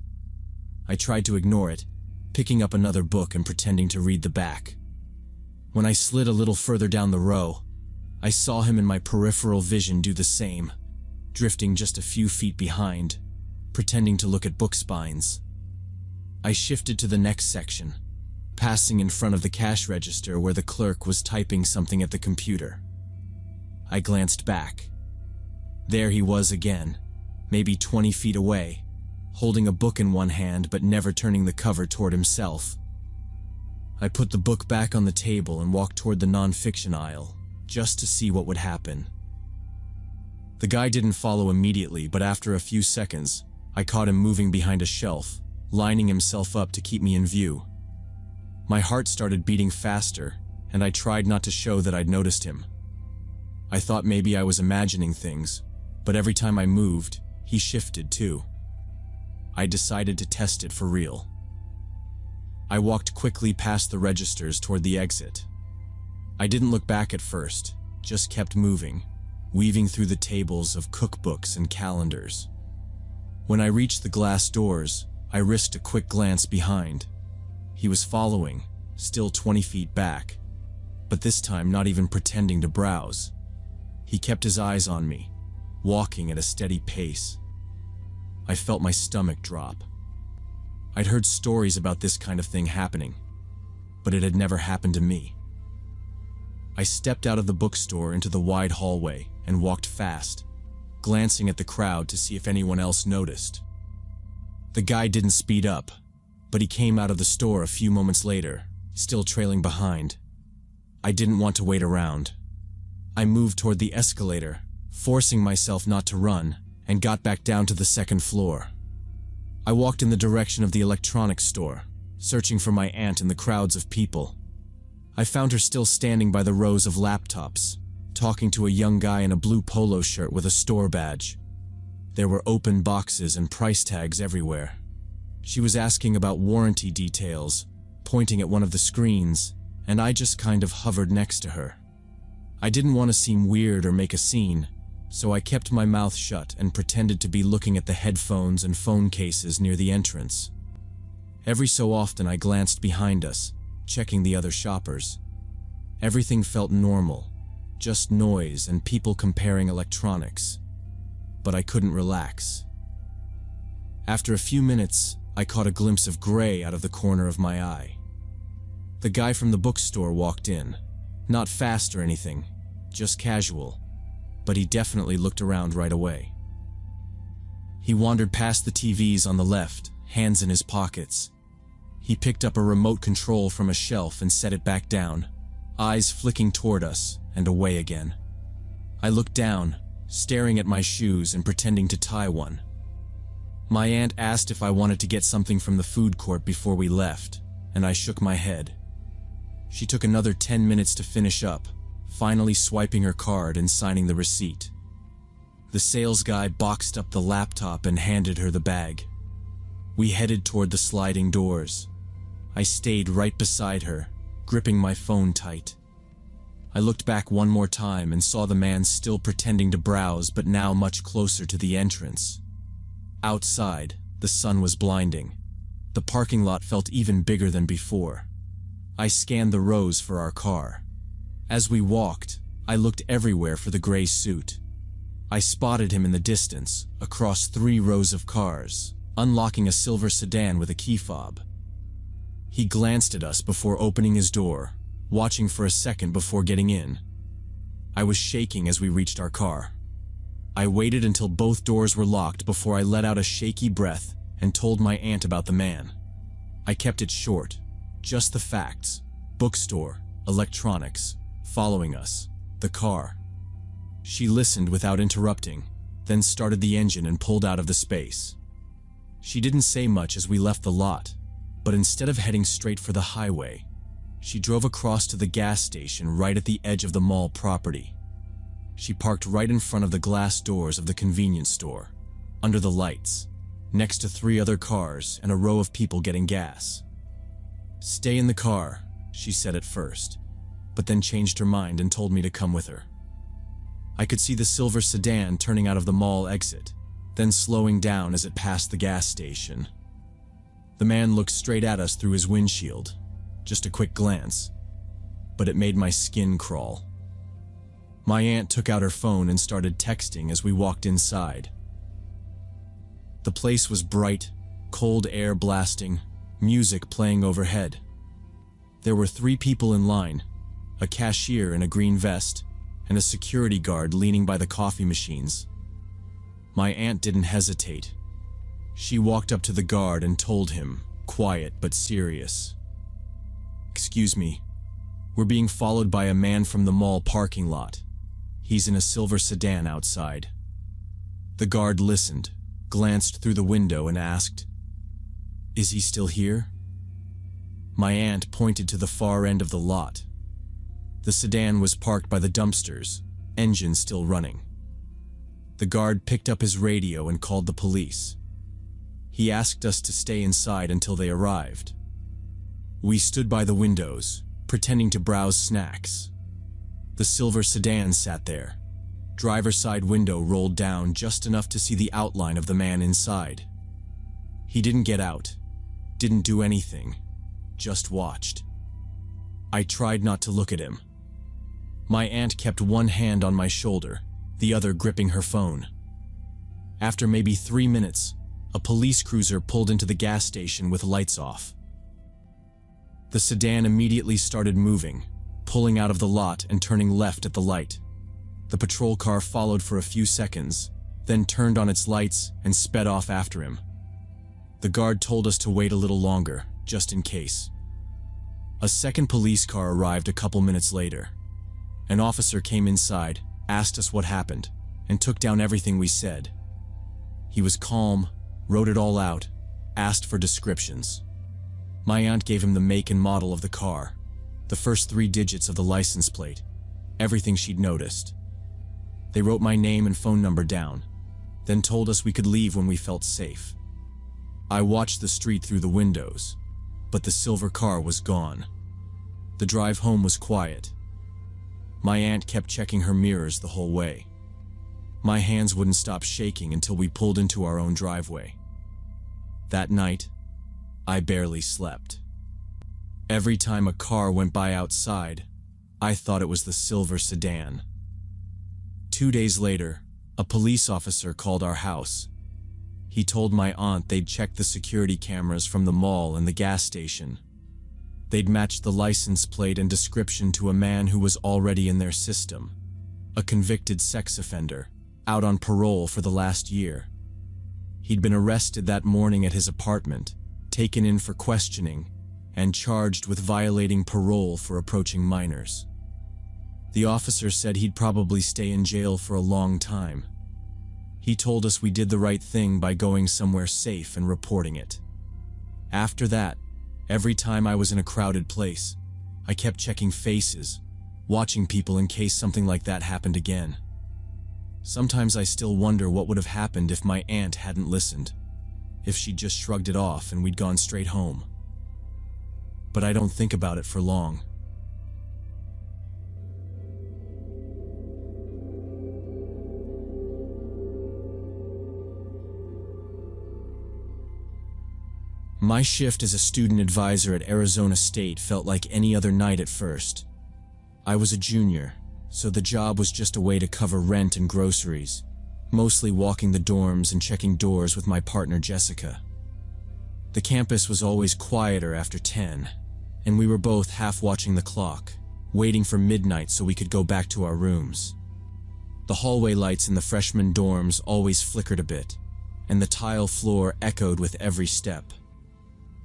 I tried to ignore it, picking up another book and pretending to read the back. When I slid a little further down the row, I saw him in my peripheral vision do the same, drifting just a few feet behind, pretending to look at book spines. I shifted to the next section, passing in front of the cash register where the clerk was typing something at the computer. I glanced back. There he was again, maybe 20 feet away, holding a book in one hand but never turning the cover toward himself. I put the book back on the table and walked toward the nonfiction aisle, just to see what would happen. The guy didn't follow immediately, but after a few seconds, I caught him moving behind a shelf, lining himself up to keep me in view. My heart started beating faster, and I tried not to show that I'd noticed him. I thought maybe I was imagining things, but every time I moved, he shifted too. I decided to test it for real. I walked quickly past the registers toward the exit. I didn't look back at first, just kept moving, weaving through the tables of cookbooks and calendars. When I reached the glass doors, I risked a quick glance behind. He was following, still 20 feet back, but this time not even pretending to browse. He kept his eyes on me, walking at a steady pace. I felt my stomach drop. I'd heard stories about this kind of thing happening, but it had never happened to me. I stepped out of the bookstore into the wide hallway and walked fast, glancing at the crowd to see if anyone else noticed. The guy didn't speed up, but he came out of the store a few moments later, still trailing behind. I didn't want to wait around. I moved toward the escalator, forcing myself not to run, and got back down to the second floor. I walked in the direction of the electronics store, searching for my aunt in the crowds of people. I found her still standing by the rows of laptops, talking to a young guy in a blue polo shirt with a store badge. There were open boxes and price tags everywhere. She was asking about warranty details, pointing at one of the screens, and I just kind of hovered next to her. I didn't want to seem weird or make a scene, so I kept my mouth shut and pretended to be looking at the headphones and phone cases near the entrance. Every so often I glanced behind us, checking the other shoppers. Everything felt normal, just noise and people comparing electronics. But I couldn't relax. After a few minutes, I caught a glimpse of gray out of the corner of my eye. The guy from the bookstore walked in, not fast or anything, just casual, but he definitely looked around right away. He wandered past the TVs on the left, hands in his pockets. He picked up a remote control from a shelf and set it back down, eyes flicking toward us and away again. I looked down, staring at my shoes and pretending to tie one. My aunt asked if I wanted to get something from the food court before we left, and I shook my head. She took another 10 minutes to finish up, finally swiping her card and signing the receipt. The sales guy boxed up the laptop and handed her the bag. We headed toward the sliding doors. I stayed right beside her, gripping my phone tight. I looked back one more time and saw the man still pretending to browse, but now much closer to the entrance. Outside, the sun was blinding. The parking lot felt even bigger than before. I scanned the rows for our car. As we walked, I looked everywhere for the gray suit. I spotted him in the distance, across 3 rows of cars, unlocking a silver sedan with a key fob. He glanced at us before opening his door, watching for a second before getting in. I was shaking as we reached our car. I waited until both doors were locked before I let out a shaky breath and told my aunt about the man. I kept it short, just the facts: bookstore, electronics, following us, the car. She listened without interrupting, then started the engine and pulled out of the space. She didn't say much as we left the lot, but instead of heading straight for the highway, she drove across to the gas station right at the edge of the mall property. She parked right in front of the glass doors of the convenience store, under the lights, next to 3 other cars and a row of people getting gas. "Stay in the car," she said at first, but then changed her mind and told me to come with her. I could see the silver sedan turning out of the mall exit, then slowing down as it passed the gas station. The man looked straight at us through his windshield, just a quick glance, but it made my skin crawl. My aunt took out her phone and started texting as we walked inside. The place was bright, cold air blasting, music playing overhead. There were 3 people in line, a cashier in a green vest, and a security guard leaning by the coffee machines. My aunt didn't hesitate. She walked up to the guard and told him, quiet but serious, "Excuse me, We're being followed by a man from the mall parking lot. He's in a silver sedan outside. The guard listened, glanced through the window and asked, "Is he still here?" My aunt pointed to the far end of the lot. The sedan was parked by the dumpsters, engine still running. The guard picked up his radio and called the police. He asked us to stay inside until they arrived. We stood by the windows, pretending to browse snacks. The silver sedan sat there. Driver's side window rolled down just enough to see the outline of the man inside. He didn't get out, didn't do anything, just watched. I tried not to look at him. My aunt kept one hand on my shoulder, the other gripping her phone. After maybe 3 minutes, a police cruiser pulled into the gas station with lights off. The sedan immediately started moving, pulling out of the lot and turning left at the light. The patrol car followed for a few seconds, then turned on its lights and sped off after him. The guard told us to wait a little longer, just in case. A second police car arrived a couple minutes later. An officer came inside, asked us what happened, and took down everything we said. He was calm, wrote it all out, asked for descriptions. My aunt gave him the make and model of the car, the first 3 digits of the license plate, everything she'd noticed. They wrote my name and phone number down, then told us we could leave when we felt safe. I watched the street through the windows, but the silver car was gone. The drive home was quiet. My aunt kept checking her mirrors the whole way. My hands wouldn't stop shaking until we pulled into our own driveway. That night, I barely slept. Every time a car went by outside, I thought it was the silver sedan. 2 days later, a police officer called our house. He told my aunt they'd checked the security cameras from the mall and the gas station. They'd matched the license plate and description to a man who was already in their system, a convicted sex offender, out on parole for the last year. He'd been arrested that morning at his apartment, taken in for questioning, and charged with violating parole for approaching minors. The officer said he'd probably stay in jail for a long time. He told us we did the right thing by going somewhere safe and reporting it. After that, every time I was in a crowded place, I kept checking faces, watching people in case something like that happened again. Sometimes I still wonder what would have happened if my aunt hadn't listened, if she'd just shrugged it off and we'd gone straight home. But I don't think about it for long. My shift as a student advisor at Arizona State felt like any other night at first. I was a junior, so the job was just a way to cover rent and groceries, mostly walking the dorms and checking doors with my partner Jessica. The campus was always quieter after 10, and we were both half watching the clock, waiting for midnight so we could go back to our rooms. The hallway lights in the freshman dorms always flickered a bit, and the tile floor echoed with every step.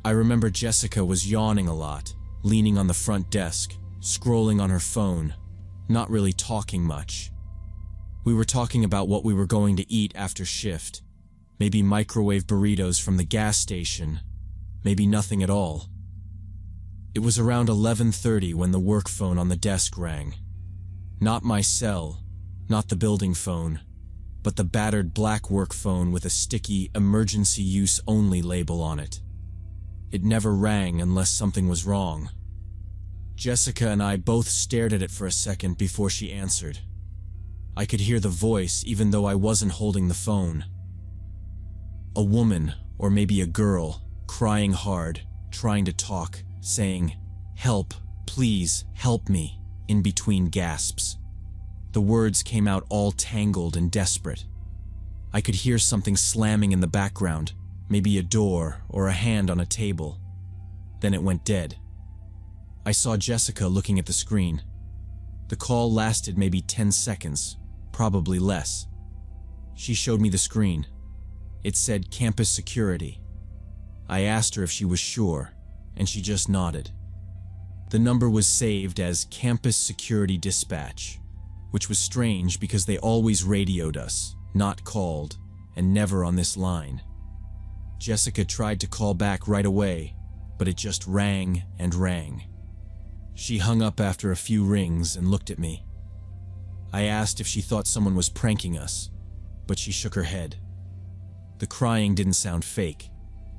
I remember Jessica was yawning a lot, leaning on the front desk, scrolling on her phone, not really talking much. We were talking about what we were going to eat after shift, maybe microwave burritos from the gas station, maybe nothing at all. It was around 11:30 when the work phone on the desk rang. Not my cell, not the building phone, but the battered black work phone with a sticky emergency use only label on it. It never rang unless something was wrong. Jessica and I both stared at it for a second before she answered. I could hear the voice even though I wasn't holding the phone. A woman, or maybe a girl, crying hard, trying to talk, saying, "Help, please, help me," in between gasps. The words came out all tangled and desperate. I could hear something slamming in the background, maybe a door or a hand on a table. Then it went dead. I saw Jessica looking at the screen. The call lasted maybe 10 seconds, probably less. She showed me the screen. It said campus security. I asked her if she was sure, and she just nodded. The number was saved as Campus Security Dispatch, which was strange because they always radioed us, not called, and never on this line. Jessica tried to call back right away, but it just rang and rang. She hung up after a few rings and looked at me. I asked if she thought someone was pranking us, but she shook her head. The crying didn't sound fake,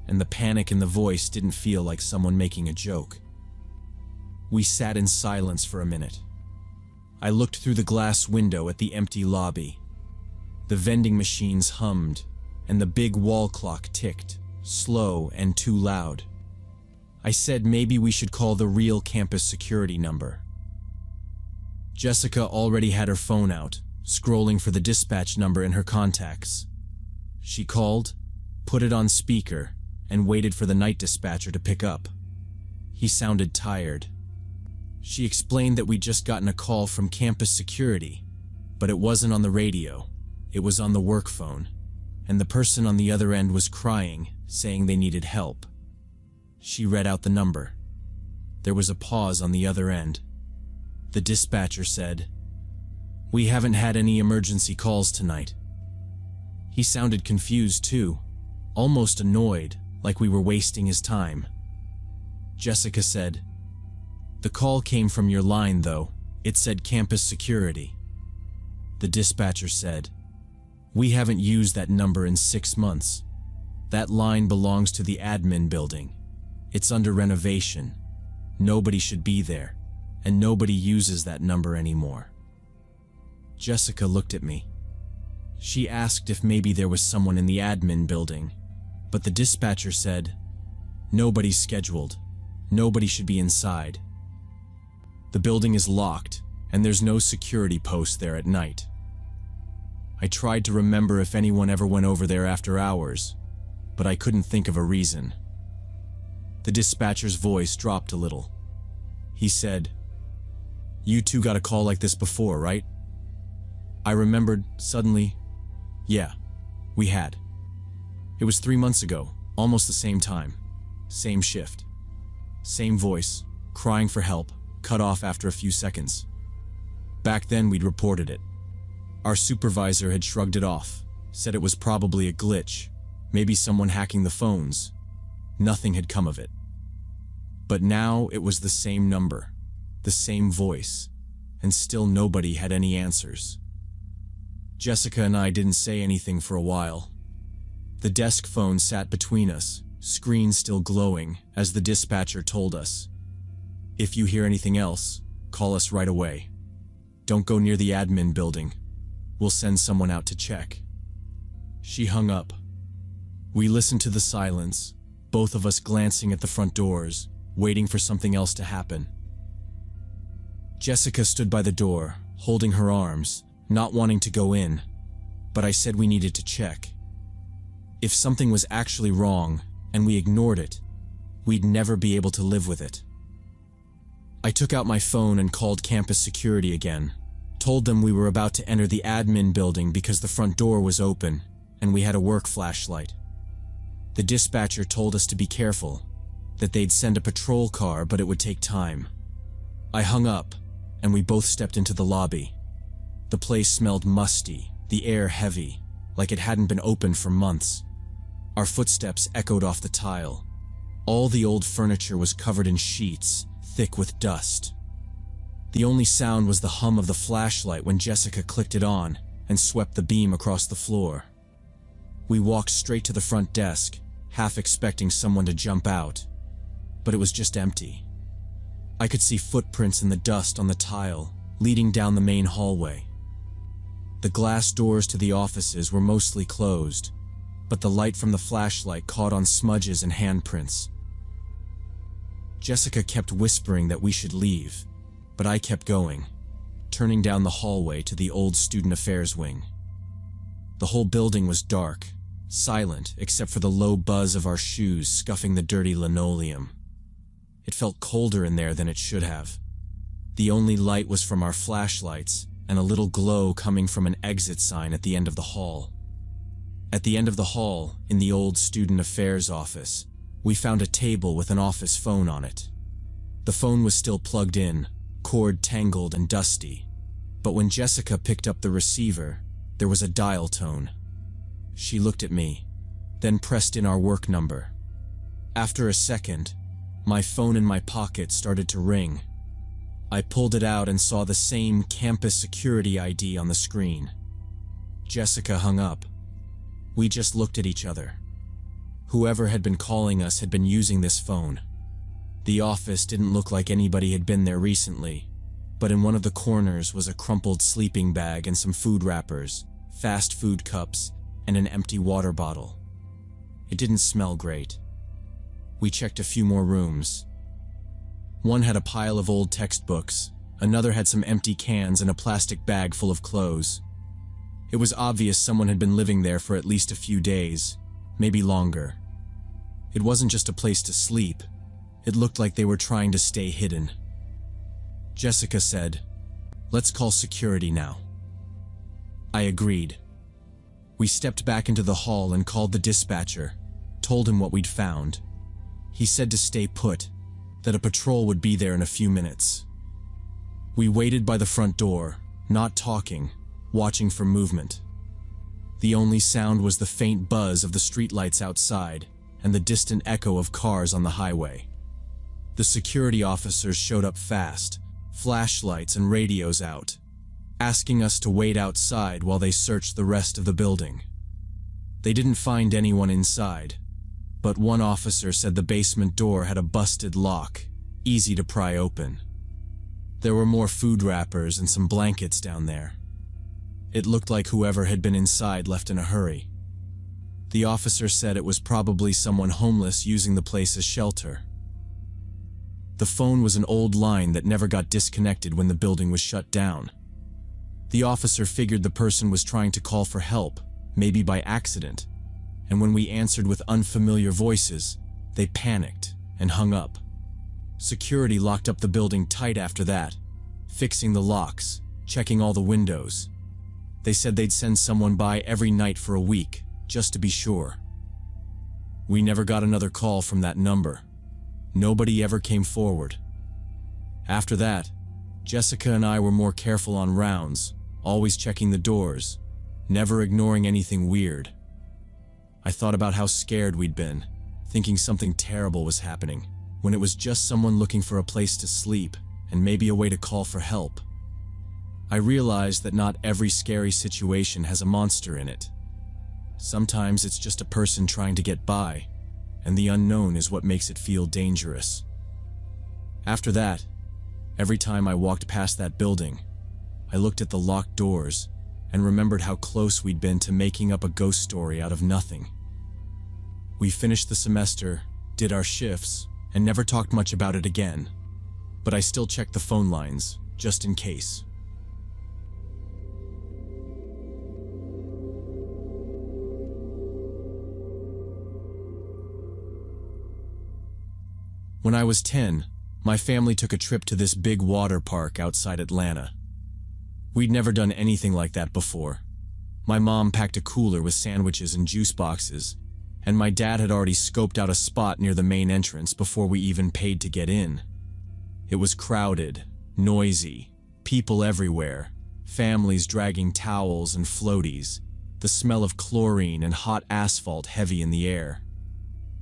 and the panic in the voice didn't feel like someone making a joke. We sat in silence for a minute. I looked through the glass window at the empty lobby. The vending machines hummed, and the big wall clock ticked, slow and too loud. I said maybe we should call the real campus security number. Jessica already had her phone out, scrolling for the dispatch number in her contacts. She called, put it on speaker, and waited for the night dispatcher to pick up. He sounded tired. She explained that we'd just gotten a call from campus security, but it wasn't on the radio, it was on the work phone, and the person on the other end was crying, saying they needed help. She read out the number. There was a pause on the other end. The dispatcher said, "We haven't had any emergency calls tonight." He sounded confused too, almost annoyed, like we were wasting his time. Jessica said, "The call came from your line though. It said campus security." The dispatcher said, "We haven't used that number in 6 months. That line belongs to the admin building. It's under renovation. Nobody should be there, and nobody uses that number anymore." Jessica looked at me. She asked if maybe there was someone in the admin building, but the dispatcher said, "Nobody's scheduled. Nobody should be inside. The building is locked, and there's no security post there at night." I tried to remember if anyone ever went over there after hours, but I couldn't think of a reason. The dispatcher's voice dropped a little. He said, "You two got a call like this before, right?" I remembered, suddenly, yeah, we had. It was 3 months ago, almost the same time, same shift, same voice, crying for help, cut off after a few seconds. Back then we'd reported it. Our supervisor had shrugged it off, said it was probably a glitch, maybe someone hacking the phones. Nothing had come of it. But now it was the same number, the same voice, and still nobody had any answers. Jessica and I didn't say anything for a while. The desk phone sat between us, screen still glowing, as the dispatcher told us, "If you hear anything else, call us right away. Don't go near the admin building. We'll send someone out to check." She hung up. We listened to the silence, both of us glancing at the front doors, waiting for something else to happen. Jessica stood by the door, holding her arms, not wanting to go in, but I said we needed to check. If something was actually wrong, and we ignored it, we'd never be able to live with it. I took out my phone and called campus security again, told them we were about to enter the admin building because the front door was open, and we had a work flashlight. The dispatcher told us to be careful, that they'd send a patrol car, but it would take time. I hung up, and we both stepped into the lobby. The place smelled musty, the air heavy, like it hadn't been opened for months. Our footsteps echoed off the tile. All the old furniture was covered in sheets, thick with dust. The only sound was the hum of the flashlight when Jessica clicked it on and swept the beam across the floor. We walked straight to the front desk, half expecting someone to jump out, but it was just empty. I could see footprints in the dust on the tile, leading down the main hallway. The glass doors to the offices were mostly closed, but the light from the flashlight caught on smudges and handprints. Jessica kept whispering that we should leave, but I kept going, turning down the hallway to the old student affairs wing. The whole building was dark, silent except for the low buzz of our shoes scuffing the dirty linoleum. It felt colder in there than it should have. The only light was from our flashlights and a little glow coming from an exit sign at the end of the hall. At the end of the hall, in the old student affairs office, we found a table with an office phone on it. The phone was still plugged in, cord tangled and dusty. But when Jessica picked up the receiver, there was a dial tone. She looked at me, then pressed in our work number. After a second, my phone in my pocket started to ring. I pulled it out and saw the same campus security ID on the screen. Jessica hung up. We just looked at each other. Whoever had been calling us had been using this phone. The office didn't look like anybody had been there recently, but in one of the corners was a crumpled sleeping bag and some food wrappers, fast food cups, and an empty water bottle. It didn't smell great. We checked a few more rooms. One had a pile of old textbooks, another had some empty cans and a plastic bag full of clothes. It was obvious someone had been living there for at least a few days, maybe longer. It wasn't just a place to sleep. It looked like they were trying to stay hidden. Jessica said, "Let's call security now." I agreed. We stepped back into the hall and called the dispatcher, told him what we'd found. He said to stay put, that a patrol would be there in a few minutes. We waited by the front door, not talking, watching for movement. The only sound was the faint buzz of the streetlights outside and the distant echo of cars on the highway. The security officers showed up fast, flashlights and radios out, asking us to wait outside while they searched the rest of the building. They didn't find anyone inside, but one officer said the basement door had a busted lock, easy to pry open. There were more food wrappers and some blankets down there. It looked like whoever had been inside left in a hurry. The officer said it was probably someone homeless using the place as shelter. The phone was an old line that never got disconnected when the building was shut down. The officer figured the person was trying to call for help, maybe by accident, and when we answered with unfamiliar voices, they panicked and hung up. Security locked up the building tight after that, fixing the locks, checking all the windows. They said they'd send someone by every night for a week, just to be sure. We never got another call from that number. Nobody ever came forward. After that, Jessica and I were more careful on rounds, always checking the doors, never ignoring anything weird. I thought about how scared we'd been, thinking something terrible was happening, when it was just someone looking for a place to sleep and maybe a way to call for help. I realized that not every scary situation has a monster in it. Sometimes it's just a person trying to get by, and the unknown is what makes it feel dangerous. After that, every time I walked past that building, I looked at the locked doors and remembered how close we'd been to making up a ghost story out of nothing. We finished the semester, did our shifts, and never talked much about it again, but I still checked the phone lines, just in case. When I was 10, my family took a trip to this big water park outside Atlanta. We'd never done anything like that before. My mom packed a cooler with sandwiches and juice boxes, and my dad had already scoped out a spot near the main entrance before we even paid to get in. It was crowded, noisy, people everywhere, families dragging towels and floaties, the smell of chlorine and hot asphalt heavy in the air.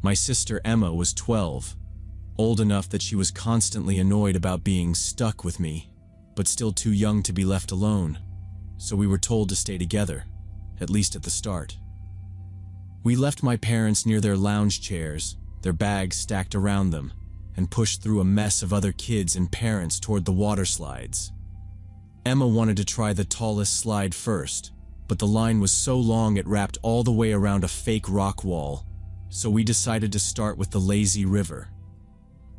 My sister Emma was 12, old enough that she was constantly annoyed about being stuck with me, but still too young to be left alone, so we were told to stay together, at least at the start. We left my parents near their lounge chairs, their bags stacked around them, and pushed through a mess of other kids and parents toward the water slides. Emma wanted to try the tallest slide first, but the line was so long it wrapped all the way around a fake rock wall, so we decided to start with the lazy river.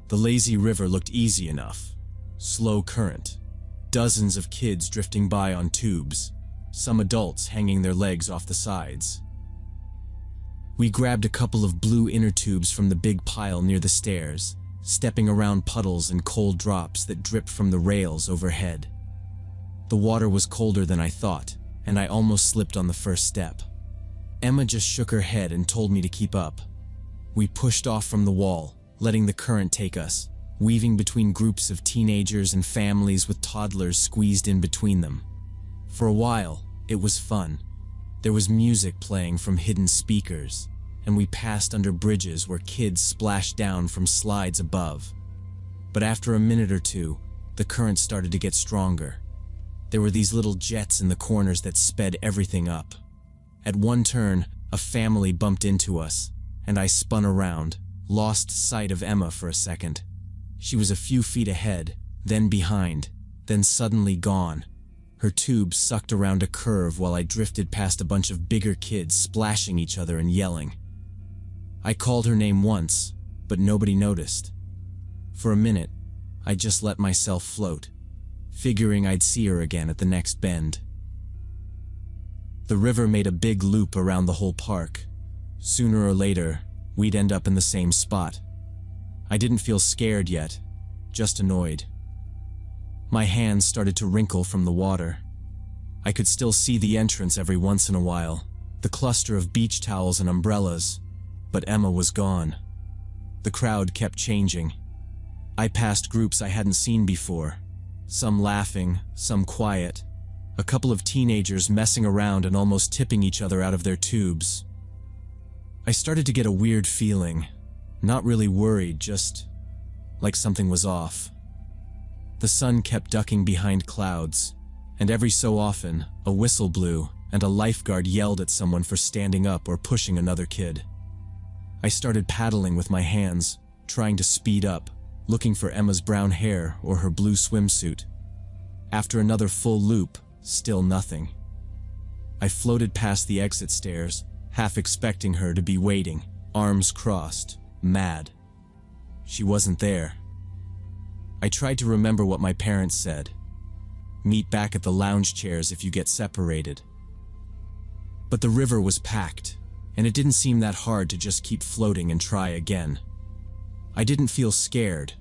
The lazy river looked easy enough. Slow current. Dozens of kids drifting by on tubes, some adults hanging their legs off the sides. We grabbed a couple of blue inner tubes from the big pile near the stairs, stepping around puddles and cold drops that dripped from the rails overhead. The water was colder than I thought, and I almost slipped on the first step. Emma just shook her head and told me to keep up. We pushed off from the wall, letting the current take us, weaving between groups of teenagers and families with toddlers squeezed in between them. For a while, it was fun. There was music playing from hidden speakers, and we passed under bridges where kids splashed down from slides above. But after a minute or two, the current started to get stronger. There were these little jets in the corners that sped everything up. At one turn, a family bumped into us, and I spun around, lost sight of Emma for a second. She was a few feet ahead, then behind, then suddenly gone. Her tube sucked around a curve while I drifted past a bunch of bigger kids splashing each other and yelling. I called her name once, but nobody noticed. For a minute, I just let myself float, figuring I'd see her again at the next bend. The river made a big loop around the whole park. Sooner or later, we'd end up in the same spot. I didn't feel scared yet, just annoyed. My hands started to wrinkle from the water. I could still see the entrance every once in a while, the cluster of beach towels and umbrellas, but Emma was gone. The crowd kept changing. I passed groups I hadn't seen before, some laughing, some quiet, a couple of teenagers messing around and almost tipping each other out of their tubes. I started to get a weird feeling, not really worried, just like something was off. The sun kept ducking behind clouds, and every so often, a whistle blew and a lifeguard yelled at someone for standing up or pushing another kid. I started paddling with my hands, trying to speed up, looking for Emma's brown hair or her blue swimsuit. After another full loop, still nothing. I floated past the exit stairs, half expecting her to be waiting, arms crossed, mad. She wasn't there. I tried to remember what my parents said. Meet back at the lounge chairs if you get separated. But the river was packed, and it didn't seem that hard to just keep floating and try again. I didn't feel scared,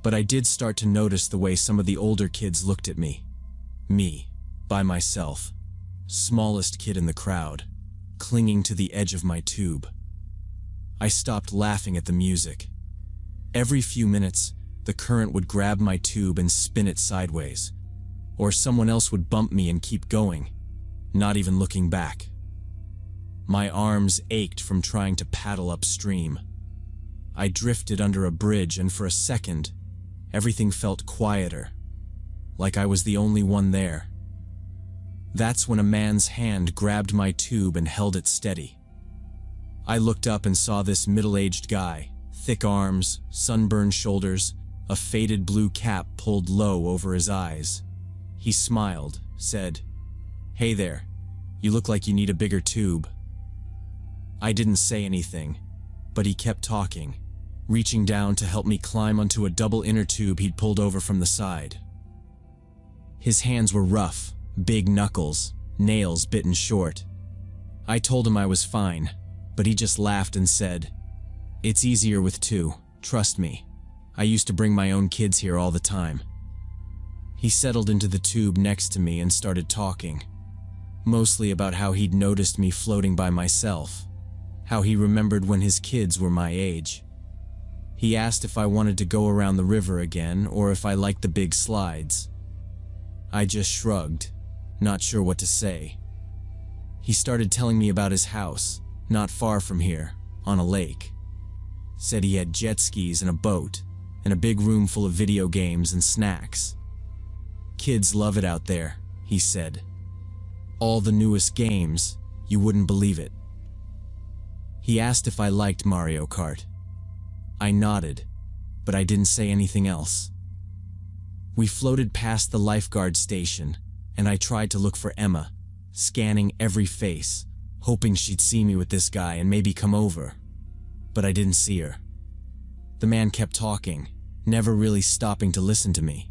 but I did start to notice the way some of the older kids looked at me. Me, by myself, smallest kid in the crowd, clinging to the edge of my tube. I stopped laughing at the music. Every few minutes, the current would grab my tube and spin it sideways, or someone else would bump me and keep going, not even looking back. My arms ached from trying to paddle upstream. I drifted under a bridge, and for a second, everything felt quieter, like I was the only one there. That's when a man's hand grabbed my tube and held it steady. I looked up and saw this middle-aged guy, thick arms, sunburned shoulders, a faded blue cap pulled low over his eyes. He smiled, said, "Hey there, you look like you need a bigger tube." I didn't say anything, but he kept talking, reaching down to help me climb onto a double inner tube he'd pulled over from the side. His hands were rough, big knuckles, nails bitten short. I told him I was fine, but he just laughed and said, "It's easier with two, trust me. I used to bring my own kids here all the time." He settled into the tube next to me and started talking, mostly about how he'd noticed me floating by myself, how he remembered when his kids were my age. He asked if I wanted to go around the river again or if I liked the big slides. I just shrugged, not sure what to say. He started telling me about his house, not far from here, on a lake. Said he had jet skis and a boat, and a big room full of video games and snacks. "Kids love it out there," he said. "All the newest games, you wouldn't believe it." He asked if I liked Mario Kart. I nodded, but I didn't say anything else. We floated past the lifeguard station, and I tried to look for Emma, scanning every face, hoping she'd see me with this guy and maybe come over. But I didn't see her. The man kept talking, never really stopping to listen to me.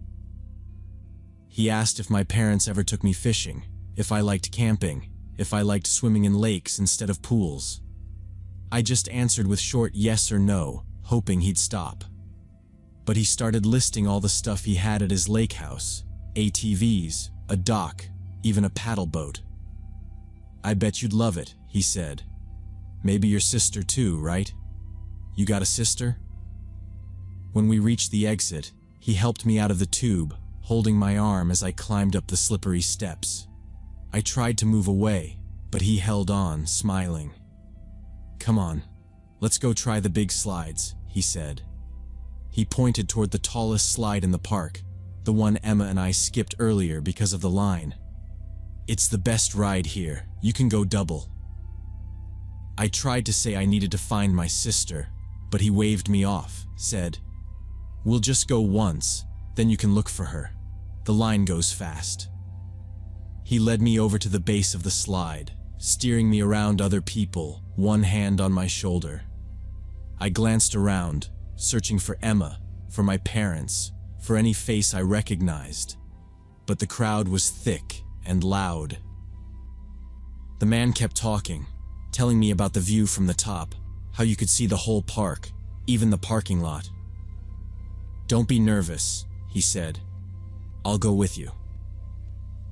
He asked if my parents ever took me fishing, if I liked camping, if I liked swimming in lakes instead of pools. I just answered with short yes or no, hoping he'd stop. But he started listing all the stuff he had at his lake house: ATVs, a dock, even a paddle boat. "I bet you'd love it," he said. "Maybe your sister too, right? You got a sister?" When we reached the exit, he helped me out of the tube, holding my arm as I climbed up the slippery steps. I tried to move away, but he held on, smiling. "Come on, let's go try the big slides," he said. He pointed toward the tallest slide in the park, the one Emma and I skipped earlier because of the line. "It's the best ride here, you can go double." I tried to say I needed to find my sister, but he waved me off, said, "We'll just go once, then you can look for her. The line goes fast." He led me over to the base of the slide, steering me around other people, one hand on my shoulder. I glanced around, searching for Emma, for my parents, for any face I recognized. But the crowd was thick and loud. The man kept talking, telling me about the view from the top, how you could see the whole park, even the parking lot. "Don't be nervous," he said. "I'll go with you."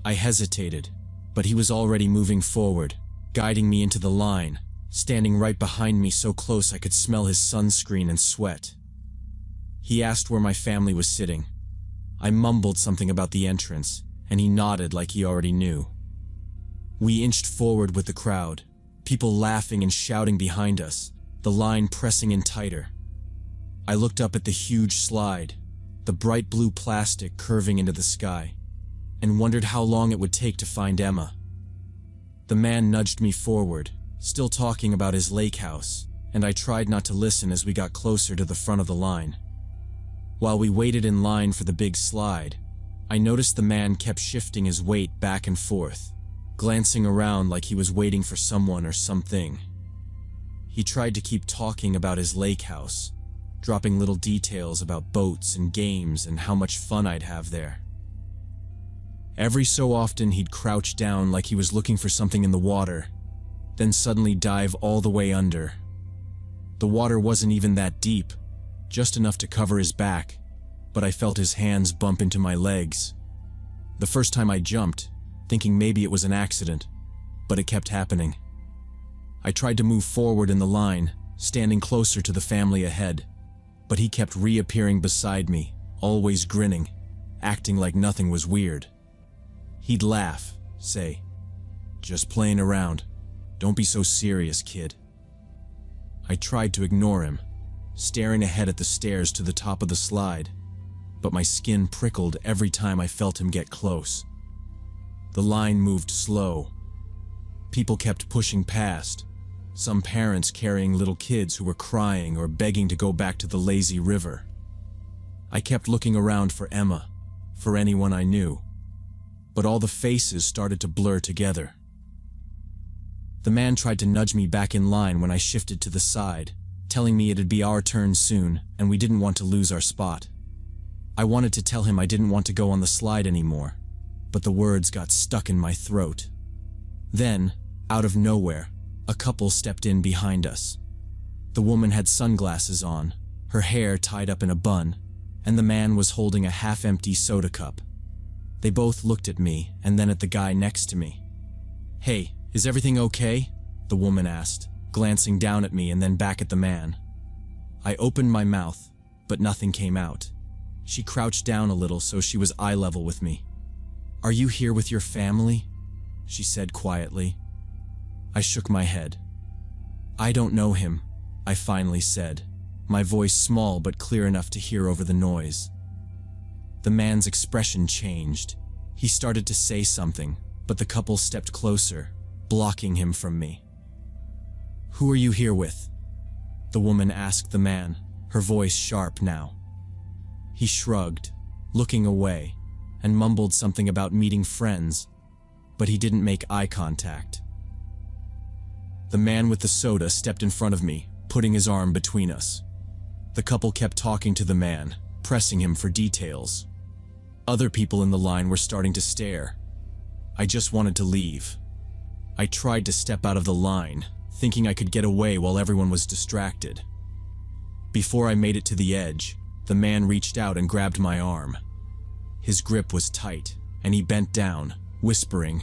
I hesitated, but he was already moving forward, guiding me into the line, standing right behind me so close I could smell his sunscreen and sweat. He asked where my family was sitting. I mumbled something about the entrance, and he nodded like he already knew. We inched forward with the crowd, people laughing and shouting behind us, the line pressing in tighter. I looked up at the huge slide, the bright blue plastic curving into the sky, and wondered how long it would take to find Emma. The man nudged me forward, still talking about his lake house, and I tried not to listen as we got closer to the front of the line. While we waited in line for the big slide, I noticed the man kept shifting his weight back and forth, glancing around like he was waiting for someone or something. He tried to keep talking about his lake house, dropping little details about boats and games and how much fun I'd have there. Every so often he'd crouch down like he was looking for something in the water, then suddenly dive all the way under. The water wasn't even that deep, just enough to cover his back, but I felt his hands bump into my legs. The first time I jumped, thinking maybe it was an accident, but it kept happening. I tried to move forward in the line, standing closer to the family ahead, but he kept reappearing beside me, always grinning, acting like nothing was weird. He'd laugh, say, "Just playing around. Don't be so serious, kid." I tried to ignore him, staring ahead at the stairs to the top of the slide, but my skin prickled every time I felt him get close. The line moved slow. People kept pushing past, some parents carrying little kids who were crying or begging to go back to the lazy river. I kept looking around for Emma, for anyone I knew, but all the faces started to blur together. The man tried to nudge me back in line when I shifted to the side, telling me it'd be our turn soon and we didn't want to lose our spot. I wanted to tell him I didn't want to go on the slide anymore, but the words got stuck in my throat. Then, out of nowhere, a couple stepped in behind us. The woman had sunglasses on, her hair tied up in a bun, and the man was holding a half-empty soda cup. They both looked at me and then at the guy next to me. "Hey, is everything okay?" the woman asked, glancing down at me and then back at the man. I opened my mouth, but nothing came out. She crouched down a little so she was eye level with me. "Are you here with your family?" she said quietly. I shook my head. "I don't know him," I finally said, my voice small but clear enough to hear over the noise. The man's expression changed. He started to say something, but the couple stepped closer, blocking him from me. "Who are you here with?" the woman asked the man, her voice sharp now. He shrugged, looking away, and mumbled something about meeting friends, but he didn't make eye contact. The man with the soda stepped in front of me, putting his arm between us. The couple kept talking to the man, pressing him for details. Other people in the line were starting to stare. I just wanted to leave. I tried to step out of the line, thinking I could get away while everyone was distracted. Before I made it to the edge, the man reached out and grabbed my arm. His grip was tight, and he bent down, whispering,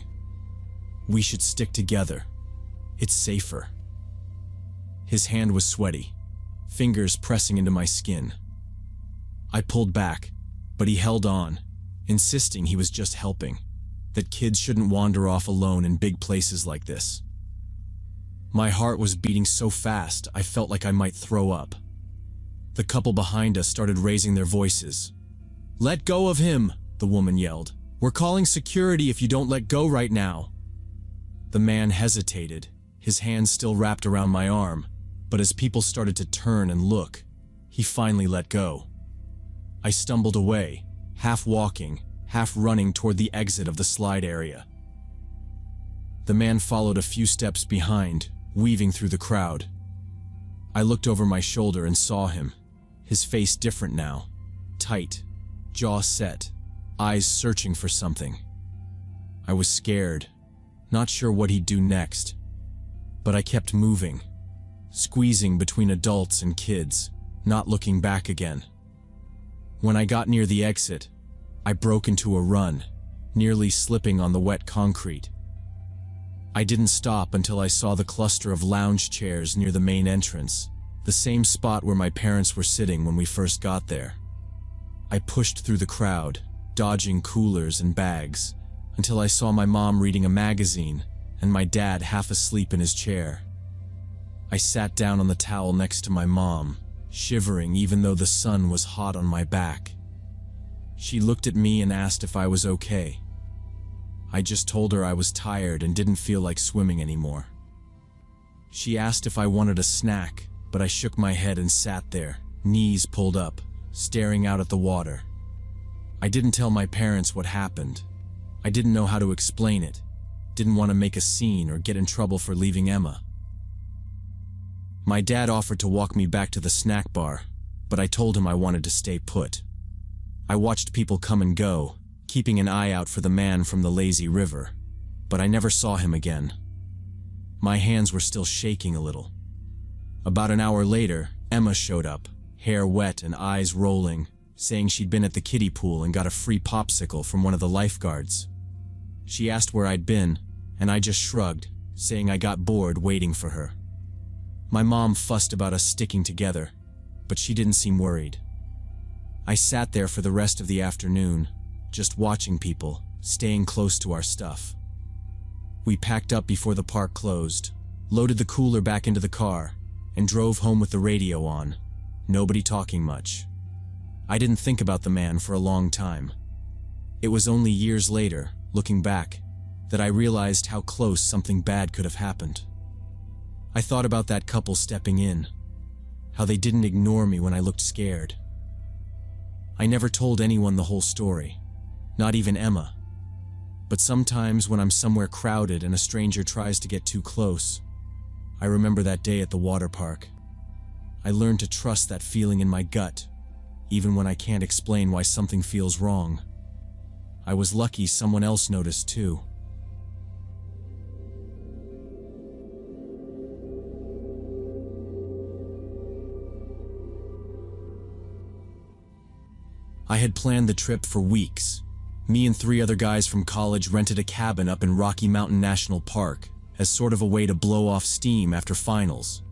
"We should stick together. It's safer." His hand was sweaty, fingers pressing into my skin. I pulled back, but he held on, insisting he was just helping, that kids shouldn't wander off alone in big places like this. My heart was beating so fast I felt like I might throw up. The couple behind us started raising their voices. "Let go of him," the woman yelled. "We're calling security if you don't let go right now." The man hesitated, his hands still wrapped around my arm, but as people started to turn and look, he finally let go. I stumbled away, half walking, half running toward the exit of the slide area. The man followed a few steps behind, weaving through the crowd. I looked over my shoulder and saw him, his face different now, tight, jaw set, eyes searching for something. I was scared, not sure what he'd do next, but I kept moving, squeezing between adults and kids, not looking back again. When I got near the exit, I broke into a run, nearly slipping on the wet concrete. I didn't stop until I saw the cluster of lounge chairs near the main entrance, the same spot where my parents were sitting when we first got there. I pushed through the crowd, dodging coolers and bags, until I saw my mom reading a magazine and my dad half asleep in his chair. I sat down on the towel next to my mom, shivering even though the sun was hot on my back. She looked at me and asked if I was okay. I just told her I was tired and didn't feel like swimming anymore. She asked if I wanted a snack, but I shook my head and sat there, knees pulled up, staring out at the water. I didn't tell my parents what happened. I didn't know how to explain it, didn't want to make a scene or get in trouble for leaving Emma. My dad offered to walk me back to the snack bar, but I told him I wanted to stay put. I watched people come and go, keeping an eye out for the man from the lazy river, but I never saw him again. My hands were still shaking a little. About an hour later, Emma showed up, hair wet and eyes rolling, saying she'd been at the kiddie pool and got a free popsicle from one of the lifeguards. She asked where I'd been, and I just shrugged, saying I got bored waiting for her. My mom fussed about us sticking together, but she didn't seem worried. I sat there for the rest of the afternoon, just watching people, staying close to our stuff. We packed up before the park closed, loaded the cooler back into the car, and drove home with the radio on, nobody talking much. I didn't think about the man for a long time. It was only years later, looking back, that I realized how close something bad could have happened. I thought about that couple stepping in, how they didn't ignore me when I looked scared. I never told anyone the whole story, not even Emma. But sometimes when I'm somewhere crowded and a stranger tries to get too close, I remember that day at the water park. I learned to trust that feeling in my gut, even when I can't explain why something feels wrong. I was lucky someone else noticed too. I had planned the trip for weeks. Me and 3 other guys from college rented a cabin up in Rocky Mountain National Park as sort of a way to blow off steam after finals.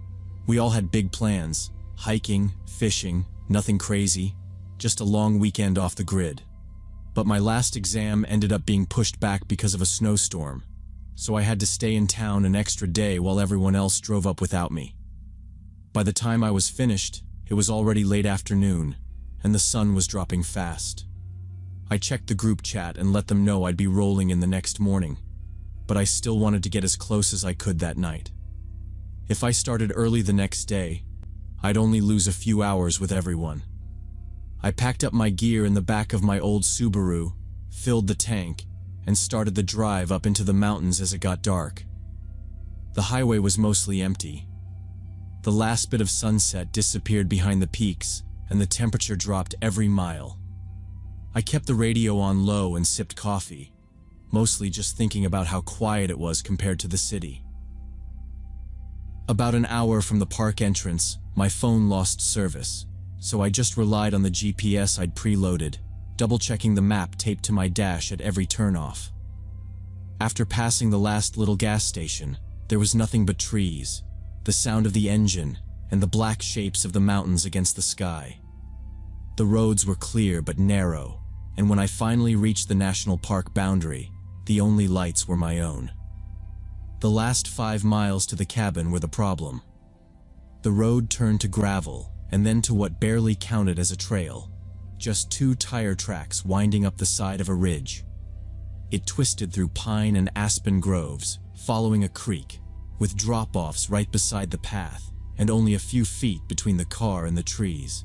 We all had big plans, hiking, fishing, nothing crazy, just a long weekend off the grid. But my last exam ended up being pushed back because of a snowstorm, so I had to stay in town an extra day while everyone else drove up without me. By the time I was finished, it was already late afternoon, and the sun was dropping fast. I checked the group chat and let them know I'd be rolling in the next morning, but I still wanted to get as close as I could that night. If I started early the next day, I'd only lose a few hours with everyone. I packed up my gear in the back of my old Subaru, filled the tank, and started the drive up into the mountains as it got dark. The highway was mostly empty. The last bit of sunset disappeared behind the peaks, and the temperature dropped every mile. I kept the radio on low and sipped coffee, mostly just thinking about how quiet it was compared to the city. About an hour from the park entrance, my phone lost service, so I just relied on the GPS I'd preloaded, double-checking the map taped to my dash at every turnoff. After passing the last little gas station, there was nothing but trees, the sound of the engine, and the black shapes of the mountains against the sky. The roads were clear but narrow, and when I finally reached the national park boundary, the only lights were my own. The last 5 miles to the cabin were the problem. The road turned to gravel, and then to what barely counted as a trail, just 2 tire tracks winding up the side of a ridge. It twisted through pine and aspen groves, following a creek, with drop-offs right beside the path, and only a few feet between the car and the trees.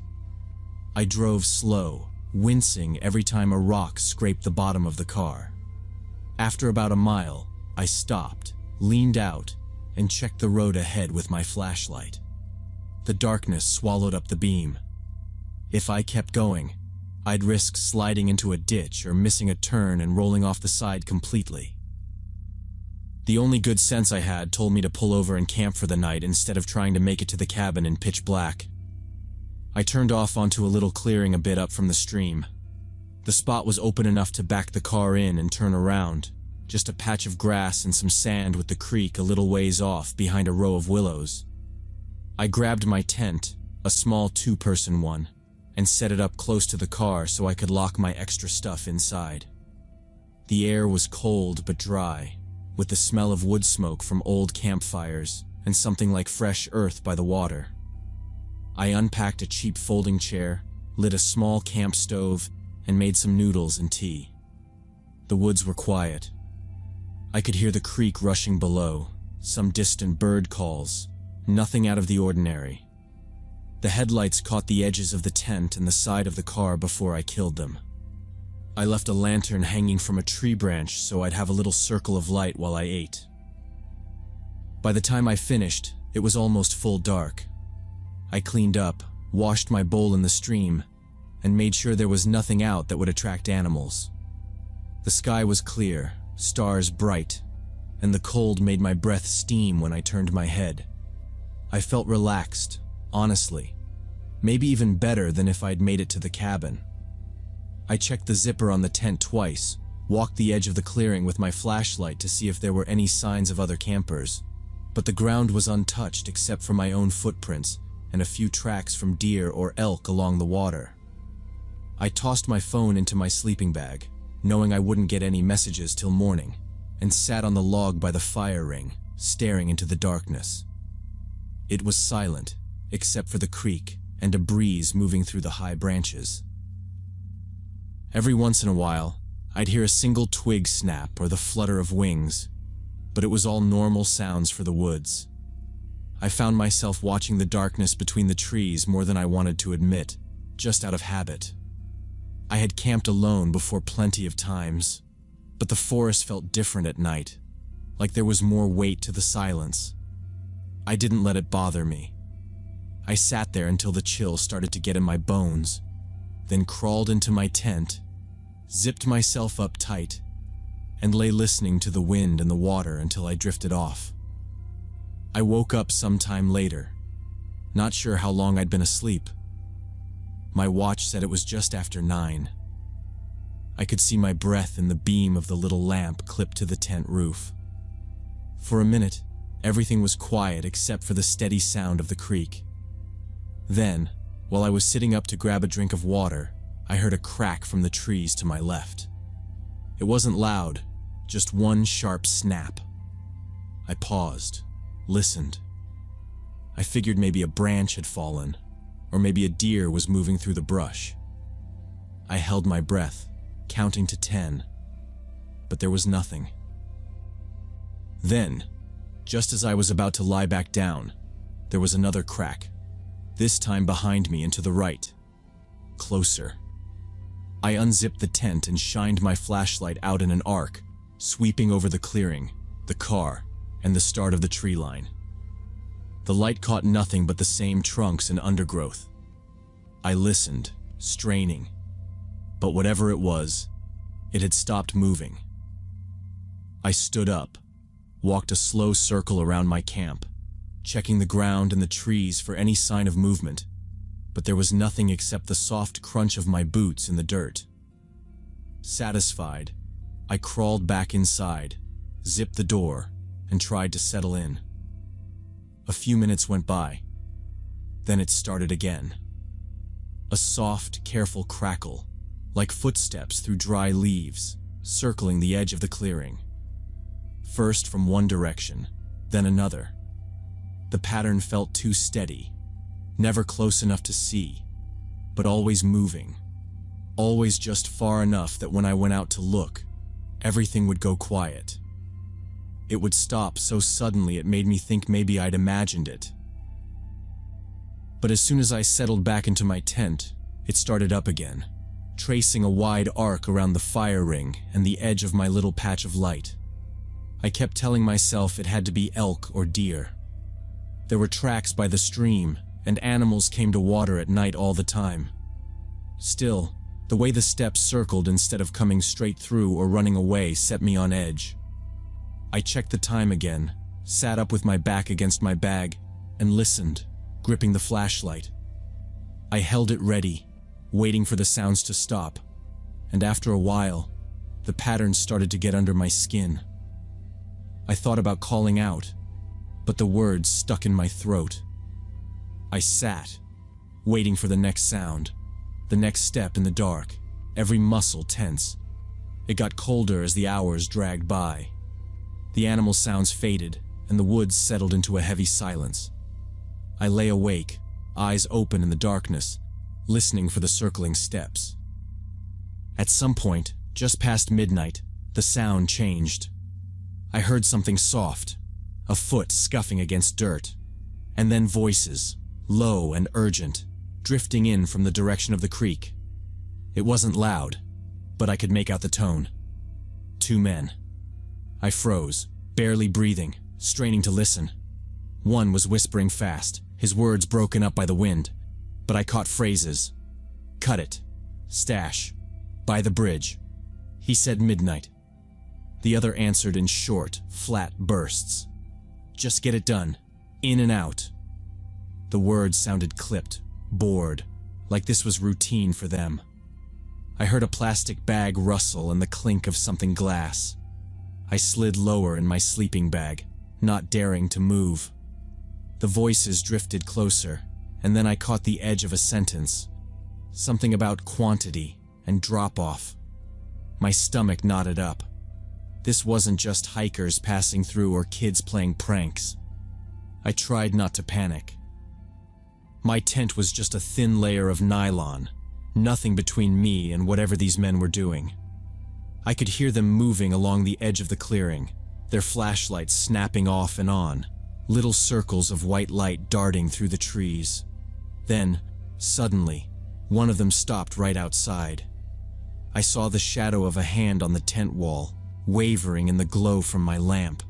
I drove slow, wincing every time a rock scraped the bottom of the car. After about a mile, I stopped, leaned out, and checked the road ahead with my flashlight. The darkness swallowed up the beam. If I kept going, I'd risk sliding into a ditch or missing a turn and rolling off the side completely. The only good sense I had told me to pull over and camp for the night instead of trying to make it to the cabin in pitch black. I turned off onto a little clearing a bit up from the stream. The spot was open enough to back the car in and turn around, just a patch of grass and some sand with the creek a little ways off behind a row of willows. I grabbed my tent, a small 2-person one, and set it up close to the car so I could lock my extra stuff inside. The air was cold but dry, with the smell of wood smoke from old campfires and something like fresh earth by the water. I unpacked a cheap folding chair, lit a small camp stove, and made some noodles and tea. The woods were quiet. I could hear the creek rushing below, some distant bird calls, nothing out of the ordinary. The headlights caught the edges of the tent and the side of the car before I killed them. I left a lantern hanging from a tree branch so I'd have a little circle of light while I ate. By the time I finished, it was almost full dark. I cleaned up, washed my bowl in the stream, and made sure there was nothing out that would attract animals. The sky was clear, stars bright, and the cold made my breath steam when I turned my head. I felt relaxed, honestly, maybe even better than if I'd made it to the cabin. I checked the zipper on the tent twice, walked the edge of the clearing with my flashlight to see if there were any signs of other campers, but the ground was untouched except for my own footprints and a few tracks from deer or elk along the water. I tossed my phone into my sleeping bag, knowing I wouldn't get any messages till morning, and sat on the log by the fire ring, staring into the darkness. It was silent, except for the creek and a breeze moving through the high branches. Every once in a while, I'd hear a single twig snap or the flutter of wings, but it was all normal sounds for the woods. I found myself watching the darkness between the trees more than I wanted to admit, just out of habit. I had camped alone before plenty of times, but the forest felt different at night, like there was more weight to the silence. I didn't let it bother me. I sat there until the chill started to get in my bones, then crawled into my tent, zipped myself up tight, and lay listening to the wind and the water until I drifted off. I woke up sometime later, not sure how long I'd been asleep. My watch said it was just after 9. I could see my breath in the beam of the little lamp clipped to the tent roof. For a minute, everything was quiet except for the steady sound of the creek. Then, while I was sitting up to grab a drink of water, I heard a crack from the trees to my left. It wasn't loud, just one sharp snap. I paused, listened. I figured maybe a branch had fallen, or maybe a deer was moving through the brush. I held my breath, counting to 10, but there was nothing. Then, just as I was about to lie back down, there was another crack, this time behind me and to the right. Closer. I unzipped the tent and shined my flashlight out in an arc, sweeping over the clearing, the car, and the start of the tree line. The light caught nothing but the same trunks and undergrowth. I listened, straining, but whatever it was, it had stopped moving. I stood up, walked a slow circle around my camp, checking the ground and the trees for any sign of movement, but there was nothing except the soft crunch of my boots in the dirt. Satisfied, I crawled back inside, zipped the door, and tried to settle in. A few minutes went by. Then it started again. A soft, careful crackle, like footsteps through dry leaves, circling the edge of the clearing. First from one direction, then another. The pattern felt too steady, never close enough to see, but always moving. Always just far enough that when I went out to look, everything would go quiet. It would stop so suddenly it made me think maybe I'd imagined it. But as soon as I settled back into my tent, it started up again, tracing a wide arc around the fire ring and the edge of my little patch of light. I kept telling myself it had to be elk or deer. There were tracks by the stream, and animals came to water at night all the time. Still, the way the steps circled instead of coming straight through or running away set me on edge. I checked the time again, sat up with my back against my bag, and listened, gripping the flashlight. I held it ready, waiting for the sounds to stop, and after a while, the patterns started to get under my skin. I thought about calling out, but the words stuck in my throat. I sat, waiting for the next sound, the next step in the dark, every muscle tense. It got colder as the hours dragged by. The animal sounds faded, and the woods settled into a heavy silence. I lay awake, eyes open in the darkness, listening for the circling steps. At some point, just past midnight, the sound changed. I heard something soft, a foot scuffing against dirt, and then voices, low and urgent, drifting in from the direction of the creek. It wasn't loud, but I could make out the tone. 2 men. I froze, barely breathing, straining to listen. One was whispering fast, his words broken up by the wind, but I caught phrases. Cut it. Stash. By the bridge. He said midnight. The other answered in short, flat bursts. Just get it done. In and out. The words sounded clipped, bored, like this was routine for them. I heard a plastic bag rustle and the clink of something glass. I slid lower in my sleeping bag, not daring to move. The voices drifted closer, and then I caught the edge of a sentence. Something about quantity and drop-off. My stomach knotted up. This wasn't just hikers passing through or kids playing pranks. I tried not to panic. My tent was just a thin layer of nylon, nothing between me and whatever these men were doing. I could hear them moving along the edge of the clearing, their flashlights snapping off and on, little circles of white light darting through the trees. Then, suddenly, one of them stopped right outside. I saw the shadow of a hand on the tent wall, wavering in the glow from my lamp.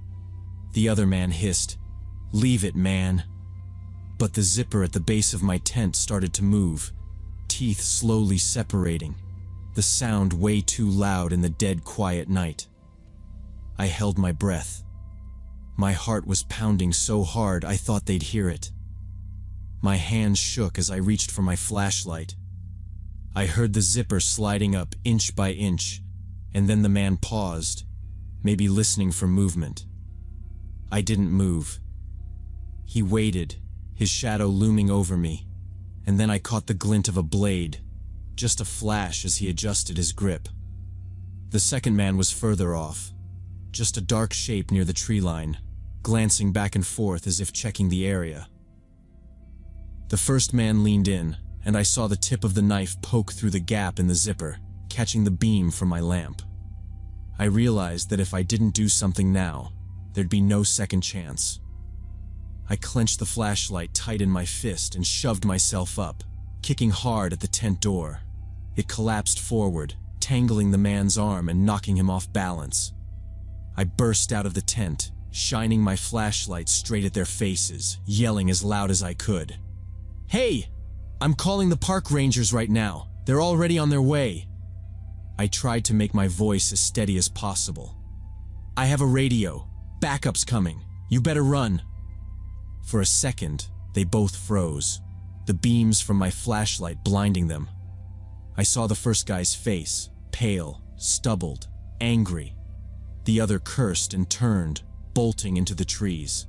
The other man hissed, "Leave it, man." But the zipper at the base of my tent started to move, teeth slowly separating, the sound way too loud in the dead quiet night. I held my breath. My heart was pounding so hard I thought they'd hear it. My hands shook as I reached for my flashlight. I heard the zipper sliding up inch by inch, and then the man paused, maybe listening for movement. I didn't move. He waited, his shadow looming over me, and then I caught the glint of a blade, just a flash as he adjusted his grip. The second man was further off, just a dark shape near the tree line, glancing back and forth as if checking the area. The first man leaned in, and I saw the tip of the knife poke through the gap in the zipper, catching the beam from my lamp. I realized that if I didn't do something now, there'd be no second chance. I clenched the flashlight tight in my fist and shoved myself up, kicking hard at the tent door. It collapsed forward, tangling the man's arm and knocking him off balance. I burst out of the tent, shining my flashlight straight at their faces, yelling as loud as I could. "Hey! I'm calling the park rangers right now. They're already on their way." I tried to make my voice as steady as possible. "I have a radio. Backup's coming. You better run." For a second, they both froze, the beams from my flashlight blinding them. I saw the first guy's face, pale, stubbled, angry. The other cursed and turned, bolting into the trees.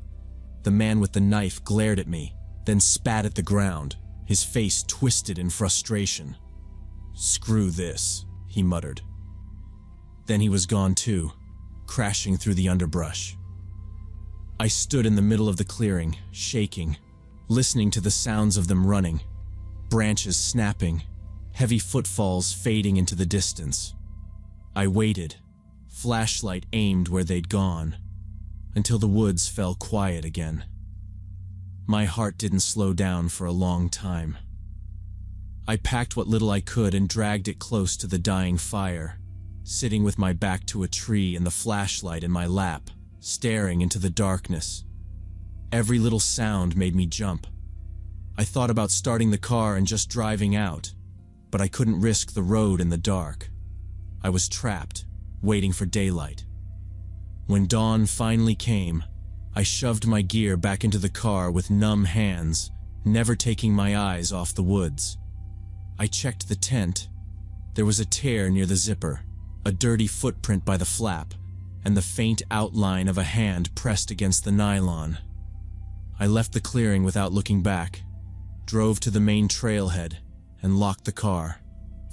The man with the knife glared at me, then spat at the ground, his face twisted in frustration. "Screw this," he muttered. Then he was gone too, crashing through the underbrush. I stood in the middle of the clearing, shaking, listening to the sounds of them running, branches snapping, heavy footfalls fading into the distance. I waited, flashlight aimed where they'd gone, until the woods fell quiet again. My heart didn't slow down for a long time. I packed what little I could and dragged it close to the dying fire, sitting with my back to a tree and the flashlight in my lap, staring into the darkness. Every little sound made me jump. I thought about starting the car and just driving out, but I couldn't risk the road in the dark. I was trapped, waiting for daylight. When dawn finally came, I shoved my gear back into the car with numb hands, never taking my eyes off the woods. I checked the tent. There was a tear near the zipper, a dirty footprint by the flap, and the faint outline of a hand pressed against the nylon. I left the clearing without looking back, drove to the main trailhead, and locked the car,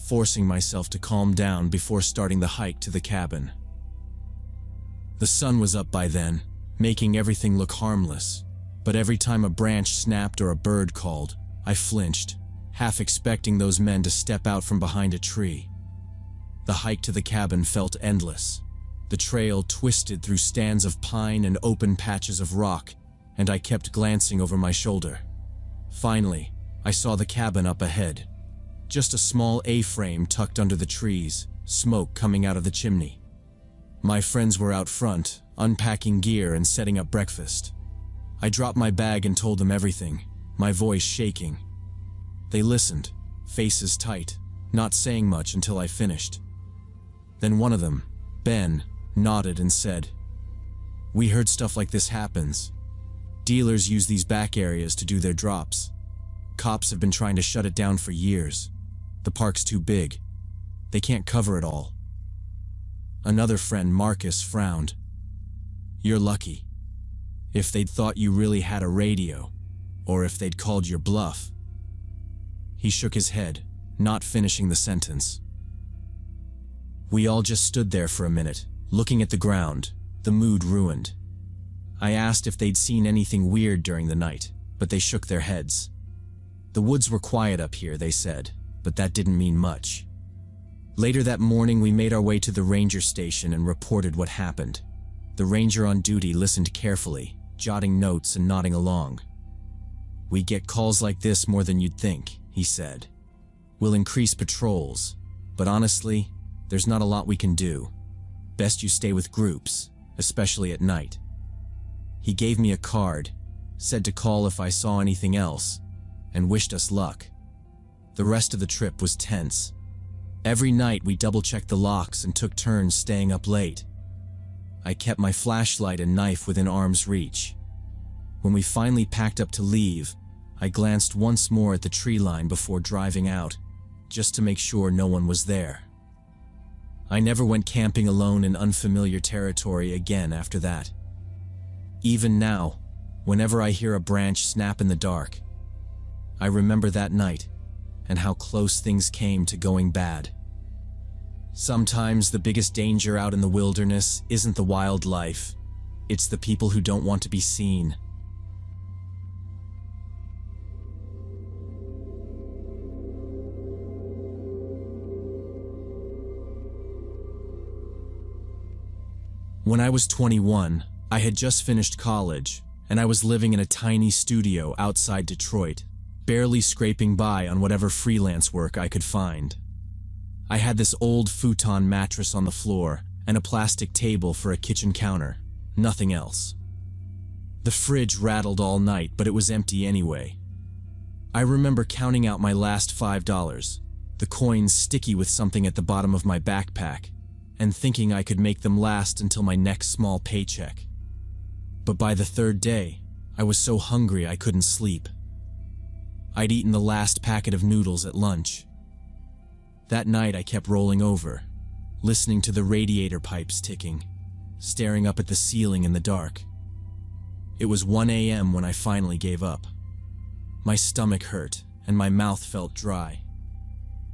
forcing myself to calm down before starting the hike to the cabin. The sun was up by then, making everything look harmless, but every time a branch snapped or a bird called, I flinched, half expecting those men to step out from behind a tree. The hike to the cabin felt endless. The trail twisted through stands of pine and open patches of rock, and I kept glancing over my shoulder. Finally, I saw the cabin up ahead. Just a small A-frame tucked under the trees, smoke coming out of the chimney. My friends were out front, unpacking gear and setting up breakfast. I dropped my bag and told them everything, my voice shaking. They listened, faces tight, not saying much until I finished. Then one of them, Ben, nodded and said, "We heard stuff like this happens. Dealers use these back areas to do their drops. Cops have been trying to shut it down for years. The park's too big. They can't cover it all." Another friend, Marcus, frowned. "You're lucky. If they'd thought you really had a radio, or if they'd called your bluff." He shook his head, not finishing the sentence. We all just stood there for a minute, looking at the ground, the mood ruined. I asked if they'd seen anything weird during the night, but they shook their heads. The woods were quiet up here, they said, but that didn't mean much. Later that morning, we made our way to the ranger station and reported what happened. The ranger on duty listened carefully, jotting notes and nodding along. "We get calls like this more than you'd think," he said. "We'll increase patrols, but honestly, there's not a lot we can do. Best you stay with groups, especially at night." He gave me a card, said to call if I saw anything else, and wished us luck. The rest of the trip was tense. Every night we double-checked the locks and took turns staying up late. I kept my flashlight and knife within arm's reach. When we finally packed up to leave, I glanced once more at the tree line before driving out, just to make sure no one was there. I never went camping alone in unfamiliar territory again after that. Even now, whenever I hear a branch snap in the dark, I remember that night and how close things came to going bad. Sometimes the biggest danger out in the wilderness isn't the wildlife, it's the people who don't want to be seen. When I was 21, I had just finished college, and I was living in a tiny studio outside Detroit, barely scraping by on whatever freelance work I could find. I had this old futon mattress on the floor and a plastic table for a kitchen counter, nothing else. The fridge rattled all night, but it was empty anyway. I remember counting out my last $5, the coins sticky with something at the bottom of my backpack, and thinking I could make them last until my next small paycheck. But by the third day, I was so hungry I couldn't sleep. I'd eaten the last packet of noodles at lunch. That night I kept rolling over, listening to the radiator pipes ticking, staring up at the ceiling in the dark. It was 1 a.m. when I finally gave up. My stomach hurt, and my mouth felt dry.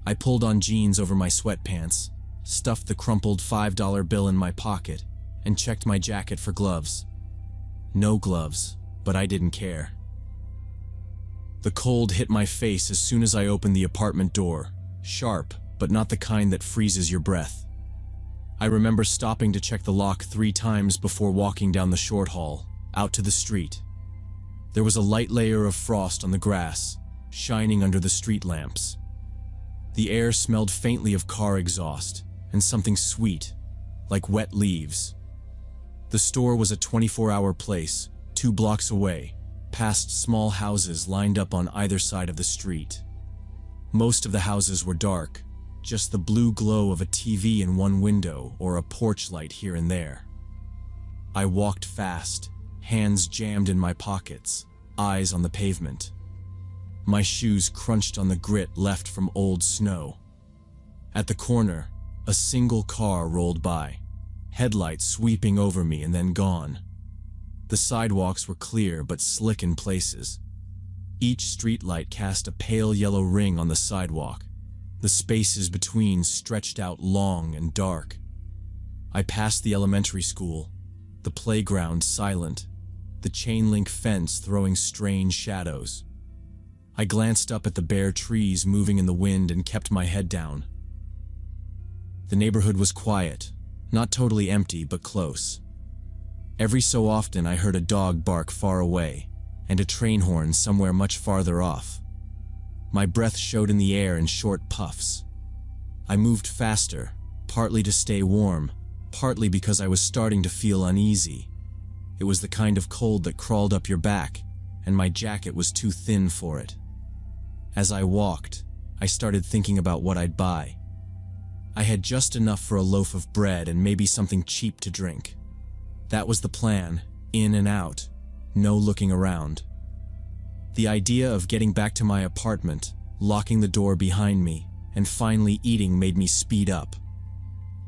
I pulled on jeans over my sweatpants, stuffed the crumpled $5 bill in my pocket, and checked my jacket for gloves. No gloves, but I didn't care. The cold hit my face as soon as I opened the apartment door, sharp, but not the kind that freezes your breath. I remember stopping to check the lock 3 times before walking down the short hall, out to the street. There was a light layer of frost on the grass, shining under the street lamps. The air smelled faintly of car exhaust and something sweet, like wet leaves. The store was a 24-hour place, 2 blocks away, past small houses lined up on either side of the street. Most of the houses were dark, just the blue glow of a TV in one window or a porch light here and there. I walked fast, hands jammed in my pockets, eyes on the pavement. My shoes crunched on the grit left from old snow. At the corner, a single car rolled by, headlights sweeping over me and then gone. The sidewalks were clear but slick in places. Each streetlight cast a pale yellow ring on the sidewalk. The spaces between stretched out long and dark. I passed the elementary school, the playground silent, the chain-link fence throwing strange shadows. I glanced up at the bare trees moving in the wind and kept my head down. The neighborhood was quiet, not totally empty, but close. Every so often I heard a dog bark far away, and a train horn somewhere much farther off. My breath showed in the air in short puffs. I moved faster, partly to stay warm, partly because I was starting to feel uneasy. It was the kind of cold that crawled up your back, and my jacket was too thin for it. As I walked, I started thinking about what I'd buy. I had just enough for a loaf of bread and maybe something cheap to drink. That was the plan, in and out, no looking around. The idea of getting back to my apartment, locking the door behind me, and finally eating made me speed up.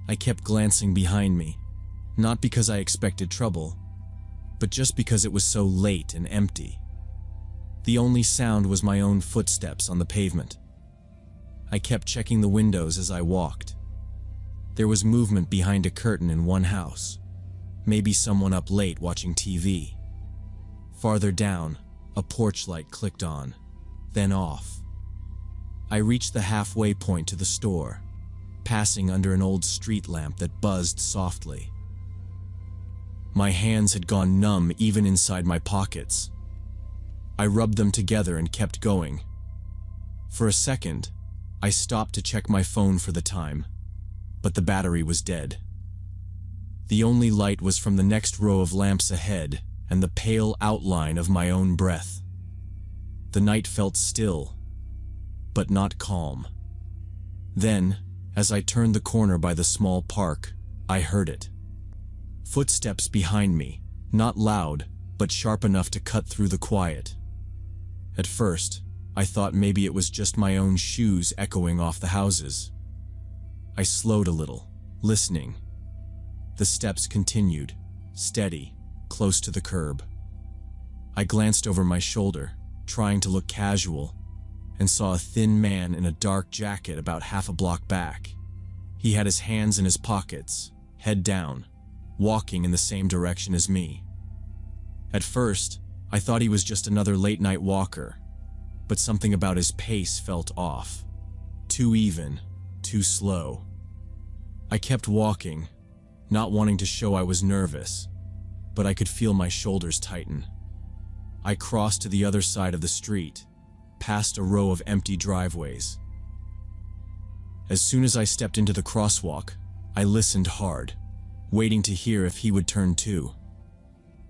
I kept glancing behind me, not because I expected trouble, but just because it was so late and empty. The only sound was my own footsteps on the pavement. I kept checking the windows as I walked. There was movement behind a curtain in one house, maybe someone up late watching TV. Farther down, a porch light clicked on, then off. I reached the halfway point to the store, passing under an old street lamp that buzzed softly. My hands had gone numb even inside my pockets. I rubbed them together and kept going. For a second, I stopped to check my phone for the time, but the battery was dead. The only light was from the next row of lamps ahead and the pale outline of my own breath. The night felt still, but not calm. Then, as I turned the corner by the small park, I heard it. Footsteps behind me, not loud, but sharp enough to cut through the quiet. At first, I thought maybe it was just my own shoes echoing off the houses. I slowed a little, listening. The steps continued, steady, close to the curb. I glanced over my shoulder, trying to look casual, and saw a thin man in a dark jacket about half a block back. He had his hands in his pockets, head down, walking in the same direction as me. At first, I thought he was just another late-night walker, but something about his pace felt off. Too even, too slow. I kept walking, not wanting to show I was nervous, but I could feel my shoulders tighten. I crossed to the other side of the street, past a row of empty driveways. As soon as I stepped into the crosswalk, I listened hard, waiting to hear if he would turn too.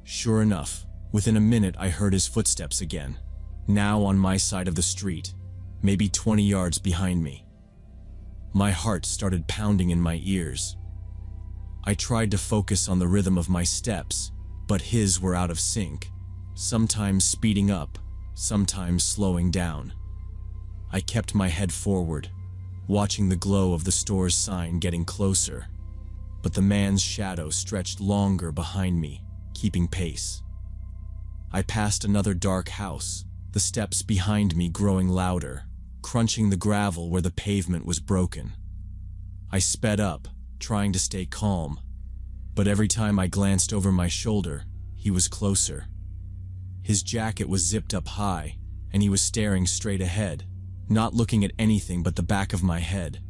Sure enough, within a minute I heard his footsteps again, now on my side of the street, maybe 20 yards behind me. My heart started pounding in my ears. I tried to focus on the rhythm of my steps, but his were out of sync, sometimes speeding up, sometimes slowing down. I kept my head forward, watching the glow of the store's sign getting closer, but the man's shadow stretched longer behind me, keeping pace. I passed another dark house, the steps behind me growing louder, crunching the gravel where the pavement was broken. I sped up, trying to stay calm, but every time I glanced over my shoulder, he was closer. His jacket was zipped up high, and he was staring straight ahead, not looking at anything but the back of my head.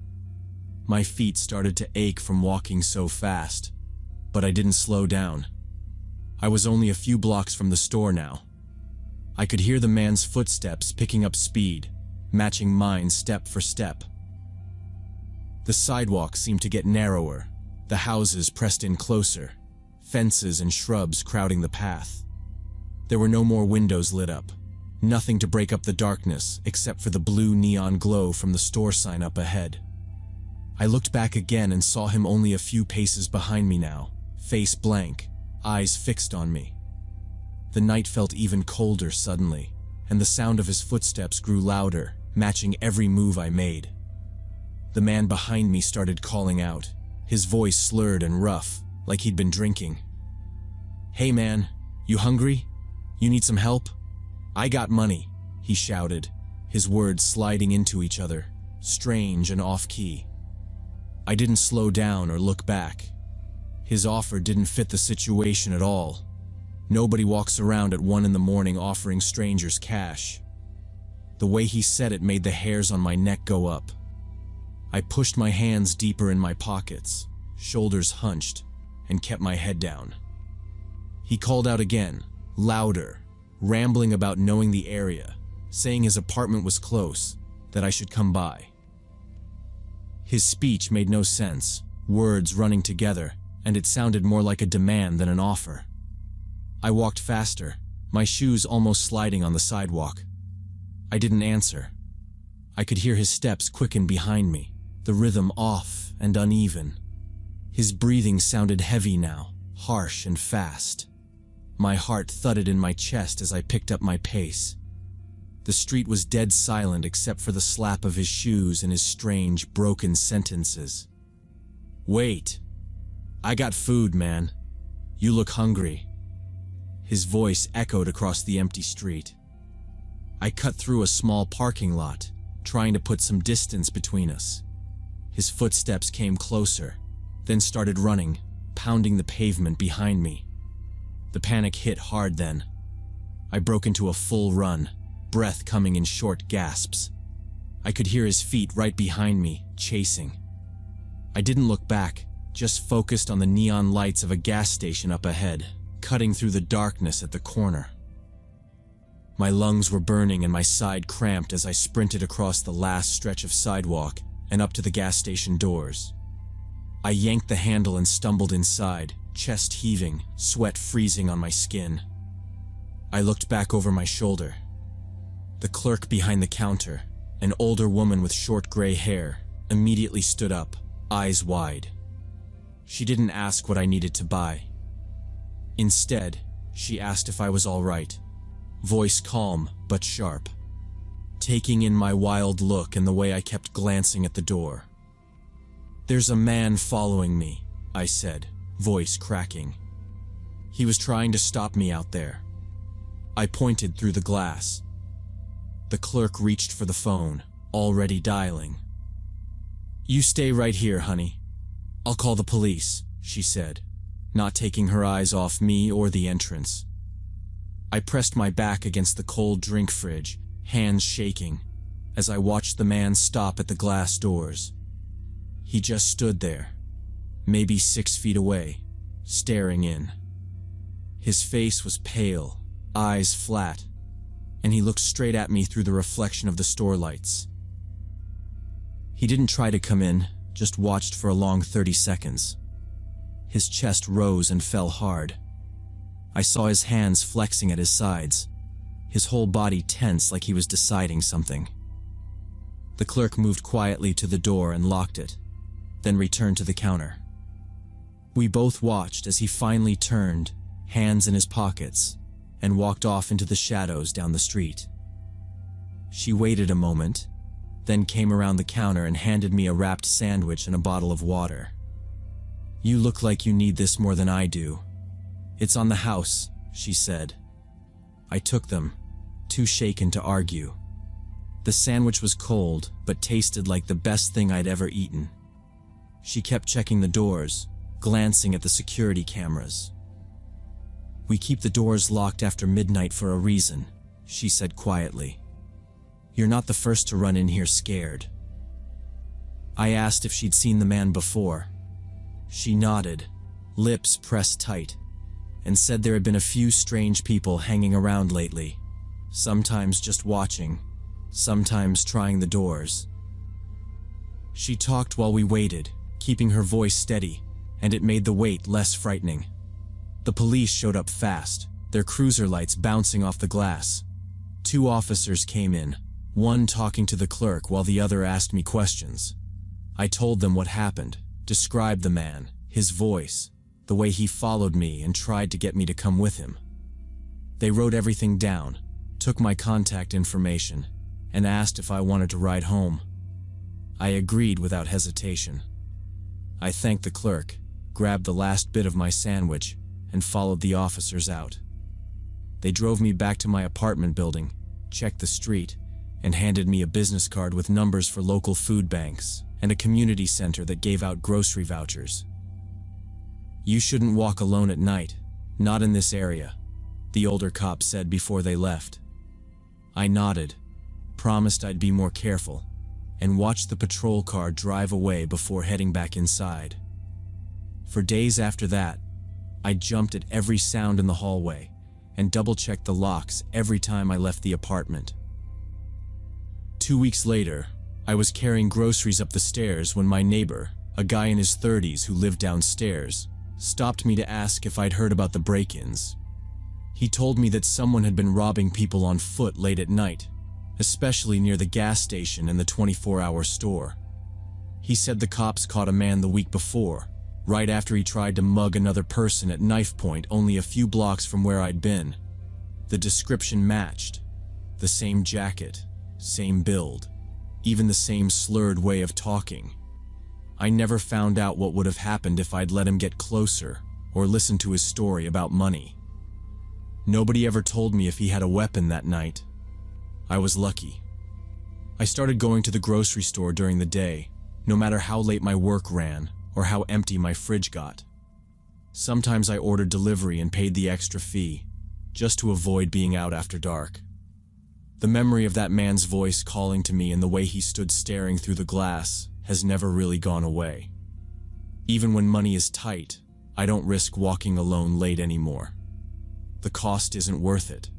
My feet started to ache from walking so fast, but I didn't slow down. I was only a few blocks from the store now. I could hear the man's footsteps picking up speed, matching mine step for step. The sidewalk seemed to get narrower, the houses pressed in closer, fences and shrubs crowding the path. There were no more windows lit up, nothing to break up the darkness except for the blue neon glow from the store sign up ahead. I looked back again and saw him only a few paces behind me now, face blank, eyes fixed on me. The night felt even colder suddenly, and the sound of his footsteps grew louder, matching every move I made. The man behind me started calling out, his voice slurred and rough, like he'd been drinking. "Hey man, you hungry? You need some help? I got money," he shouted, his words sliding into each other, strange and off-key. I didn't slow down or look back. His offer didn't fit the situation at all. Nobody walks around at 1 a.m. offering strangers cash. The way he said it made the hairs on my neck go up. I pushed my hands deeper in my pockets, shoulders hunched, and kept my head down. He called out again, louder, rambling about knowing the area, saying his apartment was close, that I should come by. His speech made no sense, words running together, and it sounded more like a demand than an offer. I walked faster, my shoes almost sliding on the sidewalk. I didn't answer. I could hear his steps quicken behind me, the rhythm off and uneven. His breathing sounded heavy now, harsh and fast. My heart thudded in my chest as I picked up my pace. The street was dead silent except for the slap of his shoes and his strange, broken sentences. "Wait. I got food, man. You look hungry." His voice echoed across the empty street. I cut through a small parking lot, trying to put some distance between us. His footsteps came closer, then started running, pounding the pavement behind me. The panic hit hard then. I broke into a full run, breath coming in short gasps. I could hear his feet right behind me, chasing. I didn't look back, just focused on the neon lights of a gas station up ahead, cutting through the darkness at the corner. My lungs were burning and my side cramped as I sprinted across the last stretch of sidewalk and up to the gas station doors. I yanked the handle and stumbled inside, chest heaving, sweat freezing on my skin. I looked back over my shoulder. The clerk behind the counter, an older woman with short gray hair, immediately stood up, eyes wide. She didn't ask what I needed to buy. Instead, she asked if I was all right, voice calm but sharp, taking in my wild look and the way I kept glancing at the door. "There's a man following me," I said, voice cracking. "He was trying to stop me out there." I pointed through the glass. The clerk reached for the phone, already dialing. "You stay right here, honey. I'll call the police," she said, not taking her eyes off me or the entrance. I pressed my back against the cold drink fridge, hands shaking, as I watched the man stop at the glass doors. He just stood there, maybe 6 feet away, staring in. His face was pale, eyes flat, and he looked straight at me through the reflection of the store lights. He didn't try to come in, just watched for a long 30 seconds. His chest rose and fell hard. I saw his hands flexing at his sides, his whole body tense like he was deciding something. The clerk moved quietly to the door and locked it, then returned to the counter. We both watched as he finally turned, hands in his pockets, and walked off into the shadows down the street. She waited a moment, then came around the counter and handed me a wrapped sandwich and a bottle of water. "You look like you need this more than I do. It's on the house," she said. I took them, too shaken to argue. The sandwich was cold, but tasted like the best thing I'd ever eaten. She kept checking the doors, glancing at the security cameras. "We keep the doors locked after midnight for a reason," she said quietly. "You're not the first to run in here scared." I asked if she'd seen the man before. She nodded, lips pressed tight, and said there had been a few strange people hanging around lately, sometimes just watching, sometimes trying the doors. She talked while we waited, keeping her voice steady, and it made the wait less frightening. The police showed up fast, their cruiser lights bouncing off the glass. 2 officers came in, one talking to the clerk while the other asked me questions. I told them what happened, described the man, his voice, the way he followed me and tried to get me to come with him. They wrote everything down, took my contact information, and asked if I wanted to ride home. I agreed without hesitation. I thanked the clerk, grabbed the last bit of my sandwich, and followed the officers out. They drove me back to my apartment building, checked the street, and handed me a business card with numbers for local food banks and a community center that gave out grocery vouchers. "You shouldn't walk alone at night, not in this area," the older cop said before they left. I nodded, promised I'd be more careful, and watched the patrol car drive away before heading back inside. For days after that, I jumped at every sound in the hallway and double-checked the locks every time I left the apartment. 2 weeks later, I was carrying groceries up the stairs when my neighbor, a guy in his 30s who lived downstairs, stopped me to ask if I'd heard about the break-ins. He told me that someone had been robbing people on foot late at night, especially near the gas station and the 24-hour store. He said the cops caught a man the week before, right after he tried to mug another person at knife point only a few blocks from where I'd been. The description matched. The same jacket, same build, even the same slurred way of talking. I never found out what would have happened if I'd let him get closer or listened to his story about money. Nobody ever told me if he had a weapon that night. I was lucky. I started going to the grocery store during the day, no matter how late my work ran or how empty my fridge got. Sometimes I ordered delivery and paid the extra fee, just to avoid being out after dark. The memory of that man's voice calling to me and the way he stood staring through the glass has never really gone away. Even when money is tight, I don't risk walking alone late anymore. The cost isn't worth it.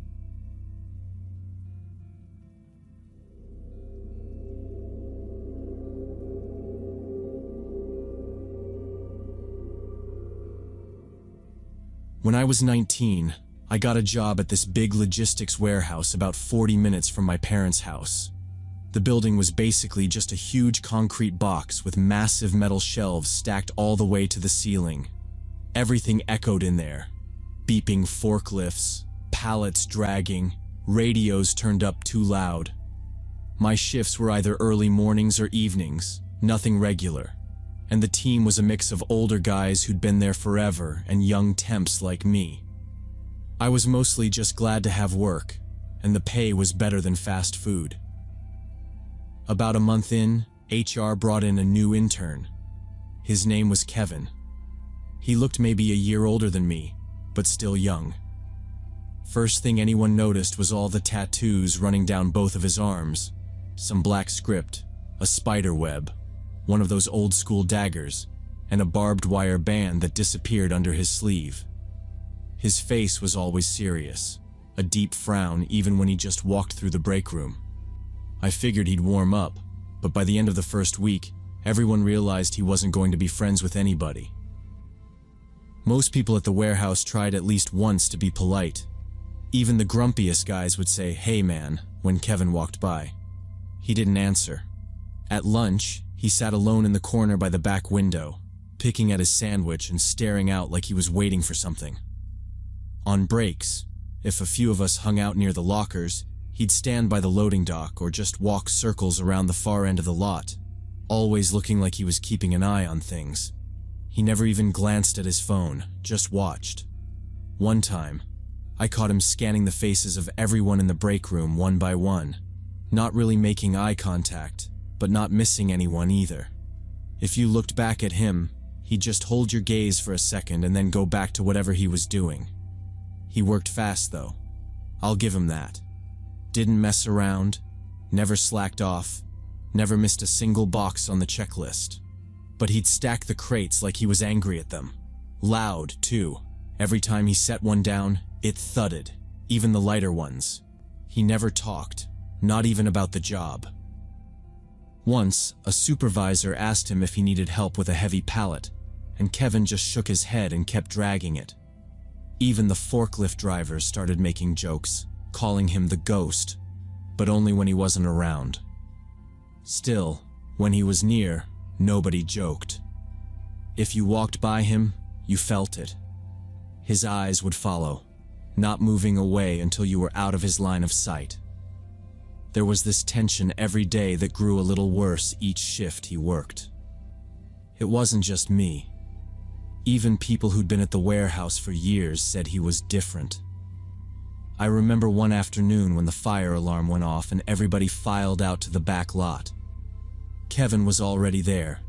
When I was 19, I got a job at this big logistics warehouse about 40 minutes from my parents' house. The building was basically just a huge concrete box with massive metal shelves stacked all the way to the ceiling. Everything echoed in there. Beeping forklifts, pallets dragging, radios turned up too loud. My shifts were either early mornings or evenings, nothing regular. And the team was a mix of older guys who'd been there forever and young temps like me. I was mostly just glad to have work, and the pay was better than fast food. About a month in, HR brought in a new intern. His name was Kevin. He looked maybe a year older than me, but still young. First thing anyone noticed was all the tattoos running down both of his arms, some black script, a spider web, one of those old-school daggers, and a barbed wire band that disappeared under his sleeve. His face was always serious, a deep frown even when he just walked through the break room. I figured he'd warm up, but by the end of the first week, everyone realized he wasn't going to be friends with anybody. Most people at the warehouse tried at least once to be polite. Even the grumpiest guys would say, "Hey man," when Kevin walked by. He didn't answer. At lunch, he sat alone in the corner by the back window, picking at his sandwich and staring out like he was waiting for something. On breaks, if a few of us hung out near the lockers, he'd stand by the loading dock or just walk circles around the far end of the lot, always looking like he was keeping an eye on things. He never even glanced at his phone, just watched. One time, I caught him scanning the faces of everyone in the break room one by one, not really making eye contact, but not missing anyone either. If you looked back at him, he'd just hold your gaze for a second and then go back to whatever he was doing. He worked fast though. I'll give him that. Didn't mess around, never slacked off, never missed a single box on the checklist. But he'd stack the crates like he was angry at them. Loud, too. Every time he set one down, it thudded, even the lighter ones. He never talked, not even about the job. Once, a supervisor asked him if he needed help with a heavy pallet, and Kevin just shook his head and kept dragging it. Even the forklift drivers started making jokes, calling him the ghost, but only when he wasn't around. Still, when he was near, nobody joked. If you walked by him, you felt it. His eyes would follow, not moving away until you were out of his line of sight. There was this tension every day that grew a little worse each shift he worked. It wasn't just me. Even people who'd been at the warehouse for years said he was different. I remember one afternoon when the fire alarm went off and everybody filed out to the back lot. Kevin was already there,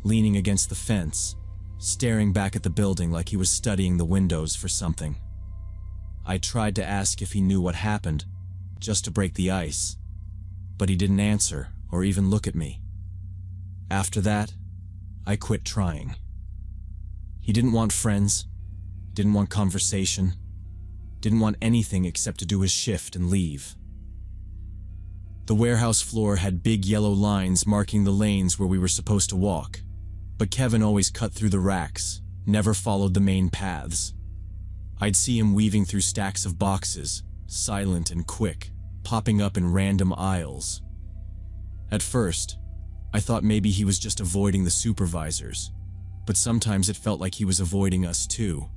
leaning against the fence, staring back at the building like he was studying the windows for something. I tried to ask if he knew what happened, just to break the ice, but he didn't answer or even look at me. After that, I quit trying. He didn't want friends, didn't want conversation, didn't want anything except to do his shift and leave. The warehouse floor had big yellow lines marking the lanes where we were supposed to walk, but Kevin always cut through the racks, never followed the main paths. I'd see him weaving through stacks of boxes, silent and quick, popping up in random aisles. At first, I thought maybe he was just avoiding the supervisors, but sometimes it felt like he was avoiding us too,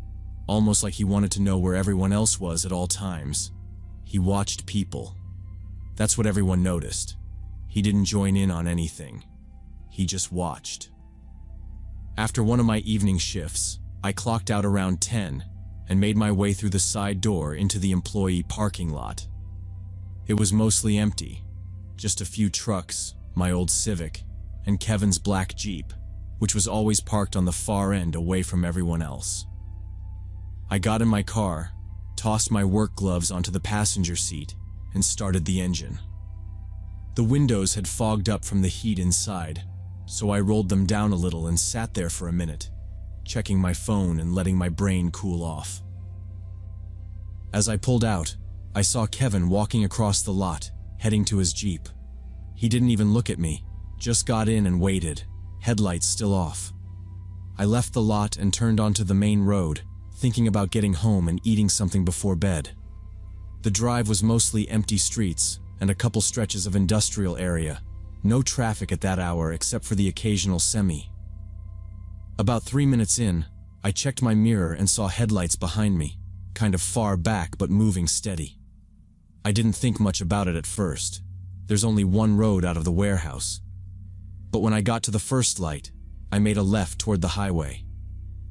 almost like he wanted to know where everyone else was at all times. He watched people. That's what everyone noticed. He didn't join in on anything. He just watched. After one of my evening shifts, I clocked out around 10 and made my way through the side door into the employee parking lot. It was mostly empty, just a few trucks, my old Civic, and Kevin's black Jeep, which was always parked on the far end away from everyone else. I got in my car, tossed my work gloves onto the passenger seat, and started the engine. The windows had fogged up from the heat inside, so I rolled them down a little and sat there for a minute, checking my phone and letting my brain cool off. As I pulled out, I saw Kevin walking across the lot, heading to his Jeep. He didn't even look at me, just got in and waited, headlights still off. I left the lot and turned onto the main road, thinking about getting home and eating something before bed. The drive was mostly empty streets and a couple stretches of industrial area. No traffic at that hour except for the occasional semi. About 3 minutes in, I checked my mirror and saw headlights behind me, kind of far back but moving steady. I didn't think much about it at first. There's only one road out of the warehouse. But when I got to the first light, I made a left toward the highway.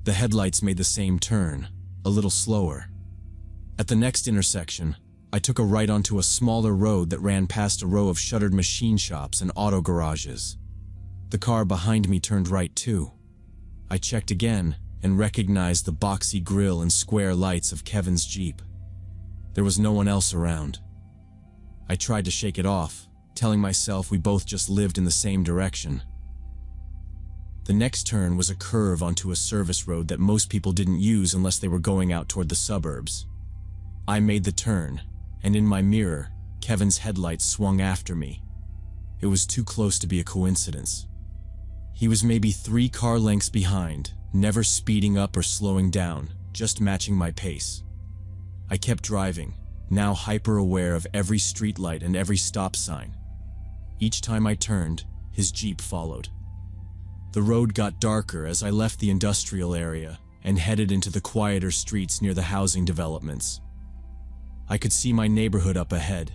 The headlights made the same turn, a little slower. At the next intersection, I took a right onto a smaller road that ran past a row of shuttered machine shops and auto garages. The car behind me turned right too. I checked again and recognized the boxy grille and square lights of Kevin's Jeep. There was no one else around. I tried to shake it off, telling myself we both just lived in the same direction. The next turn was a curve onto a service road that most people didn't use unless they were going out toward the suburbs. I made the turn, and in my mirror, Kevin's headlights swung after me. It was too close to be a coincidence. He was maybe 3 car lengths behind, never speeding up or slowing down, just matching my pace. I kept driving, now hyper-aware of every streetlight and every stop sign. Each time I turned, his Jeep followed. The road got darker as I left the industrial area and headed into the quieter streets near the housing developments. I could see my neighborhood up ahead,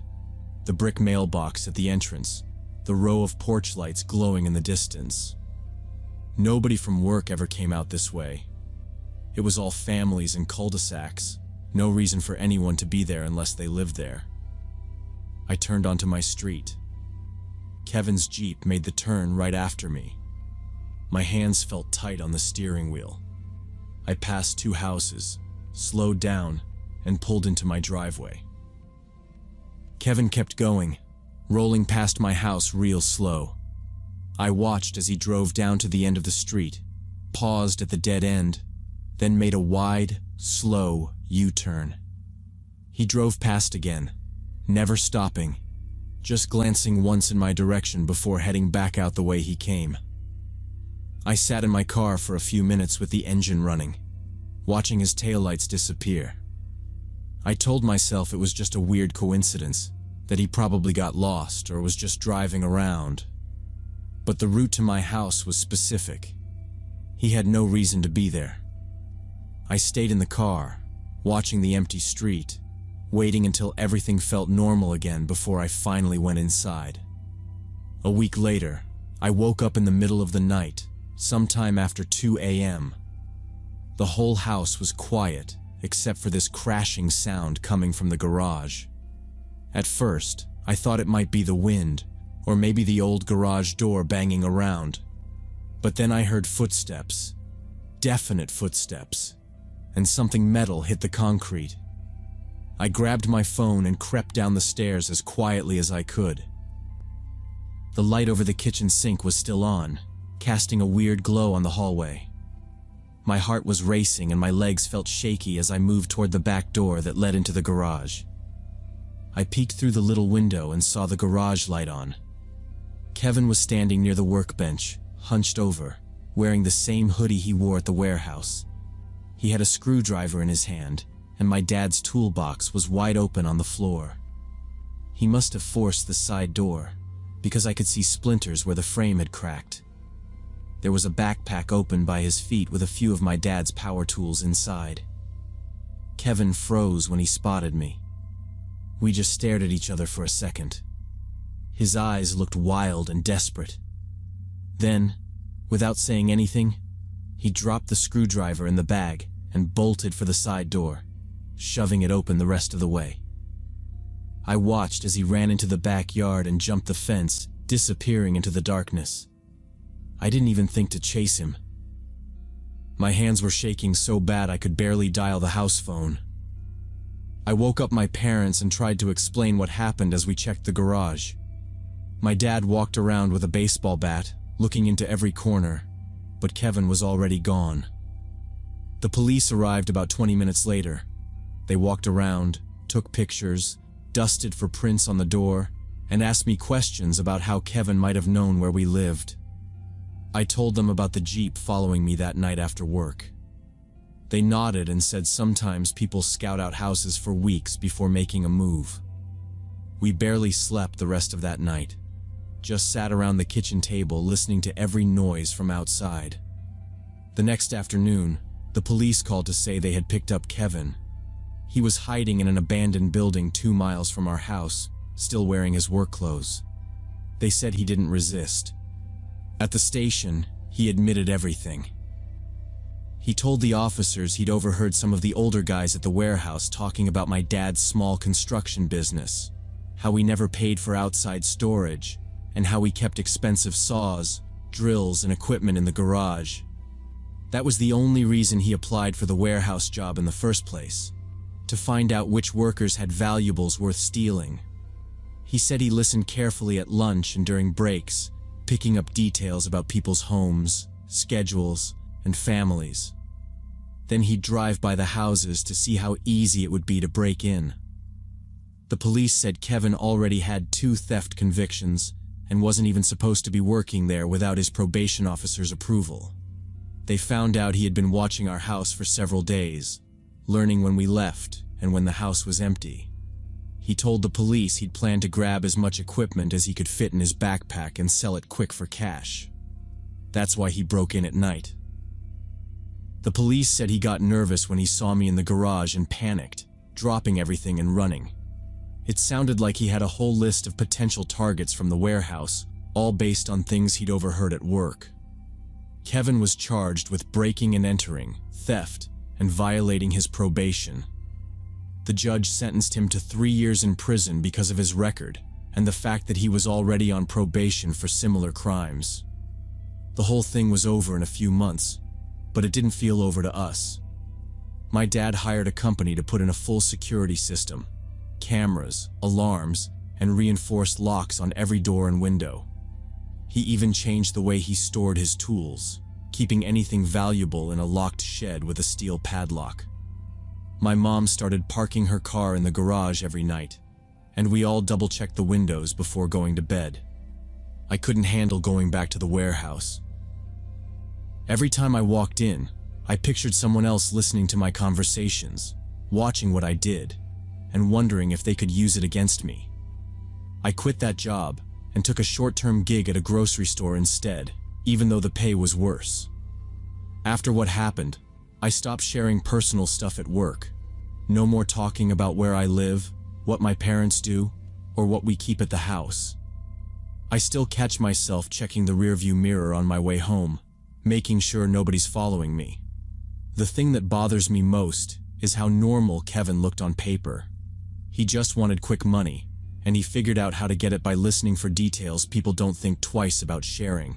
the brick mailbox at the entrance, the row of porch lights glowing in the distance. Nobody from work ever came out this way. It was all families and cul-de-sacs, No reason for anyone to be there unless they lived there. I turned onto my street. Kevin's Jeep made the turn right after me. My hands felt tight on the steering wheel. I passed 2 houses, slowed down, and pulled into my driveway. Kevin kept going, rolling past my house real slow. I watched as he drove down to the end of the street, paused at the dead end, then made a wide, slow U-turn. He drove past again, never stopping, just glancing once in my direction before heading back out the way he came. I sat in my car for a few minutes with the engine running, watching his taillights disappear. I told myself it was just a weird coincidence, that he probably got lost or was just driving around. But the route to my house was specific. He had no reason to be there. I stayed in the car, watching the empty street, waiting until everything felt normal again before I finally went inside. A week later, I woke up in the middle of the night, sometime after 2 a.m. The whole house was quiet, except for this crashing sound coming from the garage. At first, I thought it might be the wind, or maybe the old garage door banging around. But then I heard footsteps, definite footsteps, and something metal hit the concrete. I grabbed my phone and crept down the stairs as quietly as I could. The light over the kitchen sink was still on, casting a weird glow on the hallway. My heart was racing and my legs felt shaky as I moved toward the back door that led into the garage. I peeked through the little window and saw the garage light on. Kevin was standing near the workbench, hunched over, wearing the same hoodie he wore at the warehouse. He had a screwdriver in his hand, and my dad's toolbox was wide open on the floor. He must have forced the side door, because I could see splinters where the frame had cracked. There was a backpack open by his feet with a few of my dad's power tools inside. Kevin froze when he spotted me. We just stared at each other for a second. His eyes looked wild and desperate. Then, without saying anything, he dropped the screwdriver in the bag and bolted for the side door, shoving it open the rest of the way. I watched as he ran into the backyard and jumped the fence, disappearing into the darkness. I didn't even think to chase him. My hands were shaking so bad I could barely dial the house phone. I woke up my parents and tried to explain what happened as we checked the garage. My dad walked around with a baseball bat, looking into every corner, but Kevin was already gone. The police arrived about 20 minutes later. They walked around, took pictures, dusted for prints on the door, and asked me questions about how Kevin might have known where we lived. I told them about the Jeep following me that night after work. They nodded and said sometimes people scout out houses for weeks before making a move. We barely slept the rest of that night, just sat around the kitchen table listening to every noise from outside. The next afternoon, the police called to say they had picked up Kevin. He was hiding in an abandoned building 2 miles from our house, still wearing his work clothes. They said he didn't resist. At the station, he admitted everything. He told the officers he'd overheard some of the older guys at the warehouse talking about my dad's small construction business, how he never paid for outside storage, and how he kept expensive saws, drills, and equipment in the garage. That was the only reason he applied for the warehouse job in the first place, to find out which workers had valuables worth stealing. He said he listened carefully at lunch and during breaks, picking up details about people's homes, schedules, and families. Then he'd drive by the houses to see how easy it would be to break in. The police said Kevin already had 2 theft convictions and wasn't even supposed to be working there without his probation officer's approval. They found out he had been watching our house for several days, learning when we left and when the house was empty. He told the police he'd planned to grab as much equipment as he could fit in his backpack and sell it quick for cash. That's why he broke in at night. The police said he got nervous when he saw me in the garage and panicked, dropping everything and running. It sounded like he had a whole list of potential targets from the warehouse, all based on things he'd overheard at work. Kevin was charged with breaking and entering, theft, and violating his probation. The judge sentenced him to 3 years in prison because of his record and the fact that he was already on probation for similar crimes. The whole thing was over in a few months, but it didn't feel over to us. My dad hired a company to put in a full security system, cameras, alarms, and reinforced locks on every door and window. He even changed the way he stored his tools, keeping anything valuable in a locked shed with a steel padlock. My mom started parking her car in the garage every night, and we all double-checked the windows before going to bed. I couldn't handle going back to the warehouse. Every time I walked in, I pictured someone else listening to my conversations, watching what I did, and wondering if they could use it against me. I quit that job and took a short-term gig at a grocery store instead, even though the pay was worse. After what happened, I stopped sharing personal stuff at work. No more talking about where I live, what my parents do, or what we keep at the house. I still catch myself checking the rearview mirror on my way home, making sure nobody's following me. The thing that bothers me most is how normal Kevin looked on paper. He just wanted quick money, and he figured out how to get it by listening for details people don't think twice about sharing.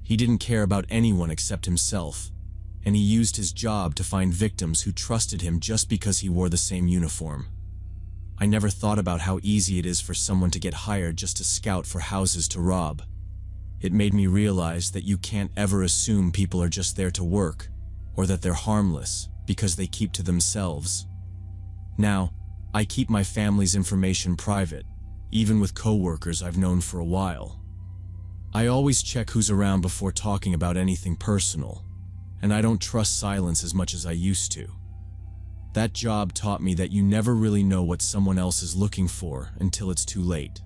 He didn't care about anyone except himself, and he used his job to find victims who trusted him just because he wore the same uniform. I never thought about how easy it is for someone to get hired just to scout for houses to rob. It made me realize that you can't ever assume people are just there to work, or that they're harmless because they keep to themselves. Now, I keep my family's information private, even with coworkers I've known for a while. I always check who's around before talking about anything personal, and I don't trust silence as much as I used to. That job taught me that you never really know what someone else is looking for until it's too late.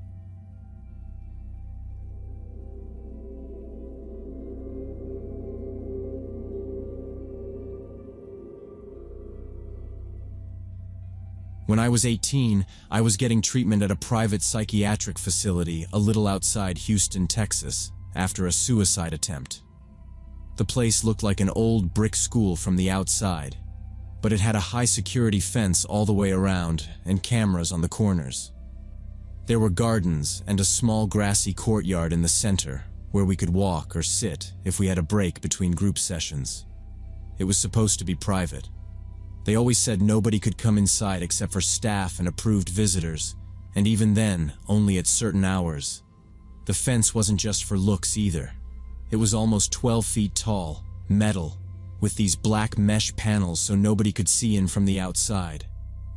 When I was 18, I was getting treatment at a private psychiatric facility a little outside Houston, Texas, after a suicide attempt. The place looked like an old brick school from the outside, but it had a high-security fence all the way around and cameras on the corners. There were gardens and a small grassy courtyard in the center where we could walk or sit if we had a break between group sessions. It was supposed to be private. They always said nobody could come inside except for staff and approved visitors, and even then, only at certain hours. The fence wasn't just for looks either. It was almost 12 feet tall, metal, with these black mesh panels so nobody could see in from the outside,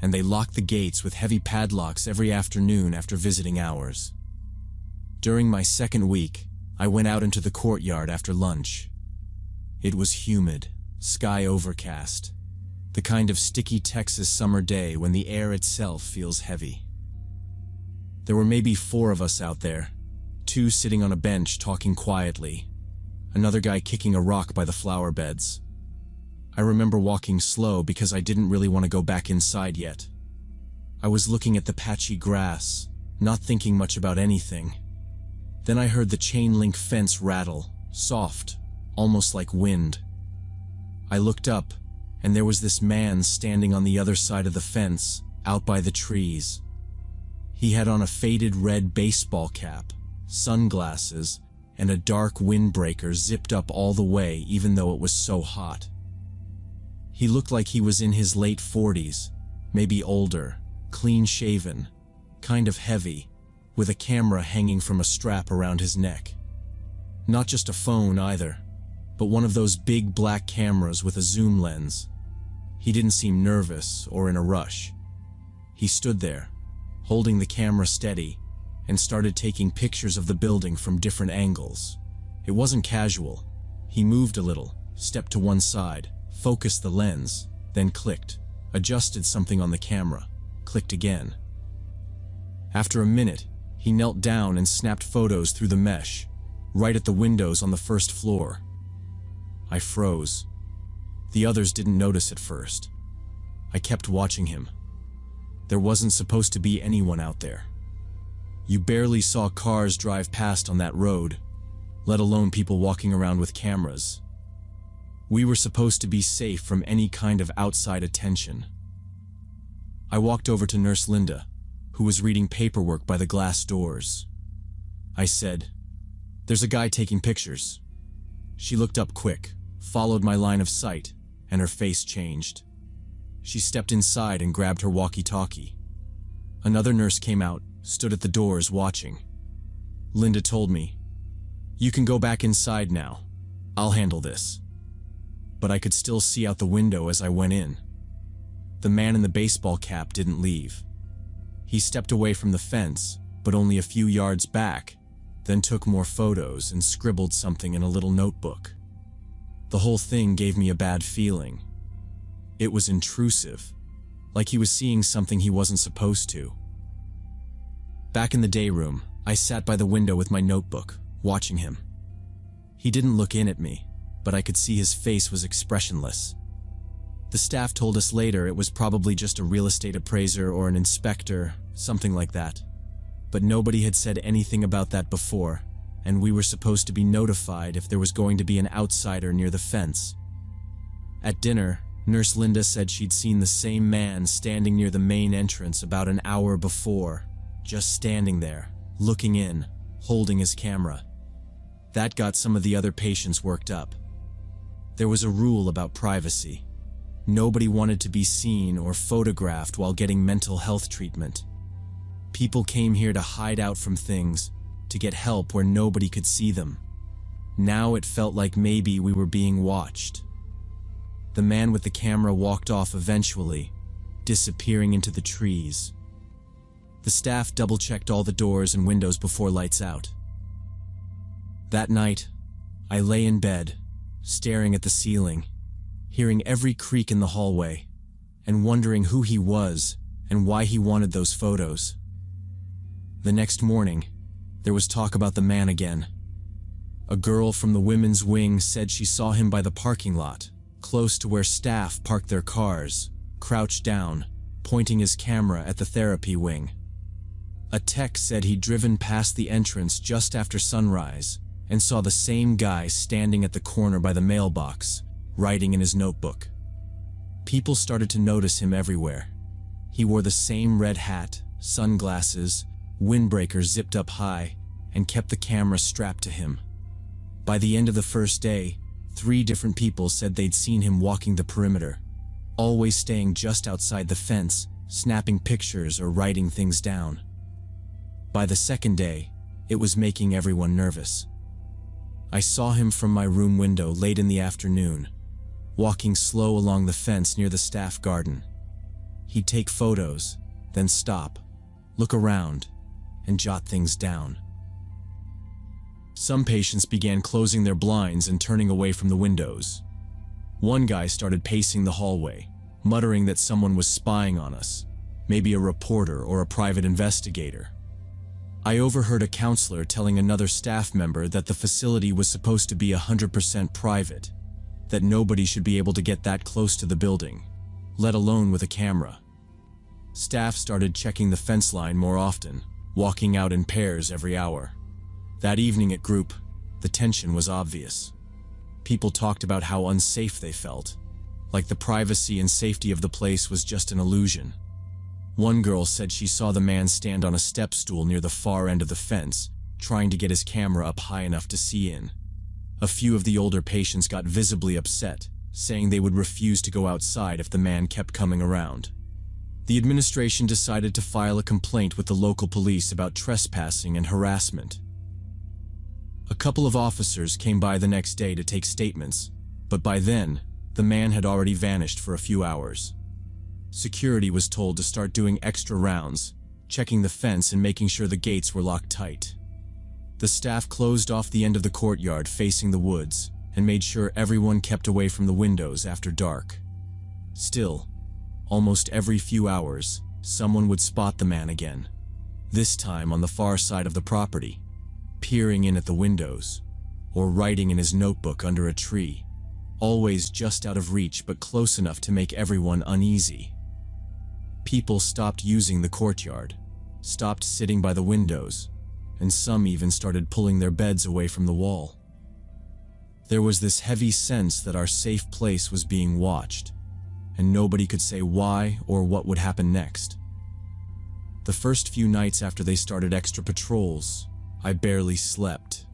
and they locked the gates with heavy padlocks every afternoon after visiting hours. During my second week, I went out into the courtyard after lunch. It was humid, sky overcast, the kind of sticky Texas summer day when the air itself feels heavy. There were maybe 4 of us out there, 2 sitting on a bench talking quietly, another guy kicking a rock by the flower beds. I remember walking slow because I didn't really want to go back inside yet. I was looking at the patchy grass, not thinking much about anything. Then I heard the chain-link fence rattle, soft, almost like wind. I looked up, and there was this man standing on the other side of the fence, out by the trees. He had on a faded red baseball cap, sunglasses, and a dark windbreaker zipped up all the way even though it was so hot. He looked like he was in his late 40s, maybe older, clean-shaven, kind of heavy, with a camera hanging from a strap around his neck. Not just a phone either, but one of those big black cameras with a zoom lens. He didn't seem nervous or in a rush. He stood there, holding the camera steady, and started taking pictures of the building from different angles. It wasn't casual. He moved a little, stepped to one side, focused the lens, then clicked, adjusted something on the camera, clicked again. After a minute, he knelt down and snapped photos through the mesh, right at the windows on the first floor. I froze. The others didn't notice at first. I kept watching him. There wasn't supposed to be anyone out there. You barely saw cars drive past on that road, let alone people walking around with cameras. We were supposed to be safe from any kind of outside attention. I walked over to Nurse Linda, who was reading paperwork by the glass doors. I said, "There's a guy taking pictures." She looked up quick, followed my line of sight, and her face changed. She stepped inside and grabbed her walkie-talkie. Another nurse came out, stood at the doors watching. Linda told me, "You can go back inside now. I'll handle this." But I could still see out the window as I went in. The man in the baseball cap didn't leave. He stepped away from the fence, but only a few yards back, then took more photos and scribbled something in a little notebook. The whole thing gave me a bad feeling. It was intrusive, like he was seeing something he wasn't supposed to. Back in the day room, I sat by the window with my notebook, watching him. He didn't look in at me, but I could see his face was expressionless. The staff told us later it was probably just a real estate appraiser or an inspector, something like that. But nobody had said anything about that before, and we were supposed to be notified if there was going to be an outsider near the fence. At dinner, Nurse Linda said she'd seen the same man standing near the main entrance about an hour before, just standing there, looking in, holding his camera. That got some of the other patients worked up. There was a rule about privacy. Nobody wanted to be seen or photographed while getting mental health treatment. People came here to hide out from things, to get help where nobody could see them. Now it felt like maybe we were being watched. The man with the camera walked off eventually, disappearing into the trees. The staff double-checked all the doors and windows before lights out. That night, I lay in bed, staring at the ceiling, hearing every creak in the hallway, and wondering who he was and why he wanted those photos. The next morning, there was talk about the man again. A girl from the women's wing said she saw him by the parking lot, close to where staff parked their cars, crouched down, pointing his camera at the therapy wing. A tech said he'd driven past the entrance just after sunrise and saw the same guy standing at the corner by the mailbox, writing in his notebook. People started to notice him everywhere. He wore the same red hat, sunglasses, windbreaker zipped up high, and kept the camera strapped to him. By the end of the first day, 3 different people said they'd seen him walking the perimeter, always staying just outside the fence, snapping pictures or writing things down. By the second day, it was making everyone nervous. I saw him from my room window late in the afternoon, walking slow along the fence near the staff garden. He'd take photos, then stop, look around, and jot things down. Some patients began closing their blinds and turning away from the windows. One guy started pacing the hallway, muttering that someone was spying on us, maybe a reporter or a private investigator. I overheard a counselor telling another staff member that the facility was supposed to be 100% private, that nobody should be able to get that close to the building, let alone with a camera. Staff started checking the fence line more often, walking out in pairs every hour. That evening at group, the tension was obvious. People talked about how unsafe they felt, like the privacy and safety of the place was just an illusion. One girl said she saw the man stand on a step stool near the far end of the fence, trying to get his camera up high enough to see in. A few of the older patients got visibly upset, saying they would refuse to go outside if the man kept coming around. The administration decided to file a complaint with the local police about trespassing and harassment. A couple of officers came by the next day to take statements, but by then, the man had already vanished for a few hours. Security was told to start doing extra rounds, checking the fence and making sure the gates were locked tight. The staff closed off the end of the courtyard facing the woods and made sure everyone kept away from the windows after dark. Still, almost every few hours, someone would spot the man again, this time on the far side of the property, peering in at the windows, or writing in his notebook under a tree, always just out of reach but close enough to make everyone uneasy. People stopped using the courtyard, stopped sitting by the windows, and some even started pulling their beds away from the wall. There was this heavy sense that our safe place was being watched, and nobody could say why or what would happen next. The first few nights after they started extra patrols, I barely slept.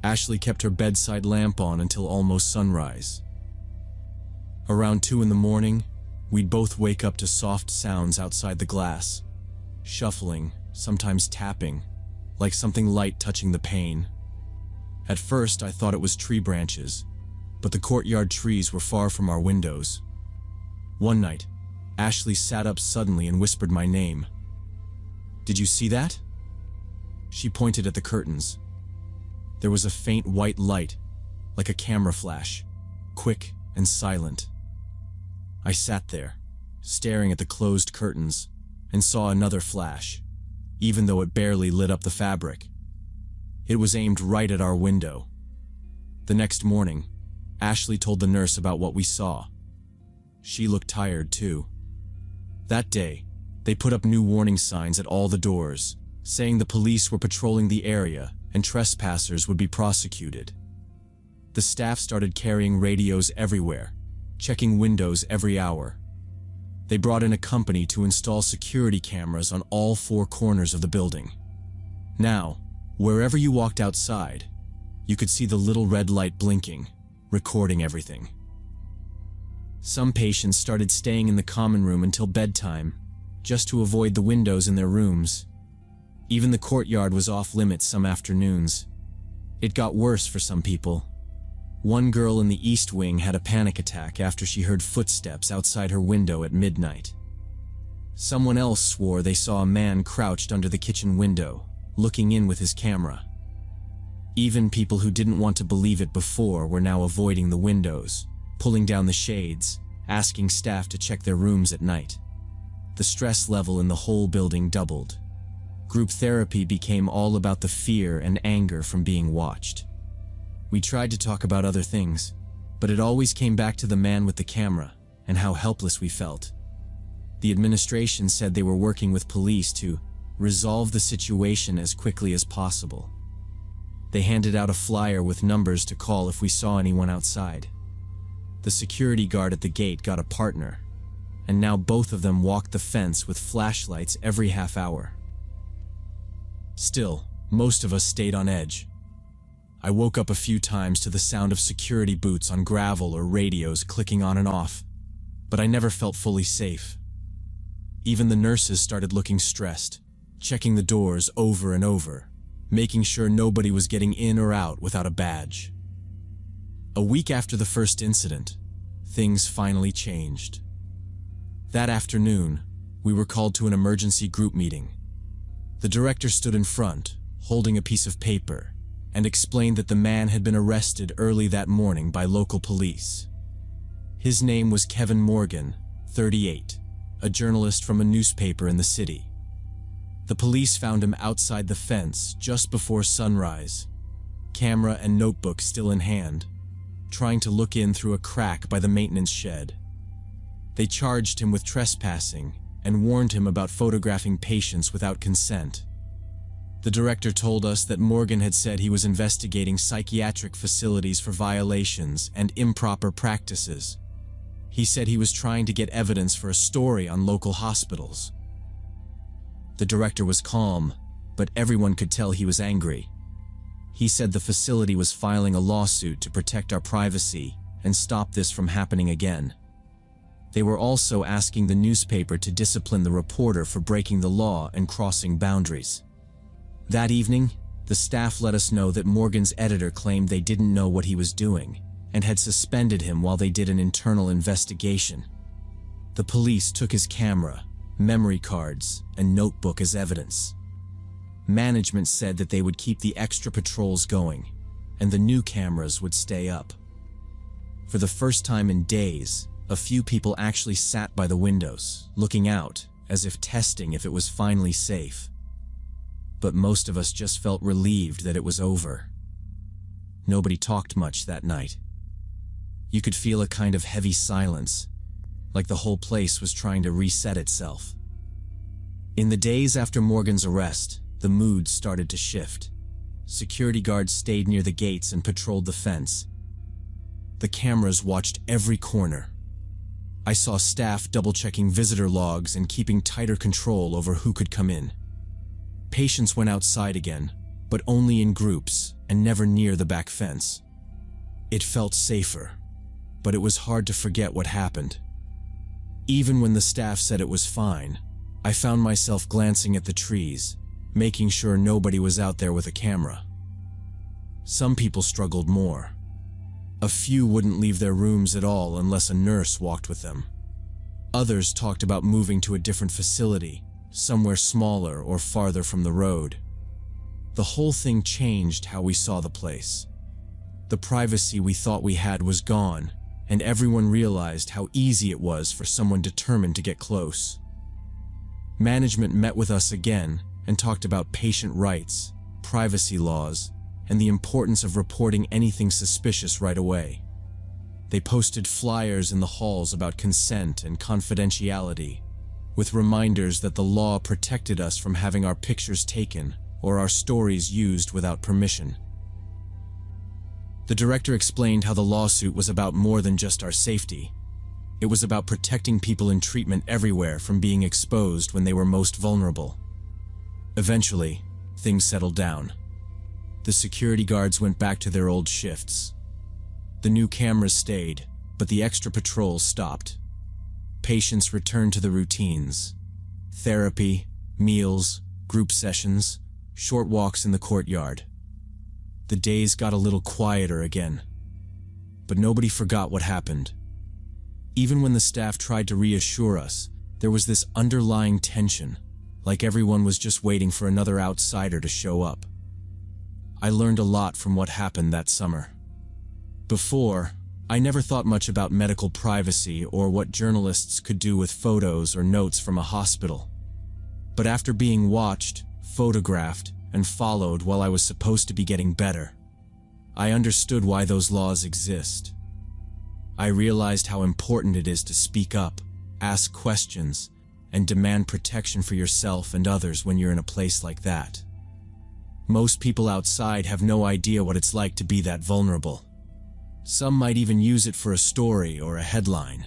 Ashley kept her bedside lamp on until almost sunrise. Around 2 in the morning, we'd both wake up to soft sounds outside the glass, shuffling, sometimes tapping, like something light touching the pane. At first, I thought it was tree branches, but the courtyard trees were far from our windows. One night, Ashley sat up suddenly and whispered my name. "Did you see that?" She pointed at the curtains. There was a faint white light, like a camera flash, quick and silent. I sat there, staring at the closed curtains, and saw another flash, even though it barely lit up the fabric. It was aimed right at our window. The next morning, Ashley told the nurse about what we saw. She looked tired too. That day, they put up new warning signs at all the doors, saying the police were patrolling the area and trespassers would be prosecuted. The staff started carrying radios everywhere, checking windows every hour. They brought in a company to install security cameras on all 4 corners of the building. Now, wherever you walked outside, you could see the little red light blinking, recording everything. Some patients started staying in the common room until bedtime, just to avoid the windows in their rooms. Even the courtyard was off limits some afternoons. It got worse for some people. One girl in the East Wing had a panic attack after she heard footsteps outside her window at midnight. Someone else swore they saw a man crouched under the kitchen window, looking in with his camera. Even people who didn't want to believe it before were now avoiding the windows, pulling down the shades, asking staff to check their rooms at night. The stress level in the whole building doubled. Group therapy became all about the fear and anger from being watched. We tried to talk about other things, but it always came back to the man with the camera and how helpless we felt. The administration said they were working with police to resolve the situation as quickly as possible. They handed out a flyer with numbers to call if we saw anyone outside. The security guard at the gate got a partner, and now both of them walked the fence with flashlights every half hour. Still, most of us stayed on edge. I woke up a few times to the sound of security boots on gravel or radios clicking on and off, but I never felt fully safe. Even the nurses started looking stressed, checking the doors over and over, making sure nobody was getting in or out without a badge. A week after the first incident, things finally changed. That afternoon, we were called to an emergency group meeting. The director stood in front, holding a piece of paper, and explained that the man had been arrested early that morning by local police. His name was Kevin Morgan, 38, a journalist from a newspaper in the city. The police found him outside the fence just before sunrise, camera and notebook still in hand, trying to look in through a crack by the maintenance shed. They charged him with trespassing and warned him about photographing patients without consent. The director told us that Morgan had said he was investigating psychiatric facilities for violations and improper practices. He said he was trying to get evidence for a story on local hospitals. The director was calm, but everyone could tell he was angry. He said the facility was filing a lawsuit to protect our privacy and stop this from happening again. They were also asking the newspaper to discipline the reporter for breaking the law and crossing boundaries. That evening, the staff let us know that Morgan's editor claimed they didn't know what he was doing and had suspended him while they did an internal investigation. The police took his camera, memory cards, and notebook as evidence. Management said that they would keep the extra patrols going, and the new cameras would stay up. For the first time in days, a few people actually sat by the windows, looking out, as if testing if it was finally safe. But most of us just felt relieved that it was over. Nobody talked much that night. You could feel a kind of heavy silence, like the whole place was trying to reset itself. In the days after Morgan's arrest, the mood started to shift. Security guards stayed near the gates and patrolled the fence. The cameras watched every corner. I saw staff double-checking visitor logs and keeping tighter control over who could come in. Patients went outside again, but only in groups and never near the back fence. It felt safer, but it was hard to forget what happened. Even when the staff said it was fine, I found myself glancing at the trees, making sure nobody was out there with a camera. Some people struggled more. A few wouldn't leave their rooms at all unless a nurse walked with them. Others talked about moving to a different facility, somewhere smaller or farther from the road. The whole thing changed how we saw the place. The privacy we thought we had was gone, and everyone realized how easy it was for someone determined to get close. Management met with us again and talked about patient rights, privacy laws, and the importance of reporting anything suspicious right away. They posted flyers in the halls about consent and confidentiality, with reminders that the law protected us from having our pictures taken or our stories used without permission. The director explained how the lawsuit was about more than just our safety. It was about protecting people in treatment everywhere from being exposed when they were most vulnerable. Eventually, things settled down. The security guards went back to their old shifts. The new cameras stayed, but the extra patrols stopped. Patients returned to the routines: therapy, meals, group sessions, short walks in the courtyard. The days got a little quieter again. But nobody forgot what happened. Even when the staff tried to reassure us, there was this underlying tension, like everyone was just waiting for another outsider to show up. I learned a lot from what happened that summer. Before, I never thought much about medical privacy or what journalists could do with photos or notes from a hospital. But after being watched, photographed, and followed while I was supposed to be getting better, I understood why those laws exist. I realized how important it is to speak up, ask questions, and demand protection for yourself and others when you're in a place like that. Most people outside have no idea what it's like to be that vulnerable. Some might even use it for a story or a headline.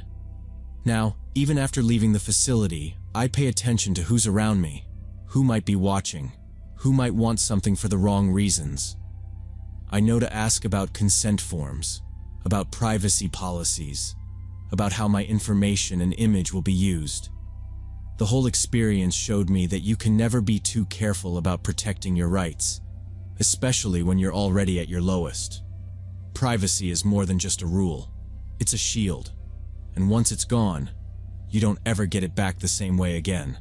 Now, even after leaving the facility, I pay attention to who's around me, who might be watching, who might want something for the wrong reasons. I know to ask about consent forms, about privacy policies, about how my information and image will be used. The whole experience showed me that you can never be too careful about protecting your rights, especially when you're already at your lowest. Privacy is more than just a rule. It's a shield, and once it's gone, you don't ever get it back the same way again.